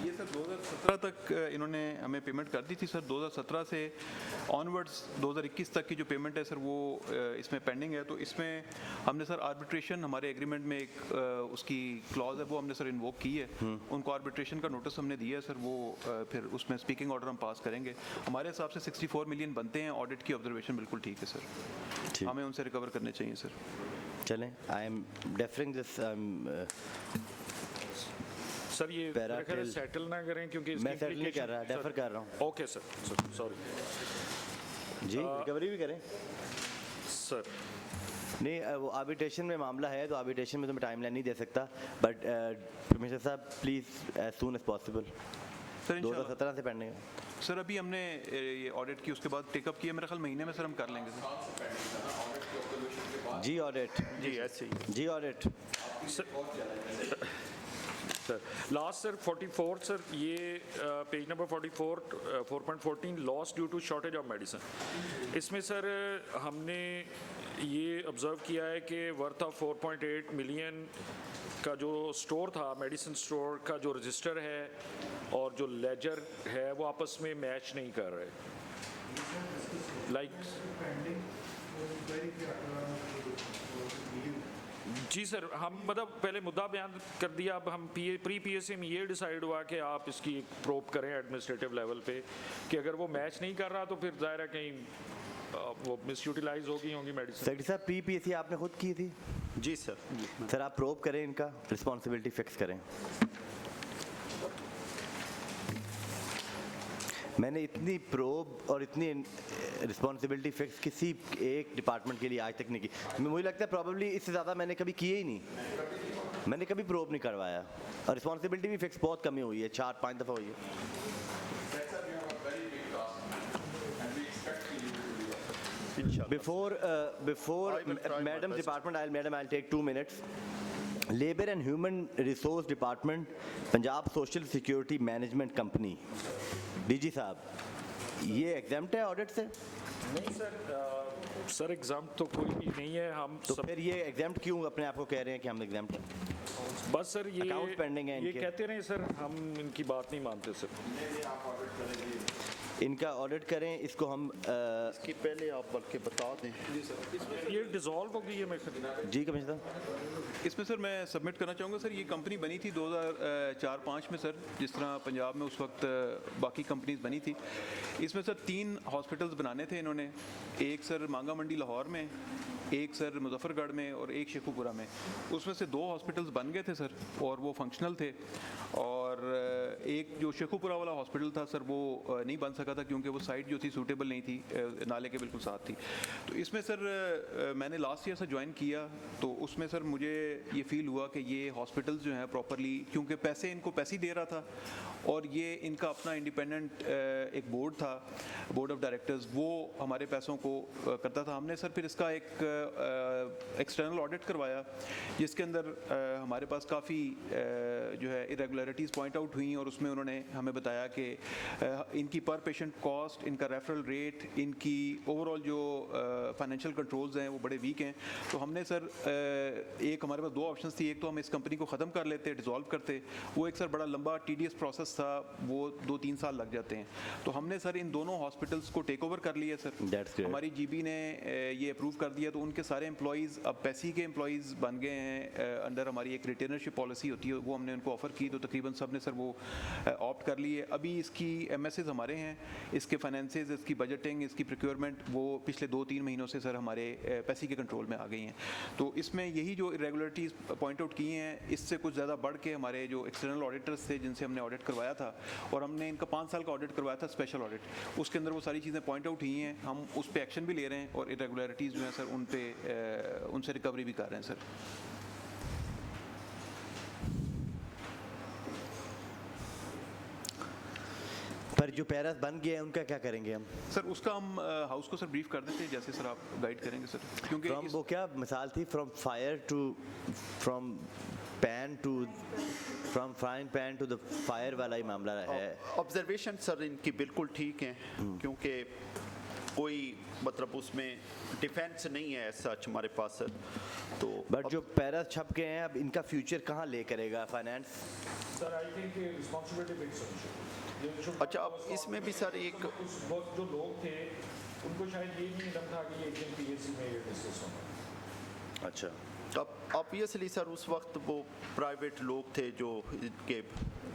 ये सर 2017 तक इन्होंने हमें पेमेंट कर दी थी सर। 2017 से ऑनवर्ड्स 2021 तक की जो पेमेंट है सर वो इसमें पेंडिंग है। तो इसमें हमने सर आर्बिट्रेशन, हमारे एग्रीमेंट में एक उसकी क्लॉज है, वो हमने सर इन्वोक की है। उनको आर्बिट्रेशन का नोटिस हमने दिया है सर, वो फिर उसमें स्पीकिंग ऑर्डर हम पास करेंगे। हमारे हिसाब से 64 मिलियन बनते हैं। ऑडिट की ऑब्जर्वेशन बिल्कुल ठीक है सर, हमें उनसे रिकवर करने चाहिए सर। चलें, I am differing this. Sir ये सेटल ना करें क्योंकि मैं सेटल नहीं कर रहा, डेफर कर रहा हूँ। ओके सर, सॉरी जी रिकवरी भी करें सर। नहीं वो आर्बिट्रेशन में मामला है, तो आर्बिट्रेशन में तो मैं टाइमलाइन नहीं दे सकता, बट कमिश्नर साहब please as soon as possible. Sir 2017 से पेंडिंग है सर। अभी हमने ये ऑडिट की, उसके बाद टेकअप किया, मेरे ख्याल महीने में सर हम कर लेंगे सर। जी ऑडिट, जी ऐसे ही जी audit. Sir last sir 44 sir, ये page number 44 4.14 loss due to shortage of medicine. इसमें सर हमने ये ऑब्ज़र्व किया है कि वर्थ ऑफ 4.8 मिलियन का जो स्टोर था, मेडिसिन स्टोर का जो रजिस्टर है और जो लेजर है वो आपस में मैच नहीं कर रहे। जी सर, हम मतलब पहले मुद्दा बयान कर दिया, अब हम प्री पीएसए में ये डिसाइड हुआ कि आप इसकी प्रोब करें एडमिनिस्ट्रेटिव लेवल पे कि अगर वो मैच नहीं कर रहा तो फिर ज़ाहिर है कहीं वो मिसयूटिलाइज होंगी मेडिसिन। सेक्रेटरी साहब प्री पीएसए आपने खुद की थी? जी सर। सर आप प्रोब करें, इनका रिस्पॉन्सिबिलिटी फिक्स करें। मैंने इतनी प्रोब और इतनी रिस्पॉन्सिबिलिटी फिक्स किसी एक डिपार्टमेंट के लिए आज तक नहीं की। मुझे लगता है प्रॉबेबली इससे ज़्यादा मैंने कभी किए ही नहीं। मैंने कभी प्रोब नहीं करवाया और रिस्पॉन्सिबिलिटी भी फिक्स बहुत कमी हुई है, 4-5 दफ़ा हुई है। Before Madam's department, I'll take 2 minutes. Labour and Human Resource Department, Punjab Social Security Management Company, DG साहब, ये एग्जाम्प्ट है ऑडिट से? नहीं सर, सर एग्जाम्प्ट तो कोई भी नहीं है। हम तो फिर ये एग्जाम्प्ट क्यों अपने आप को कह रहे हैं कि हम एग्जाम्प्ट हैं? बस सर ये अकाउंट पेंडिंग है ये इनके। कहते रहे सर, हम इनकी बात नहीं मानते सर। इनका ऑडिट करें, इसको हम इसके पहले आप बल्कि बता दें। ये डिसॉल्व हो गई है मैं। जी कमिश्नर, इसमें सर मैं सबमिट करना चाहूँगा सर, ये कंपनी बनी थी 2004-5 में सर, जिस तरह पंजाब में उस वक्त बाकी कंपनीज बनी थी। इसमें सर 3 हॉस्पिटल्स बनाने थे इन्होंने, एक सर मांगा मंडी लाहौर में, एक सर मुजफ्फरगढ़ में और एक शेखुपुरा में। उसमें से 2 हॉस्पिटल्स बन गए थे सर और वो फंक्शनल थे, और एक जो शेखुपुरा वाला हॉस्पिटल था सर वो नहीं बन सका था क्योंकि वो साइट जो थी सूटेबल नहीं थी, नाले के बिल्कुल साथ थी। तो इसमें सर मैंने लास्ट ईयर से ज्वाइन किया, तो उसमें सर मुझे ये फील हुआ कि ये हॉस्पिटल्स जो हैं प्रॉपरली, क्योंकि पैसे इनको पैसे ही दे रहा था और ये इनका अपना इंडिपेंडेंट एक बोर्ड था, बोर्ड ऑफ डायरेक्टर्स, वो हमारे पैसों को करता था। हमने सर फिर इसका एक एक्सटर्नल ऑडिट करवाया जिसके अंदर हमारे पास काफ़ी जो है इरेगुलरिटीज़ पॉइंट आउट हुई, और उसमें उन्होंने हमें बताया कि इनकी पर पेशेंट कॉस्ट, इनका रेफरल रेट, इनकी ओवरऑल जो फाइनेंशियल कंट्रोल्स हैं वो बड़े वीक हैं। तो हमने सर एक हमारे पास 2 ऑप्शंस थी, एक तो हम इस कंपनी को ख़त्म कर लेते, डिसॉल्व करते, वो एक सर बड़ा लंबा टीडीएस प्रोसेस था, वो 2-3 साल लग जाते हैं। तो हमने सर इन दोनों हॉस्पिटल्स को टेक ओवर कर लिया सर, हमारी जीबी ने ये अप्रूव कर दिया, तो उनके सारे एम्प्लॉइज़ अब पैसी के एम्प्लॉइज़ बन गए हैं। अंडर हमारी एक रिटेनरशिप पॉलिसी होती है, वो हमने उनको ऑफ़र की, तो तकरीबन सब ने सर वो ऑप्ट कर लिए। अभी इसकी एमएसएस हमारे हैं, इसके फाइनेंसेस, इसकी बजटिंग, इसकी प्रोक्योरमेंट वो पिछले 2-3 महीनों से सर हमारे पैसी के कंट्रोल में आ गई हैं। तो इसमें यही जो इरेगुलरिटीज़ पॉइंट आउट की हैं, इससे कुछ ज़्यादा बढ़ के हमारे जो एक्सटर्नल ऑडिटर्स थे जिनसे हमने ऑडिट करवाया था, और हमने इनका 5 साल का ऑडिट करवाया था स्पेशल ऑडिट, उसके अंदर वो सारी चीज़ें पॉइंट आउट हुई हैं, हम उस पर एक्शन भी ले रहे हैं और इरेगुलरिटीज़ जो हैं सर उन पे उनसे रिकवरी भी कर रहे हैं सर। पर जो पैरास बन गया है उनका क्या करेंगे हम? सर उसका हम हाउस को सर ब्रीफ कर देते हैं, जैसे सर आप गाइड करेंगे सर, क्योंकि वो क्या मिसाल थी, from frying pan to the fire वाला ही मामला है। ऑब्जर्वेशन सर इनकी बिल्कुल ठीक है, क्योंकि कोई मतलब उसमें डिफेंस नहीं है सच हमारे पास सर। तो बट जो पैरास छप गए हैं, अब इनका फ्यूचर कहाँ ले करेगा finance? Sir I think responsibility big solution. अच्छा, अब इसमें भी सर एक उस वक्त जो लोग थे उनको शायद ये नहीं इल्म था कि ये एक पीएससी में ये डिस्कस होना। अच्छा, अब ऑब्वियसली सर उस वक्त वो प्राइवेट लोग थे जो के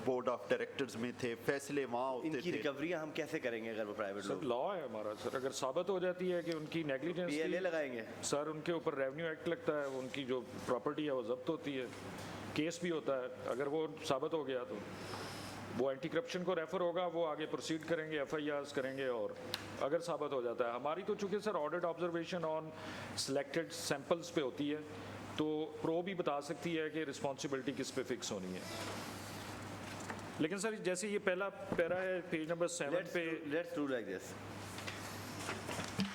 बोर्ड ऑफ डायरेक्टर्स में थे, फैसले वहाँ होते थे। इनकी रिकवरियाँ हम कैसे करेंगे अगर वो प्राइवेट सर लोग? लॉ है हमारा सर, अगर साबित हो जाती है कि उनकी नेग्लिजेंस PLA लगाएंगे सर, उनके ऊपर रेवेन्यू एक्ट लगता है, उनकी जो प्रॉपर्टी है वो जब्त होती है, केस भी होता है, अगर वो साबित हो गया तो। वो एंटी करप्शन को रेफर होगा, वो आगे प्रोसीड करेंगे, FIRs करेंगे, और अगर साबित हो जाता है, हमारी तो चूँकि sir audit observation on selected samples पे होती है, तो प्रो भी बता सकती है कि रिस्पॉन्सिबिलिटी किस पे फिक्स होनी है। लेकिन सर जैसे ये पहला पैरा है पेज नंबर 7 पे, लेट्स डू लाइक दिस,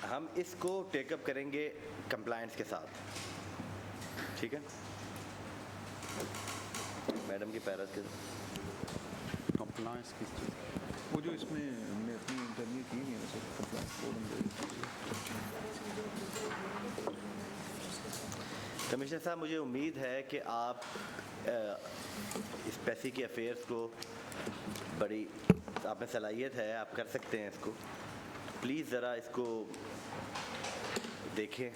हम इसको टेकअप करेंगे कंप्लायंस के साथ, ठीक है मैडम की पैरास के कंप्लायंस की वो जो इसमें हमने अपनी इंटरव्यू की है ना सर, कंप्लायंस कमिश्नर साहब, मुझे उम्मीद है कि आप इस पैसे के अफेयर्स को बड़ी आप में सलाहियत है, आप कर सकते हैं इसको, प्लीज़ ज़रा इसको देखें,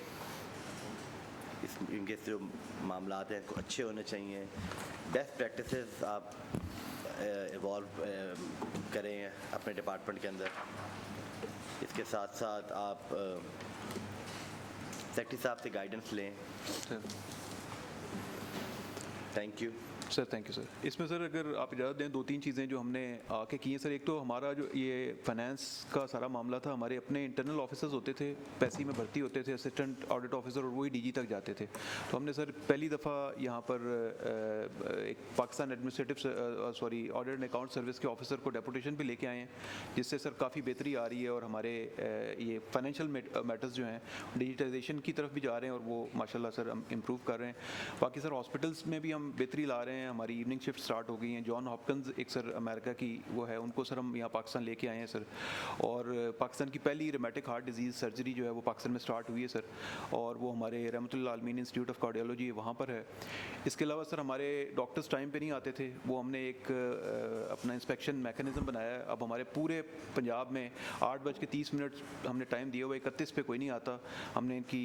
इनके जो मामलात हैं अच्छे होने चाहिए, बेस्ट प्रैक्टिसेस आप इवॉल्व करें अपने डिपार्टमेंट के अंदर। इसके साथ साथ आप सेक्रेटरी साहब से गाइडेंस लें। Thank you sir, thank you sir. इसमें सर अगर आप इजाज़त दें, 2-3 चीज़ें जो हमने आके की हैं सर। एक तो हमारा जो ये फाइनेंस का सारा मामला था, हमारे अपने इंटरनल ऑफिसर्स होते थे, पैसी में भर्ती होते थे, असिस्टेंट ऑडिट ऑफिसर, और वही DG तक जाते थे। तो हमने सर पहली दफ़ा यहाँ पर एक Pakistan audit and account service के ऑफिसर को डेपुटेशन भी लेके आए हैं, जिससे सर काफ़ी बेहतरी आ रही है, और हमारे ये फाइनेंशियल मैटर्स जो हैं डिजिटाइजेशन की तरफ भी जा रहे हैं, और वो माशाल्लाह सर हम इम्प्रूव कर रहे हैं। बाकी सर हॉस्पिटल्स में भी हम बेहतरी ला रहे हैं, हमारी इवनिंग शिफ्ट स्टार्ट हो गई हैं। जॉन हॉपकिंस एक सर अमेरिका की वो है, उनको सर हम यहाँ पाकिस्तान लेके आए हैं सर, और पाकिस्तान की पहली रोमेटिक हार्ट डिजीज़ सर्जरी जो है वो पाकिस्तान में स्टार्ट हुई है सर, और वो हमारे रहमतुल्लाह आलमीन इंस्टीट्यूट ऑफ कार्डियोलॉजी वहाँ पर है। इसके अलावा सर हमारे डॉक्टर्स टाइम पे नहीं आते थे, वो हमने एक अपना इंस्पेक्शन मैकेनिज्म बनाया है। अब हमारे पूरे पंजाब में 8:30 हमने टाइम दिया हुआ, 31 पे कोई नहीं आता। हमने इनकी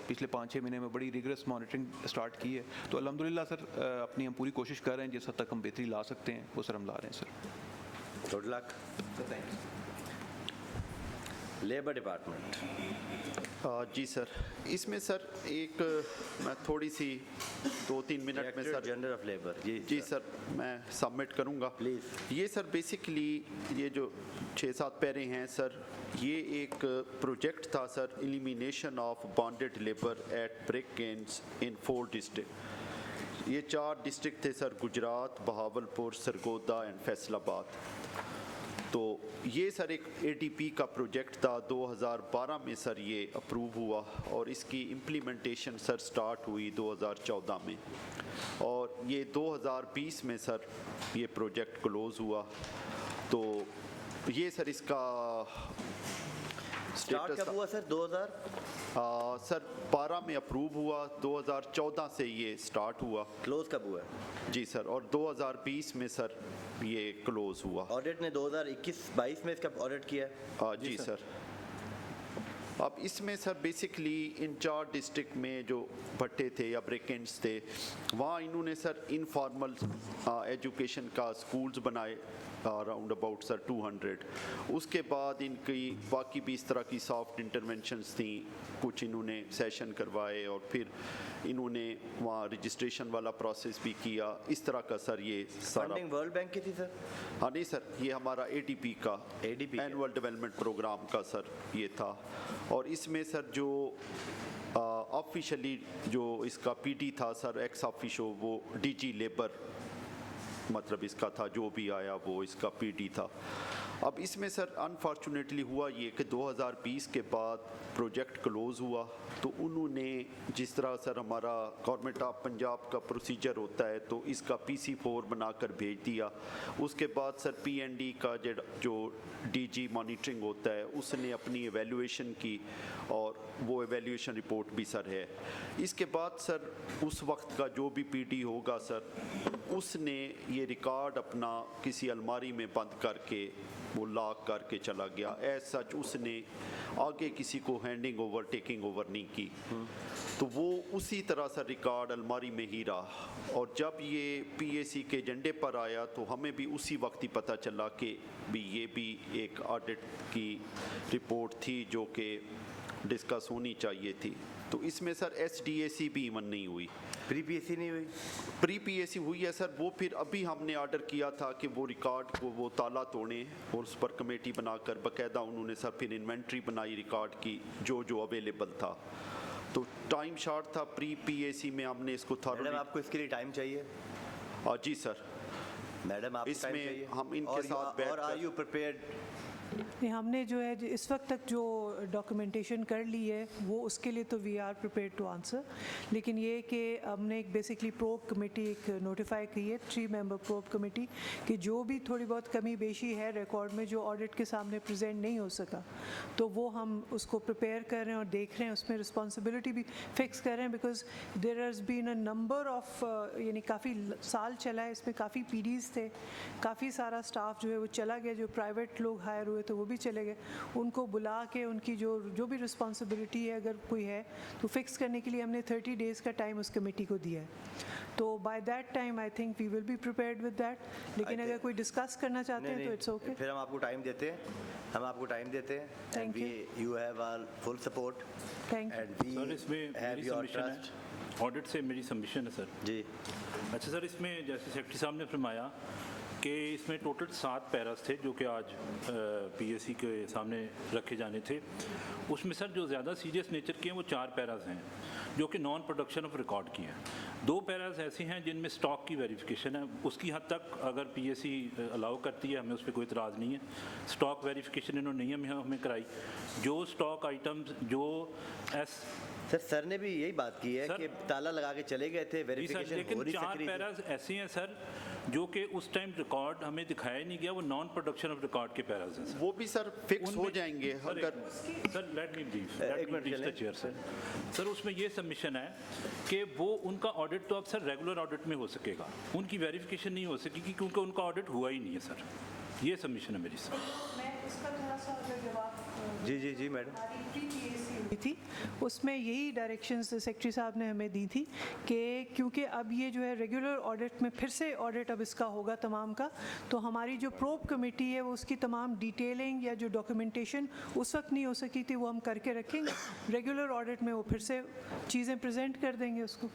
पिछले 5-6 महीने में बड़ी रिगरस मॉनिटरिंग स्टार्ट की है। तो अल्हम्दुलिल्लाह सर अपनी हम पूरी कोशिश कर रहे हैं, जिस हद तक हम बेहतरी ला सकते हैं वो सर हम ला रहे हैं sir. Good luck. Labour department. जी सर, इसमें सर एक मैं थोड़ी सी 2-3 मिनट में सर जनरल ऑफ लेबर जी सर मैं सबमिट करूंगा प्लीज़। ये सर बेसिकली ये जो 6-7 पैरे हैं सर, ये एक प्रोजेक्ट था sir, elimination of bonded labour at brick kilns in 4 district. ये 4 डिस्ट्रिक्ट थे सर, गुजरात, बहावलपुर, सरगोदा एंड फैसलाबाद। तो ये सर एक ADP का प्रोजेक्ट था, 2012 में सर ये अप्रूव हुआ, और इसकी इम्प्लीमेंटेशन सर स्टार्ट हुई 2014 में, और ये 2020 में सर ये प्रोजेक्ट क्लोज हुआ। तो ये सर इसका स्टार्ट कब हुआ सर? 12 में अप्रूव हुआ, 2014 से ये स्टार्ट हुआ। क्लोज कब हुआ? जी सर, और 2020 में सर ये क्लोज हुआ। ऑडिट ने 2021-22 में इसका ऑडिट किया? जी सर। अब इसमें सर बेसिकली इन 4 डिस्ट्रिक्ट में जो भट्टे थे या ब्रेकेंट्स थे, वहाँ इन्होंने सर इनफॉर्मल एजुकेशन का स्कूल्स बनाए अराउंड अबाउट सर 200। उसके बाद इनकी बाकी भी इस तरह की सॉफ्ट इंटरवेंशंस थी, कुछ इन्होंने सेशन करवाए, और फिर इन्होंने वहाँ रजिस्ट्रेशन वाला प्रोसेस भी किया। इस तरह का सर ये सारा फंडिंग वर्ल्ड बैंक की थी सर? हाँ नहीं सर, ये हमारा ADP का एनुअल डेवलपमेंट प्रोग्राम का सर ये था। और इसमें सर जो ऑफिशियली जो इसका PD था सर एक्स ऑफिशो, वो DG लेबर मतलब इसका था, जो भी आया वो इसका PD था। अब इसमें सर अनफॉर्चुनेटली हुआ ये कि 2020 के बाद प्रोजेक्ट क्लोज हुआ, तो उन्होंने जिस तरह सर हमारा गवर्नमेंट ऑफ पंजाब का प्रोसीजर होता है, तो इसका PC4 बनाकर भेज दिया। उसके बाद सर PND का जो DG मॉनिटरिंग होता है, उसने अपनी एवेल्यूएशन की, और वो एवेल्यूएशन रिपोर्ट भी सर है। इसके बाद सर उस वक्त का जो भी PD होगा सर, उसने ये रिकॉर्ड अपना किसी अलमारी में बंद करके वो लॉक करके चला गया। एज सच उसने आगे किसी को हैंडिंग ओवर टेकिंग ओवर नहीं की, तो वो उसी तरह से रिकॉर्ड अलमारी में ही रहा। और जब ये PAC के एजेंडे पर आया, तो हमें भी उसी वक्त ही पता चला कि भी ये भी एक ऑडिट की रिपोर्ट थी जो कि डिस्कस होनी चाहिए थी। तो इसमें सर SDAC भी इवन नहीं हुई, प्री PAC नहीं हुई। प्री PAC हुई है सर, वो फिर अभी हमने ऑर्डर किया था कि वो रिकॉर्ड को वो ताला तोड़ें और उस पर कमेटी बनाकर बाकायदा उन्होंने सर फिर इन्वेंट्री बनाई रिकॉर्ड की जो अवेलेबल था। तो टाइम शॉर्ट था, प्री PAC में हमने इसको मैडम आपको इसके लिए टाइम चाहिए? जी सर, मैडम आपको टाइम इसमें चाहिए? हम इनके साथ बैठ और आर यू प्रिपेयर्ड? नहीं, हमने जो है इस वक्त तक जो डॉक्यूमेंटेशन कर ली है वो उसके लिए तो we are prepared to answer, लेकिन ये कि हमने एक बेसिकली प्रोब कमेटी एक नोटिफाई की है, 3 मेंबर प्रोब कमेटी, कि जो भी थोड़ी बहुत कमी बेशी है रिकॉर्ड में जो ऑडिट के सामने प्रेजेंट नहीं हो सका, तो वो हम उसको प्रिपेयर कर रहे हैं और देख रहे हैं, उसमें रिस्पॉन्सिबिलिटी भी फिक्स कर रहे हैं, because there has been a number of यानी काफ़ी साल चला है, इसमें काफ़ी पीडीज़ थे, काफ़ी सारा स्टाफ जो है वो चला गया, जो प्राइवेट लोग हायर हुए तो वो भी चले गए, उनको बुला के उनकी जो भी रिस्पॉन्सिबिलिटी है अगर कोई है तो फिक्स करने के लिए हमने 30 डेज़ का टाइम उस कमेटी को दिया है। तो by that time I think we will be prepared with that, लेकिन अगर कोई डिस्कस करना चाहते हैं तो इट्स ओके। फिर हम आपको टाइम देते हैं, हम आपको टाइम देते हैं। Thank you. You have our full support. Thank you. And we sir इसमें have मेरी your सबमिशन trust. है, ऑडिट से मेरी सबमिशन है सर। जी। अच्छा सर, इसमें जैसे सेक्रेटरी साहब ने फरमाया कि इसमें टोटल 7 पैरास थे जो कि आज PAC के सामने रखे जाने थे, उसमें सर जो ज़्यादा सीरियस नेचर के हैं वो 4 पैरास हैं जो कि नॉन प्रोडक्शन ऑफ रिकॉर्ड की हैं। 2 पैरास ऐसे हैं जिनमें स्टॉक की वेरिफिकेशन है, उसकी हद तक अगर PAC अलाउ करती है हमें उस पर कोई इतराज़ नहीं है। स्टॉक वेरिफिकेशन इन्होंने नहीं हमें कराई, जो स्टॉक आइटम्स जो सर ने भी यही बात की है कि ताला लगा के चले गए थे, वेरिफिकेशन लेकिन हो नहीं 4 सक रही पैरास ऐसे हैं सर जो कि उस टाइम रिकॉर्ड हमें दिखाया नहीं गया, वो नॉन प्रोडक्शन ऑफ रिकॉर्ड के पैरास हैं। वो भी सर फिक्स हो जाएंगे अगर sir let me brief chair sir उसमें ये सबमिशन है कि वो उनका ऑडिट तो अब सर रेगुलर ऑडिट में हो सकेगा, उनकी वेरिफिकेशन नहीं हो सकेगी क्योंकि उनका ऑडिट हुआ ही नहीं है सर। ये सबमिशन है मेरी सर। मैं इसका थोड़ा सा जवाब जी मैडम थी, उसमें यही डायरेक्शंस सेक्रेटरी साहब ने हमें दी थी कि क्योंकि अब ये जो है रेगुलर ऑडिट में फिर से ऑडिट अब इसका होगा तमाम का, तो हमारी जो प्रोब कमेटी है वो उसकी तमाम डिटेलिंग या जो डॉक्यूमेंटेशन उस वक्त नहीं हो सकी थी वो हम करके रखेंगे, रेगुलर ऑडिट में वो फिर से चीज़ें प्रेजेंट कर देंगे उसको।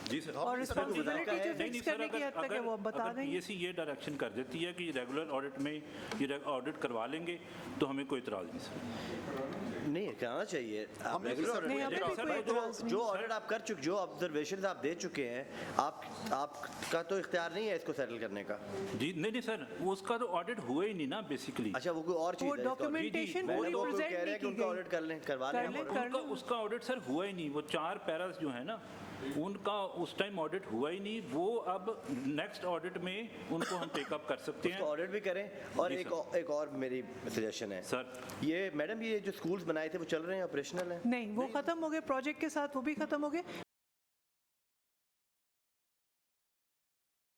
जी सर, और रिस्पॉन्सिबिलिटी जो फिक्स करने की हद तक है वो आप बता देंगे। PAC ये डायरेक्शन कर देती है कि रेगुलर ऑडिट में ये ऑडिट करवा लेंगे तो हमें कोई इतराज़ नहीं सर। नहीं कराना चाहिए, जो ऑडिट आप कर चुके, जो ऑब्जर्वेशन आप दे चुके हैं, आपका तो इख्तियार नहीं है इसको सेटल करने का। जी नहीं सर, उसका तो ऑडिट हुआ ही नहीं ना बेसिकली। अच्छा वो कोई और चीज़ है, डॉक्यूमेंटेशन वो कह रहे हैं कि उनका ऑडिट करवा लें, उसका ऑडिट सर हुआ ही नहीं। वो 4 पैरास जो है ना उनका उस टाइम ऑडिट हुआ ही नहीं, वो अब नेक्स्ट ऑडिट में उनको हम टेकअप कर सकते हैं, ऑडिट भी करें। और एक और मेरी सजेशन है सर, ये मैडम ये जो स्कूल्स बनाए थे वो चल रहे हैं, ऑपरेशनल हैं? नहीं, वो ख़त्म हो गए प्रोजेक्ट के साथ, वो भी ख़त्म हो गए।